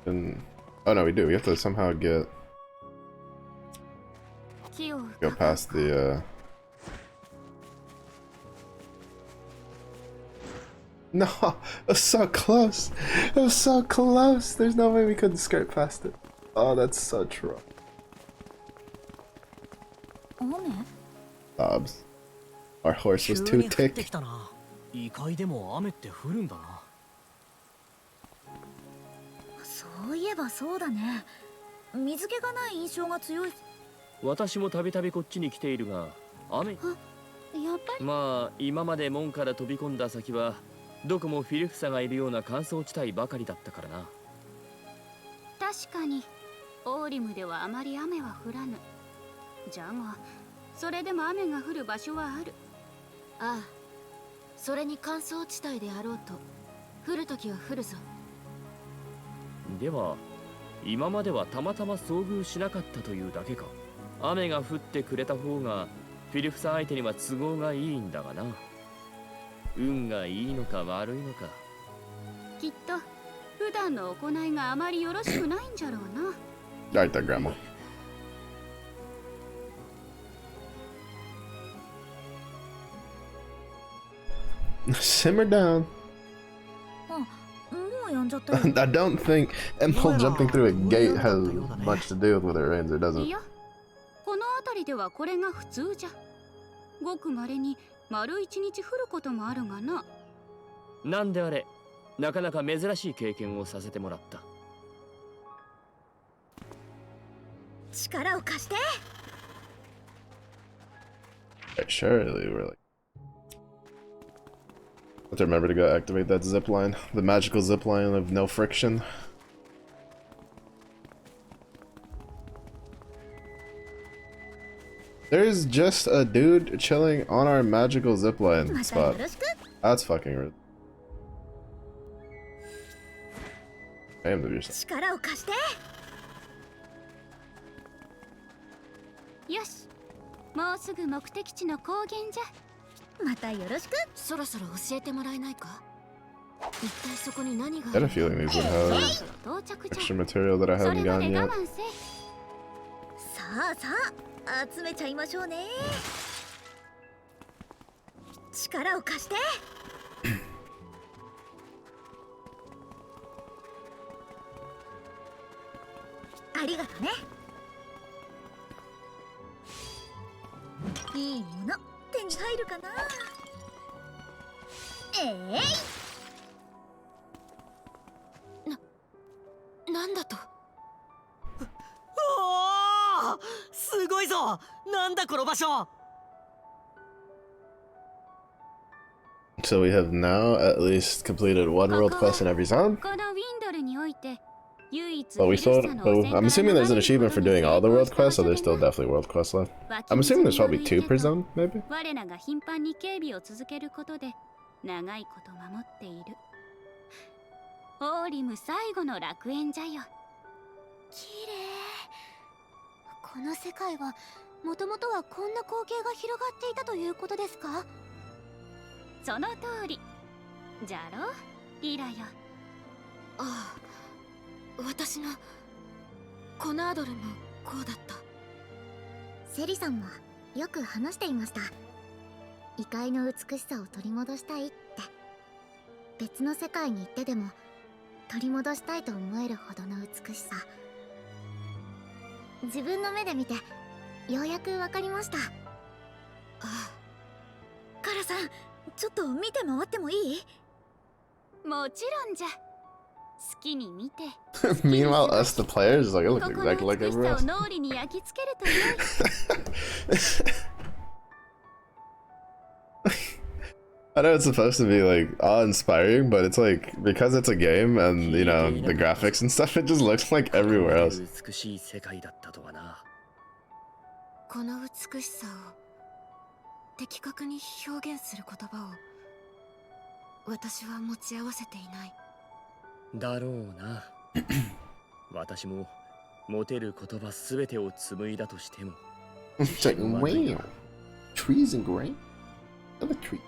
And oh no, we do. We have to somehow go past the No, it was so close. It was so close. There's no way we couldn't skirt past it. Oh, that's such rough. Dobbs. Our horse was too thick. 異界でも雨って降るんだな。そういえばそうだね。水気がない印象が強い。私もたびたびこっちに来ているが、雨。やっぱり。まあ今まで門から飛び込んだ先はどこもフィルフサがいるような乾燥地帯ばかりだったからな。確かにオーリムではあまり雨は降らぬ。じゃがそれでも雨が降る場所はある。ああ、それに乾燥地帯であろうと降るときは降るぞ。では今まではたまたま遭遇しなかったというだけか。雨が降ってくれた方がフィルフサ相手には都合がいいんだがな。運がいいのか悪いのか。きっと普段の行いがあまりよろしくないんじゃろうな。Right there, Grandma. Simmer down. I don't think Emerald jumping through a gate has much to do with whether it rains or doesn't. いや、この辺りではこれが普通じゃ。ごく稀に丸一日降ることもあるがな。なんであれ、なかなか珍しい経験をさせてもらった。力を貸して。Surely we're like. I have to remember to go activate that zip line, the magical zip line of no friction. There's just a dude chilling on our magical zipline spot. That's fucking rude. Damn, of yourself. 力を貸して。よし、もうすぐ目的地の高原じゃ。またよろしく。そろそろ教えてもらえないか。一体そこに何が I had a feeling these would have extra material that I haven't gotten yet. さあさあ、集めちゃいましょうね。力を貸して。ありがとね。いいもの手に入るかな。なんだと。おお、すごいぞ。なんだこの場所。So we have now at least completed one world quest in every zone. このウィンドルにおいて唯一 But we still, but I'm assuming there's an achievement for doing all the world quests, so there's still definitely world quests left. I'm assuming there's probably 2 per zone, maybe? 我らが頻繁に警備を続けることで長いこと守っている。オーリム最後の楽園じゃよ。綺麗。この世界はもともとはこんな光景が広がっていたということですか。その通りじゃろリラよ。ああ、私のコナードルもこうだった。セリさんもよく話していました。異界の美しさを取り戻したいって。別の世界に行ってでも取り戻したいと思えるほどの美しさ。自分の目で見てようやく分かりました。ああ。カラさん、ちょっと見て回ってもいい？もちろんじゃ。好きに見て。Meanwhile, us the players is like, look exactly like ここの美し everywhere さ else. を脳裏に焼き付けると良い。I know it's supposed to be like awe-inspiring, but it's like because it's a game and you know the graphics and stuff, it just looks like everywhere else. 美しい世界だったとはな。この美しさを的確に表現する言葉を私は持ち合わせていない。だろうな。私も持てる言葉すべてを紡いだとしても。It's like wow, trees and grain. Another tree.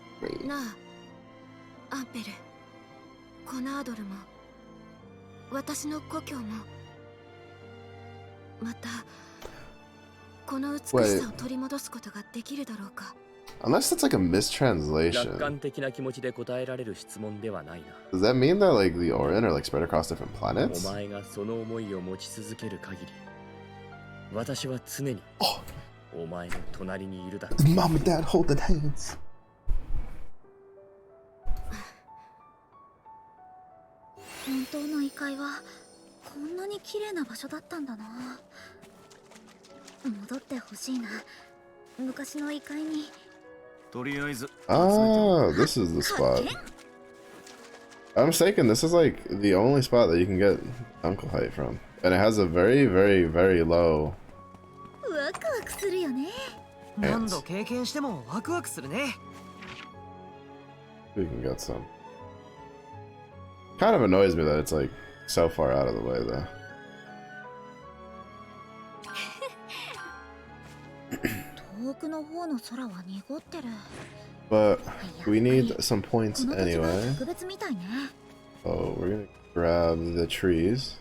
なあ、アンペル、コナードルも私の故郷もまたこの美しさを取り戻すことができるだろうか。 Unless it's like a mistranslation. 楽観的な気持ちで答えられる質問ではないな。 Does that mean that like the Orient are like spread across different お planets? 前がその思いを持ち続ける限り、私は常にお前の隣にいるだろう。 Mom and Dad holding hands. 本当の異界はこんなに綺麗な場所だったんだな。戻ってほしいな、昔の異界に。とりあえず Ah, this is the spot. I'm mistaken, this is like the only spot that you can get Uncle Height from. And it has a very, very, very low ワクワクするよね。何度経験してもワクワクするね。We can get some. Kind of annoys me that it's like so far out of the way though. 遠くの方の空は濁ってる。 But we need some points この土地は anyway. 特別みたいね。 So we're gonna grab the trees.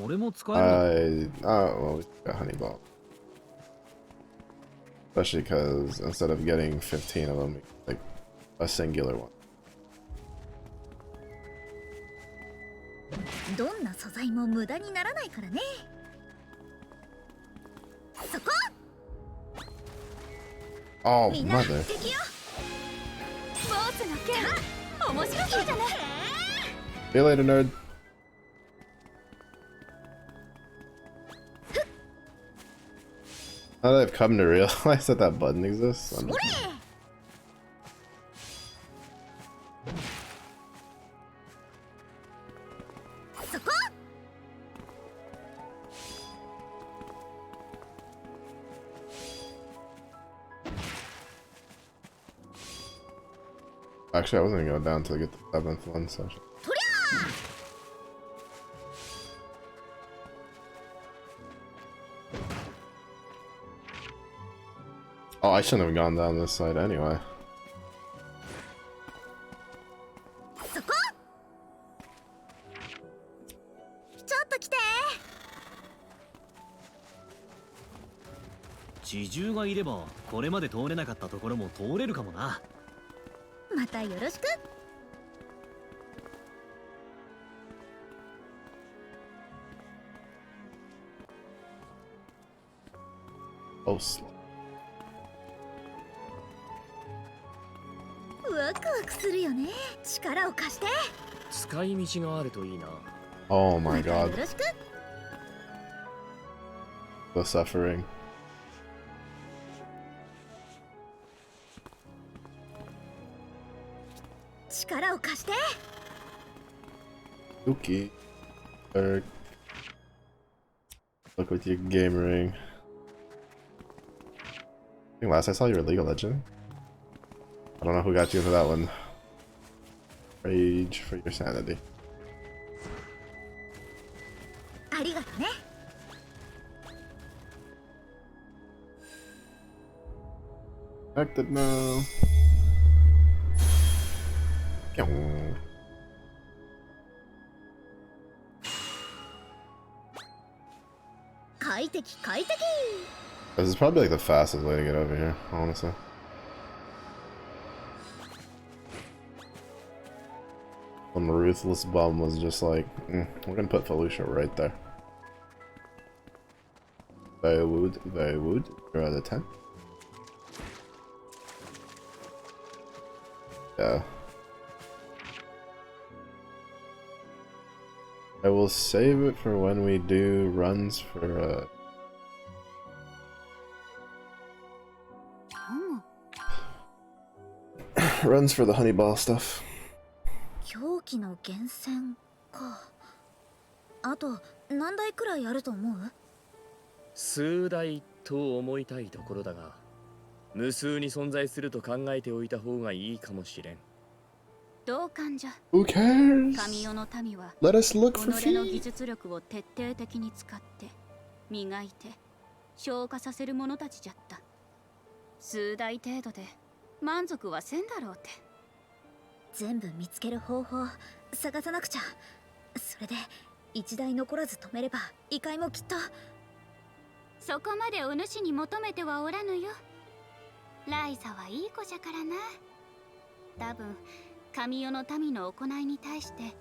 これも使える。Well, we got honey ball. Especially because instead of getting 15 of them, we get, like a singular one. どんな素材も無駄にならないからね。そこ。 Oh, みんな mother. 敵よ。スポーツの剣、面白そうじゃない。 See you later, nerd. Now that I've come to realize that that button exists, I'm... そこ。 Actually, I wasn't gonna go down to get the 7th one, so... Oh, I shouldn't have gone down this side anyway. そこ。ちょっと来て。地獣がいればこれまで通れなかったところも通れるかもな。またよろしく。 Oh, slow. ワクワクするよね。力を貸して。使い道があるといいな。 Oh my またよ god. ろしく。 The suffering. 力を貸して。 Spooky. Eric. Look with your game ring. I think last I saw you were League of Legends. I don't know who got you into that one. Rage for your sanity. ありがとね。 Connected now. Pyong. 快適快適。This is probably like the fastest way to get over here, honestly. When Ruthless Bum was just like, we're gonna put Felicia right there. Very wood, very wood. You're out of 10. Yeah. I will save it for when we do runs for runs for the Honeyball stuff. 狂気の源泉か。あと何台くらいあると思う？数台と思いたいところだが、無数に存在すると考えておいた方がいいかもしれん。同感じゃ。 Who cares? 神代の民は Let us look for 己の技 feet. 術力を徹底的に使って磨いて消化させる者たちじゃった。数台程度で満足はせんだろうって。全部見つける方法探さなくちゃ。それで一台残らず止めれば異界もきっと。そこまでお主に求めてはおらぬよ。ライザはいい子じゃからな。多分神代の民の行いに対して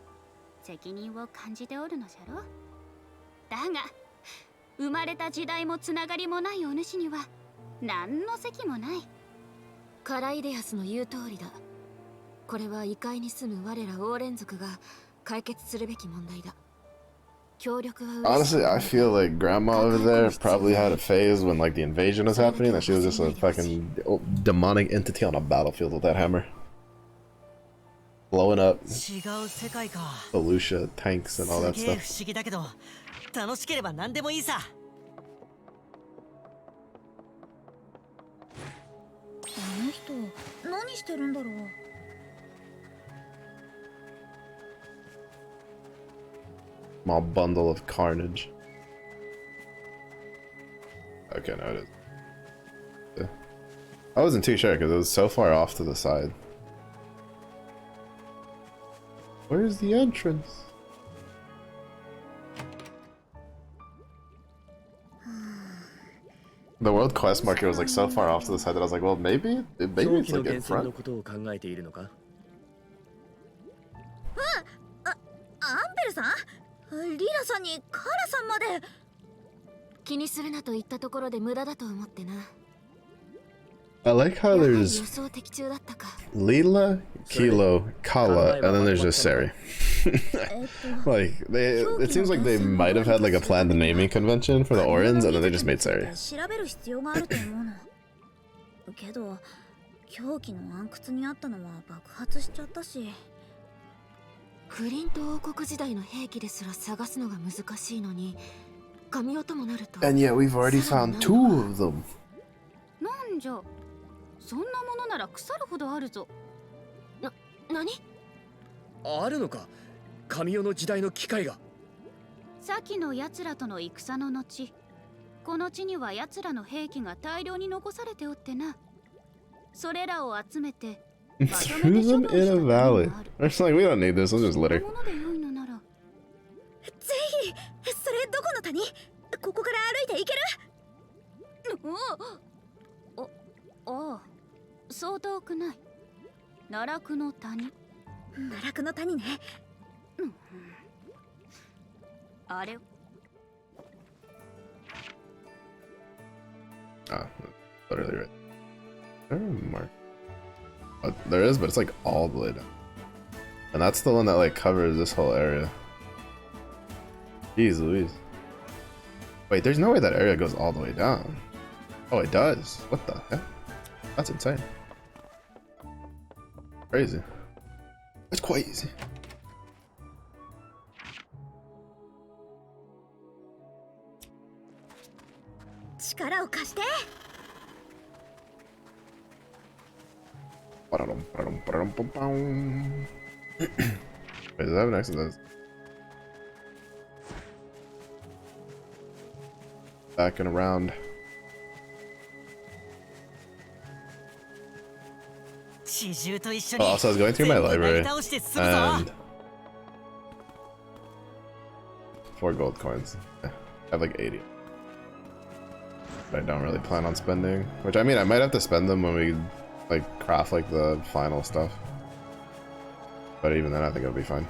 責任を感じておるのじゃろ。だが生まれた時代もつながりもないお主には何の責もない。カライデアスの言う通りだ。これは異界に住む我らオーレン族が解決するべき問題だ。協力は嬉しい。 Honestly, I feel like Grandma over there probably had a phase when like the invasion was happening that she was just a fucking demonic entity on a battlefield with that hammer. Blowing up 違う世界か。 Felicia tanks and all that すげえ stuff. 不思議だけど、楽しければ何でもいいさ。あの人何してるんだろう。Small bundle of carnage. Okay, no, it is. Yeah. I wasn't too sure because it was so far off to the side. Where's the entrance? The world quest marker was like so far off to the side that I was like, well, maybe it's like in front. アンベルさん？リラさんにカーラさんまで。気にするなと言ったところで無駄だと思ってな。I like how there's 予想的中だったか。 Lila, Kilo, Kala, and then there's just Sari. Like it seems like they might have had like a planned naming convention for the Orins, and then they just made Sari. 調べる必要があると思うの。けど狂気の暗窟にあったのは爆発しちゃったし。クリント王国時代の兵器ですら探すのが難しいのに、神代ともなると。 And yet we've already found 2 of them. なんじゃ、そんなものなら腐るほどあるぞ。何？あるのか、神代の時代の機械が。先の奴らとの戦の後、この地には奴らの兵器が大量に残されておってな。それらを集めて Threw them in a valley. They're just like, we don't need this, let's just litter. ぜひ、それどこの谷？ここから歩いて行ける？ああ、そう遠くない。奈落の谷。奈落の谷ね。あれ。Ah, literally right. There a mark? There is, but it's like all the way down. And that's the one that like covers this whole area. Jeez Louise. Wait, there's no way that area goes all the way down. Oh, it does. What the heck? That's insane. Crazy. It's quite easy. Wait, does that have an exit? Back and around. Oh, also, I was going through my library and 4 gold coins. Yeah, I have like 80. I don't really plan on spending. Which, I mean, I might have to spend them when we, like, craft, like, the final stuff. But even then, I think it'll be fine.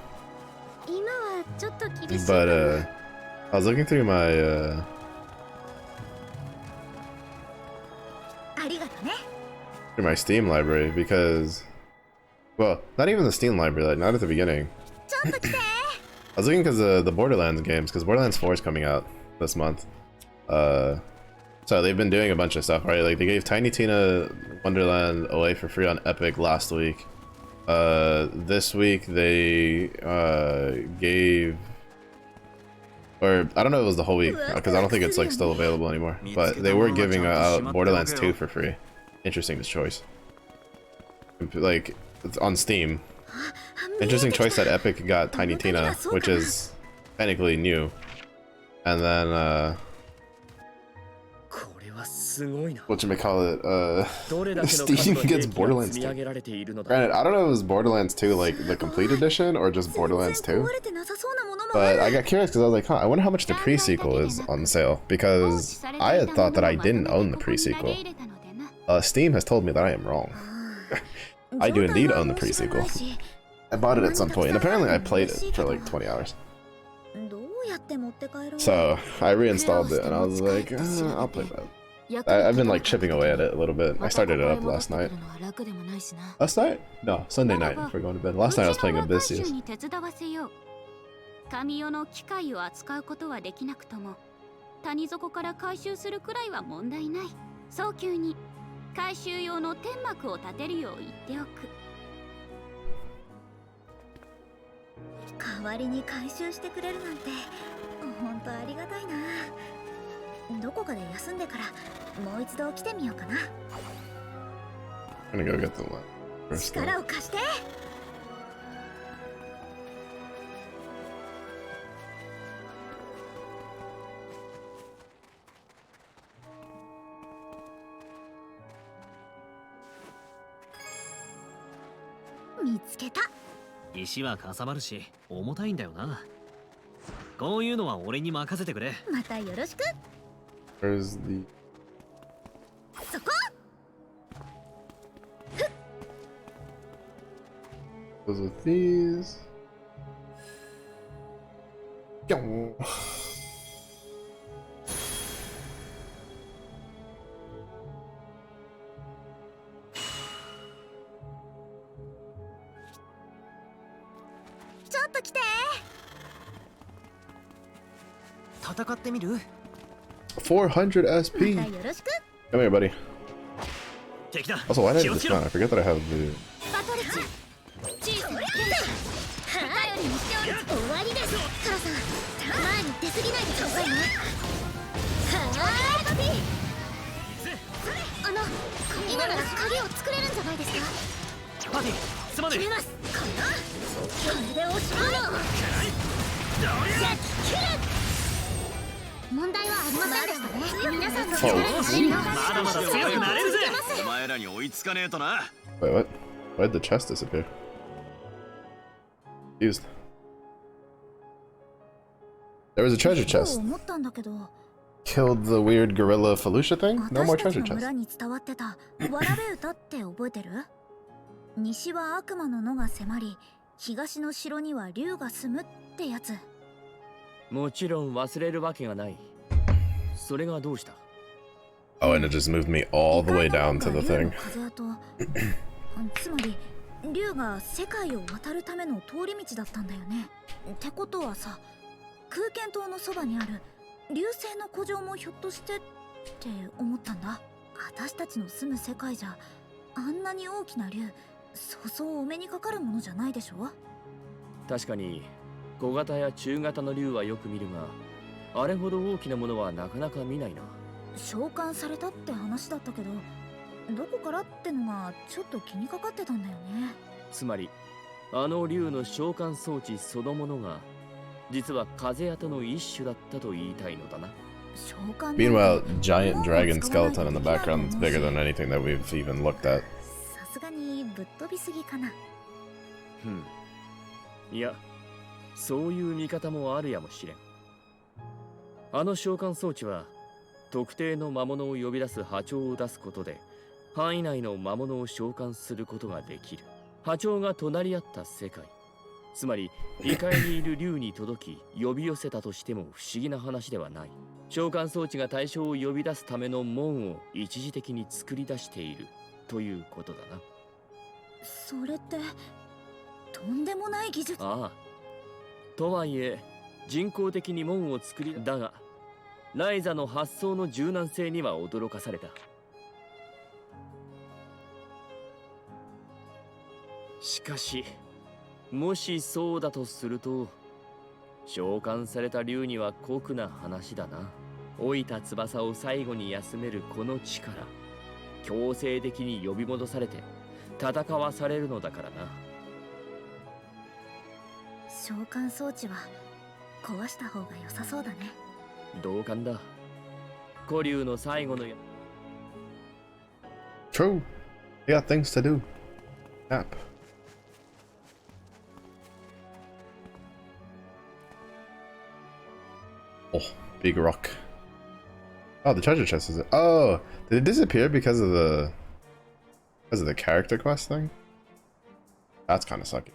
But, I was looking through my, through my Steam library because, well, not even the Steam library, like, not at the beginning. I was looking because the Borderlands games, because Borderlands 4 is coming out this month. So they've been doing a bunch of stuff, right? Like, they gave Tiny Tina Wonderland away for free on Epic last week. This week they gave, or I don't know if it was the whole week, because I don't think it's like still available anymore, but they were giving out Borderlands 2 for free. Interesting choice. Like, it's on Steam. Interesting choice that Epic got Tiny Tina, which is technically new. And then, whatchamacallit, Steam gets Borderlands 2. Granted, I don't know if it was Borderlands 2, like, the complete edition, or just Borderlands 2. But I got curious because I was like, huh, I wonder how much the pre-sequel is on sale, because I had thought that I didn't own the pre-sequel. Steam has told me that I am wrong. I do indeed own the pre-sequel. I bought it at some point, and apparently I played it for like 20 hours. So, I reinstalled it, and I was like, I'll play that. I've been like chipping away at it a little bit. I started it up last night. Last night? No, Sunday night before going to bed. Last night I was playing Abyssius. 神代の機械を扱うことはできなくとも谷底から回収するくらいは問題ない。早急に回収用の天幕を立てるよう言っておく。代わりに回収してくれるなんて本当ありがたいな。どこかで休んでからもう一度来てみようかな。I'm gonna go get the line. 力を貸して。見つけた。石はかさばるし重たいんだよな。こういうのは俺に任せてくれ。またよろしく。Where's the... そこ。Goes with these. Yo. ちょっと来て。戦ってみる400 SP. Come here, buddy. Also, why did I dismount? I forget that I have the... 今なら影を作れるんじゃないですか。パティ、すまねえ。決めます。これで押し込む。じゃあ切る。問題はありませんでしたね。皆さんの力がまだまだ強くなれるぜ。お前らに追いつかねえとな。Wait, what? Why did the chest disappear? Used. There was a treasure chest. Killed the weird gorilla Felucia thing? No more treasure chest. 西は悪魔の野が迫り、東の城には竜が住むってやつ。もちろん忘れるわけがない。それがどうした？ Oh, and it just moved me all the way down to the thing. つまり、竜が世界を渡るための通り道だったんだよね。ってことはさ、空間島のそばにある竜星の古城もひょっとしてって思ったんだ。私たちの住む世界じゃあんなに大きな竜、そうそうお目にかかるものじゃないでしょ。確かに小型や中型の竜はよく見るが、あれほど大きなものはなかなか見ないな。召喚されたって話だったけど、どこからってのがちょっと気にかかってたんだよね。つまりあの竜の召喚装置そのものが実は風跡の一種だったと言いたいのだな。Meanwhile, giant dragon skeleton in the background is bigger than anything that we've even looked at. さすがにぶっ飛びすぎかな。いや、そういう見方もあるやもしれん。あの召喚装置は特定の魔物を呼び出す波長を出すことで範囲内の魔物を召喚することができる。波長が隣り合った世界、つまり異界にいる竜に届き呼び寄せたとしても不思議な話ではない。召喚装置が対象を呼び出すための門を一時的に作り出しているということだな。それってとんでもない技術。ああ、とはいえ人工的に門を作りだが、ライザの発想の柔軟性には驚かされた。しかしもしそうだとすると、召喚された竜には酷な話だな。老いた翼を最後に休めるこの力、強制的に呼び戻されて戦わされるのだからな。召喚装置は壊した方が良さそうだね。同感だ。古竜の最後のTrue. We got things to do. Nap. Oh, big rock. Oh, the treasure chest is it? Oh, did it disappear because of the character quest thing? That's kind of sucky.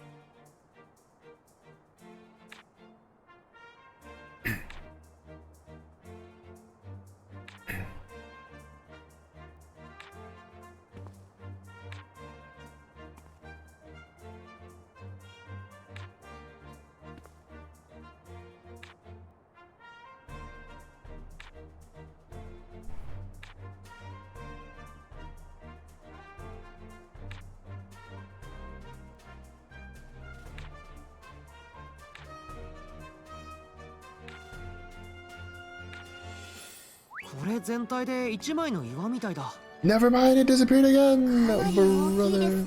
Never mind, it disappeared again, brother.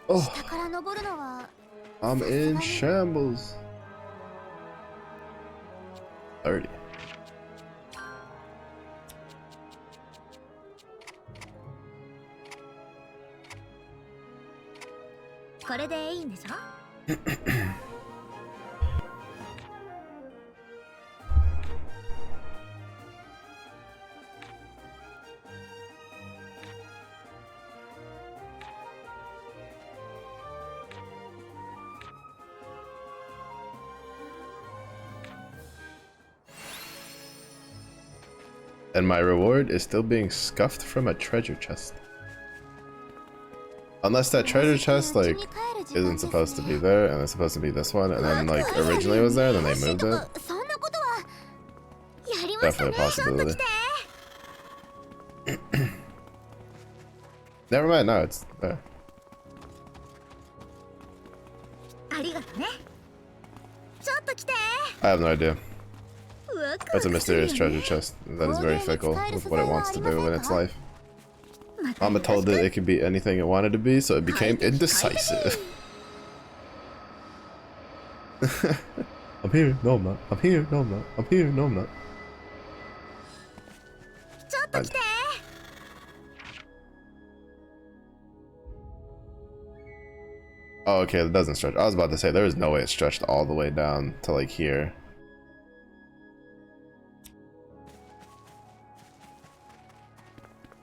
Oh, I'm in shambles. 30. これでいいんでしょAnd my reward is still being scuffed from a treasure chest. Unless that treasure chest, like, isn't supposed to be there, and it's supposed to be this one, and then, like, originally was there, then they moved it. Definitely a possibility. Never mind, no, it's there. I have no idea. It's a mysterious treasure chest that is very fickle with what it wants to do in its life. Mama told it could be anything it wanted to be, so it became indecisive. I'm here, no I'm not. I'm here, no I'm not. I'm here, no I'm not. Oh, okay, it doesn't stretch. I was about to say, there is no way it stretched all the way down to, like, here.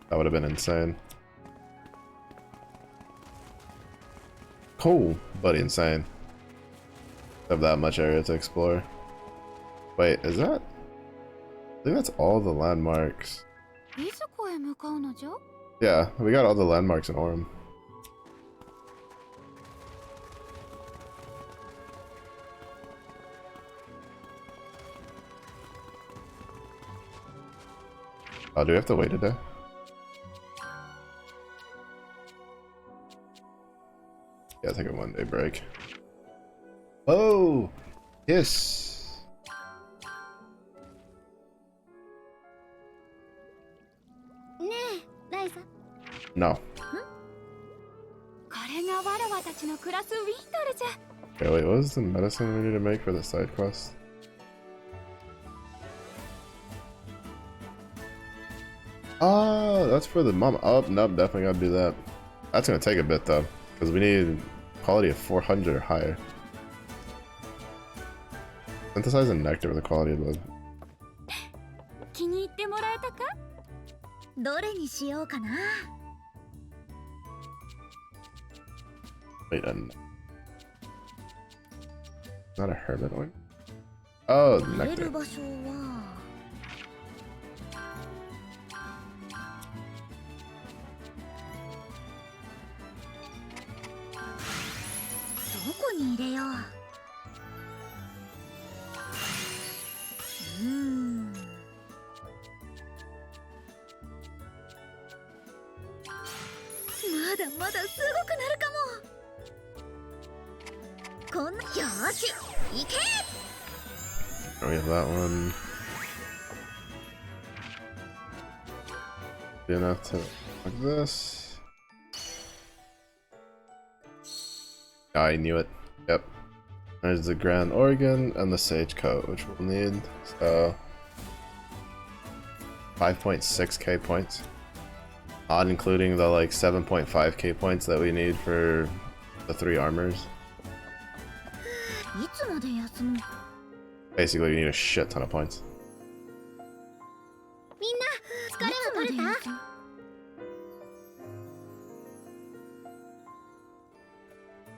That would have been insane. Cool, but insane. Have that much area to explore. Wait, is that? I think that's all the landmarks. Yeah, we got all the landmarks in Orem. Oh, do we have to wait a day? Yeah, take a 1 day break. Oh! Yes! No. Okay, wait, what was the medicine we need to make for the side quest? Oh, that's for the mama. Oh, nope, definitely gotta do that. That's gonna take a bit though, because we need quality of 400 or higher. Synthesize a nectar with a quality of したか？どれにしようかな。 Wait, not a hermit one? Oh, 入れ nectar. る場所はどこに入れよう。まだまだすごくなるかも。こんな、よし、行け。 Oh, we have that one. Good enough to like this. I knew it. Yep. There's the Grand Organ and the Sage Coat, which we'll need. So 5.6k points. Not including the like 7.5k points that we need for the 3 armors. Basically, you need a shit ton of points. みんな疲れは取れた？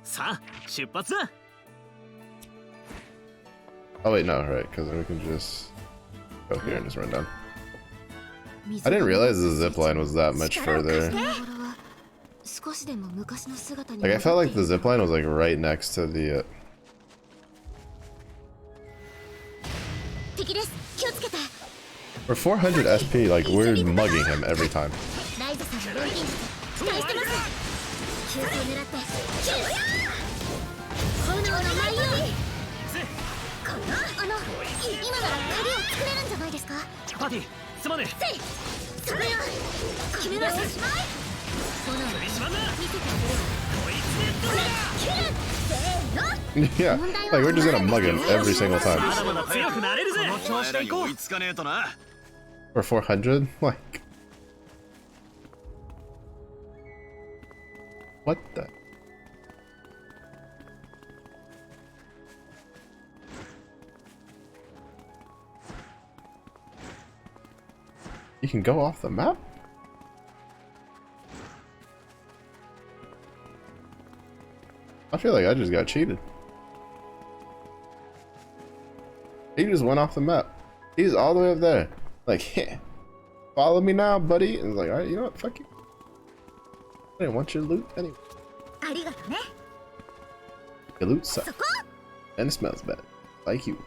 さあ、出発だ。 Oh wait, no, right? Because we can just go here and just run down. I didn't realize the zip line was that much further. Like I felt like the zip line was like right next to the. We're 400 SP, like we're mugging him every time. Yeah, like we're just gonna mug him every single time. We're 400? Like... What the... You can go off the map? I feel like I just got cheated. He just went off the map. He's all the way up there. Like, yeah, follow me now, buddy. And it's like, alright, you know what? Fuck you. I didn't want your loot anyway. Your loot sucks. And it smells bad. Like you.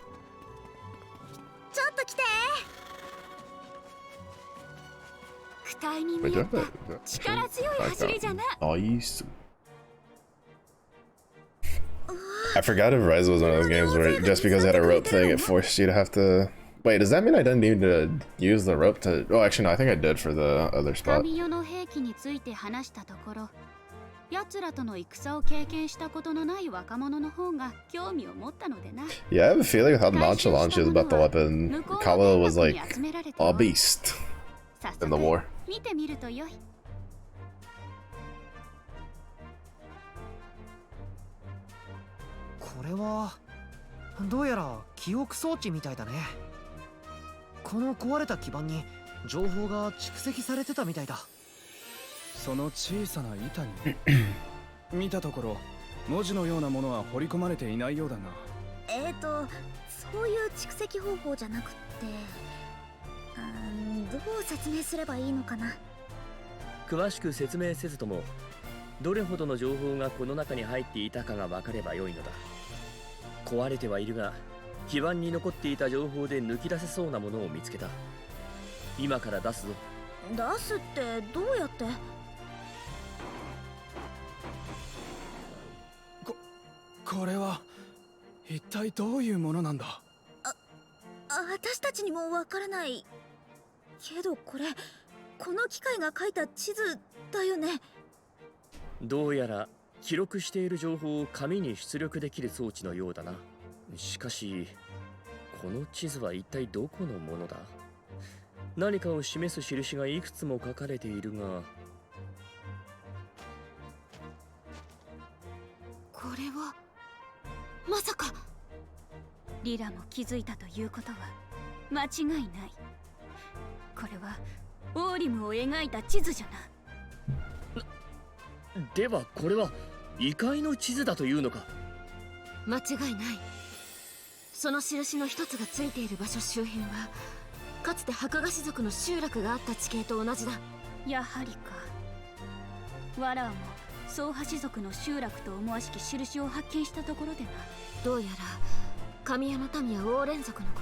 Wait, do Nice. I forgot if Ryza was one of those games where just because it had a rope thing, it forced you to have to... Wait, does that mean I didn't need to use the rope to... Oh, actually, no, I think I did for the other spot. Yeah, I have a feeling with how nonchalant she was about the weapon, Kawa was like a beast in the war. これはどうやら記憶装置みたいだね。この壊れた基板に情報が蓄積されてたみたいだ。その小さな板に見たところ文字のようなものは彫り込まれていないようだが。そういう蓄積方法じゃなくって、どう説明すればいいのかな。詳しく説明せずとも、どれほどの情報がこの中に入っていたかが分かればよいのだ。壊れてはいるが、基板に残っていた情報で抜き出せそうなものを見つけた。今から出すぞ。出すってどうやって？これは一体どういうものなんだ？私たちにもわからないけど、この機械が書いた地図だよね。どうやら記録している情報を紙に出力できる装置のようだな。しかしこの地図は一体どこのものだ？何かを示す印がいくつも書かれているが、これはまさかリラも気づいたということは間違いない。これはオーリムを描いた地図じゃな。ではこれは異界の地図だというのか。間違いない。その印の一つがついている場所周辺はかつて白河氏族の集落があった地形と同じだ。やはりか。わらわも総派氏族の集落と思わしき印を発見したところでな。どうやら神谷の民やオーレン族のこ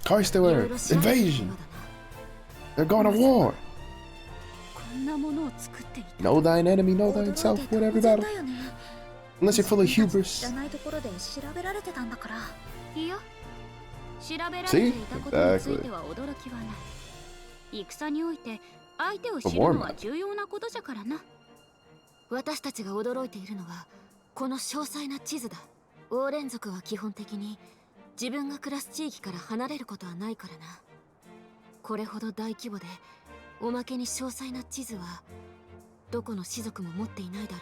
とを Karsteller invasion. They're going to war. こんなものを作っていた。 Know thine enemy, know thyself, win every battle. Unless you're full of 知 hubris. らないところで調べられてたんだから。いや、調べられていたことについては驚きはない。戦において相手を知るのは重要なことじゃからな。私たちが驚いているのはこの詳細な地図だ。オーレン族は基本的に自分が暮らす地域から離れることはないからな。これほど大規模でおまけに詳細な地図はどこの氏族も持っていないだ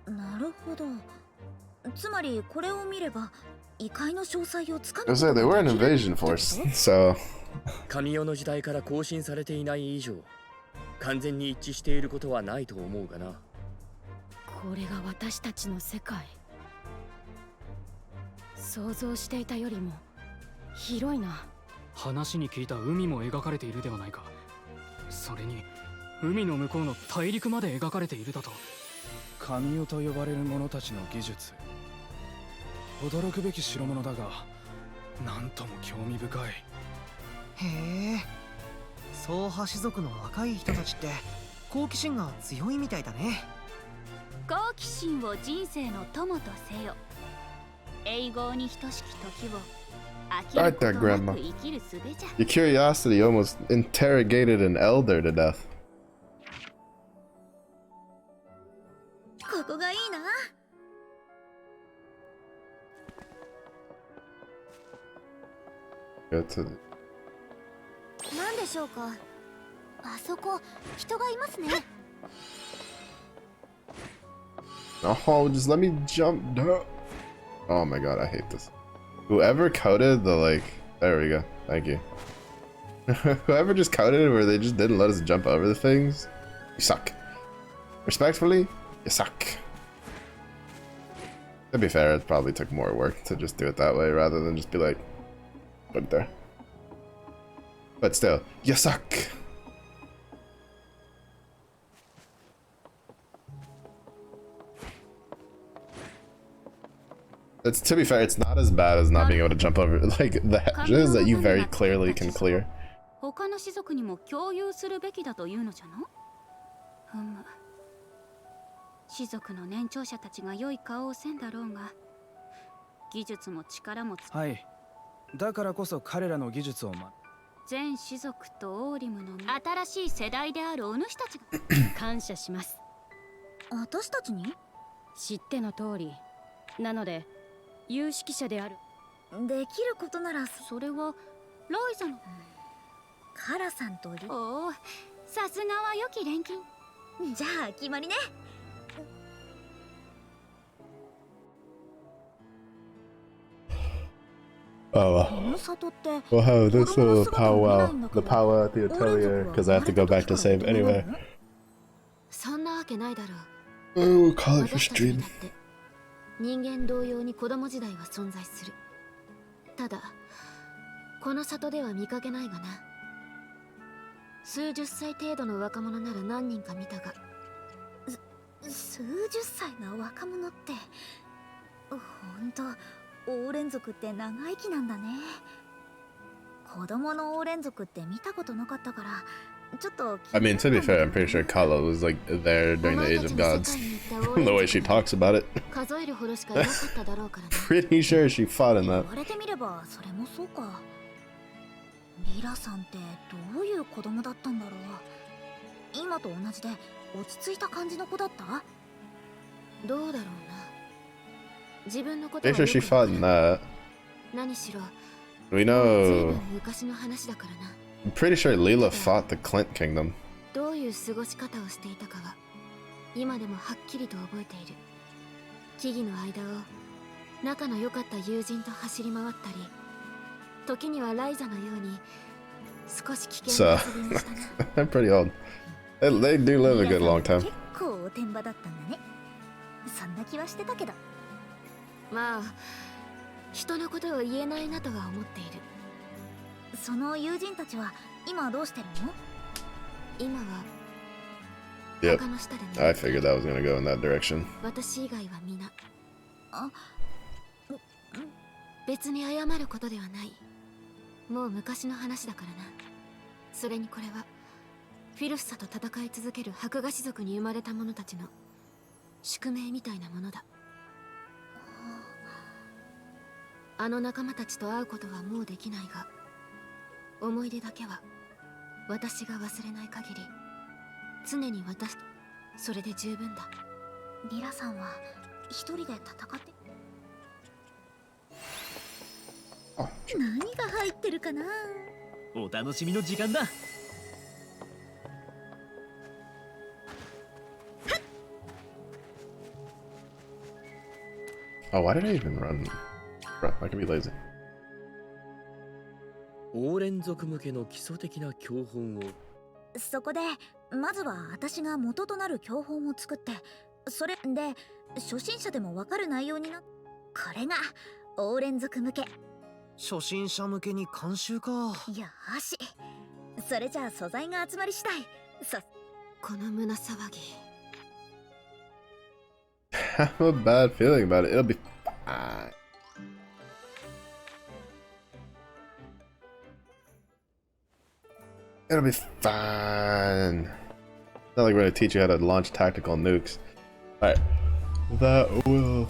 ろう。なるほど。つまりこれを見れば異界の詳細をつか I was say they were an invasion force, so 神代の時代から更新されていない以上、完全に一致していることはないと思うがな。これが私たちの世界。想像していたよりも広いな。話に聞いた海も描かれているではないか。それに海の向こうの大陸まで描かれているだと。神代と呼ばれる者たちの技術、驚くべき代物だがなんとも興味深い。へえ、総派氏族の若い人たちって好奇心が強いみたいだね。好奇心を人生の友とせよ。永劫に等しき時を飽きることなく生きる術じゃ。 your curiosity almost interrogated an elder to death. ここがいいな。なんでしょうか。あそこ人がいますね。 Oh, just let me jump down. Oh my god, I hate this. Whoever coded the there we go. Thank you. Whoever just coded it where they just didn't let us jump over the things, you suck. Respectfully, you suck. To be fair, it probably took more work to just do it that way rather than just be like, put it there. But still, you suck. It's, to be fair, it's not as bad as not being able to jump over like the hedges that you very clearly can clear. 他の氏族にも共有するべきだというのじゃな。ふむ。氏族の年長者たちが良い顔をせんだろうが、技術も力もはい。だからこそ彼らの技術を全氏族とオーリムの新しい世代であるお主たちが感謝します。私たちに？知っての通り。なので有識者である。できることならそれはライザのカラさんとおお、さすがは良き錬金。じゃあ決まりね。Oh, we'll have this little powwow, the powwow at the Atelier, because I have to go back to save anyway. そんなわけないだろう。 Oh, we'll call it for stream. 人間同様に子供時代は存在する。ただこの里では見かけないがな。数十歳程度の若者なら何人か見たが、数十歳の若者ってほんとオーレン族って長生きなんだね。子供のオーレン族って見たことなかったからちょっと。 I mean, to be fair, I'm pretty sure Kala was like there during the Age of Gods. The way she talks about it. 数えるほどしかいなかっただろうからな。 Pretty sure she fought in that. 言われてみればそれもそうか。リラさんってどういう子供だったんだろう。今と同じで落ち着いた感じの子だった？どうだろうな。自分のことは Pretty sure she fought in that. 何しろ We know. 昔の話だからな。 I'm pretty sure Leela fought the Clint Kingdom. どういう過ごし方をしていたかは今でもはっきりと覚えている。木々の間を仲の良かった友人と走り回ったり、時にはライザのように少し危険 So な遊びにしたな。 I'm pretty old. They do live a good long time. 結構おてんばだったんだね。そんな気はしてたけど。まあ人のことを言えないなとは思っている。その友人たちは今どうしてるの？今は Yep. 他の下でね。 I figured that was gonna go in that direction. 私以外は皆あ、別に謝ることではない。もう昔の話だからな。それにこれはフィルフサと戦い続ける白河氏族に生まれた者たちの宿命みたいなものだ。あの仲間たちと会うことはもうできないが、思い出だけは私が忘れない限り常に私、それで十分だ。リラさんは一人で戦って、何が入ってるかな。お楽しみの時間だ。Oh, why did I even run? Bro, I can be lazy. 王連族向けの基礎的な教本を。そこでまずは私が元となる教本を作って、それで初心者でもわかる内容にな。これが王連族向け。初心者向けに監修か。よし、それじゃあ素材が集まり次第この胸騒ぎ。I have a bad feeling about it. It'll be fine. It'll be fine. It's not like we're gonna teach you how to launch tactical nukes. Alright. That will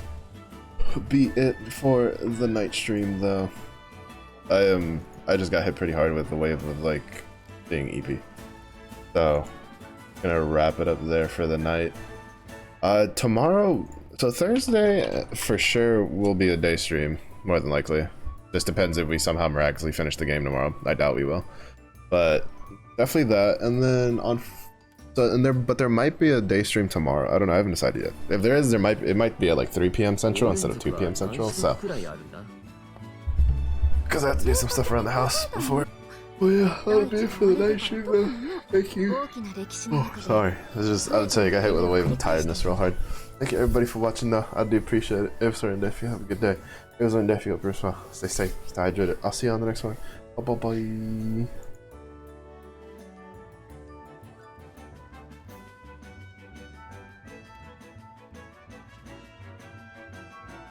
be it for the night stream though. I just got hit pretty hard with the wave of like being EP. So gonna wrap it up there for the night. Tomorrow, so Thursday for sure will be a day stream, more than likely. Just depends if we somehow miraculously finish the game tomorrow. I doubt we will, but definitely that. And then but there might be a day stream tomorrow. I don't know. I haven't decided yet. If there is, it might be at like 3 p.m. Central instead of 2 p.m. Central. So, because I have to do some stuff around the house before. Well, yeah, that'll be it for the night stream though. Thank you. Oh, sorry. I'll tell you, I got hit with a wave of tiredness real hard. Thank you everybody for watching though. I do appreciate it. If so, and if you have a good day. If so, and if you got Bruce, stay safe, stay hydrated. I'll see you on the next one. Bye bye.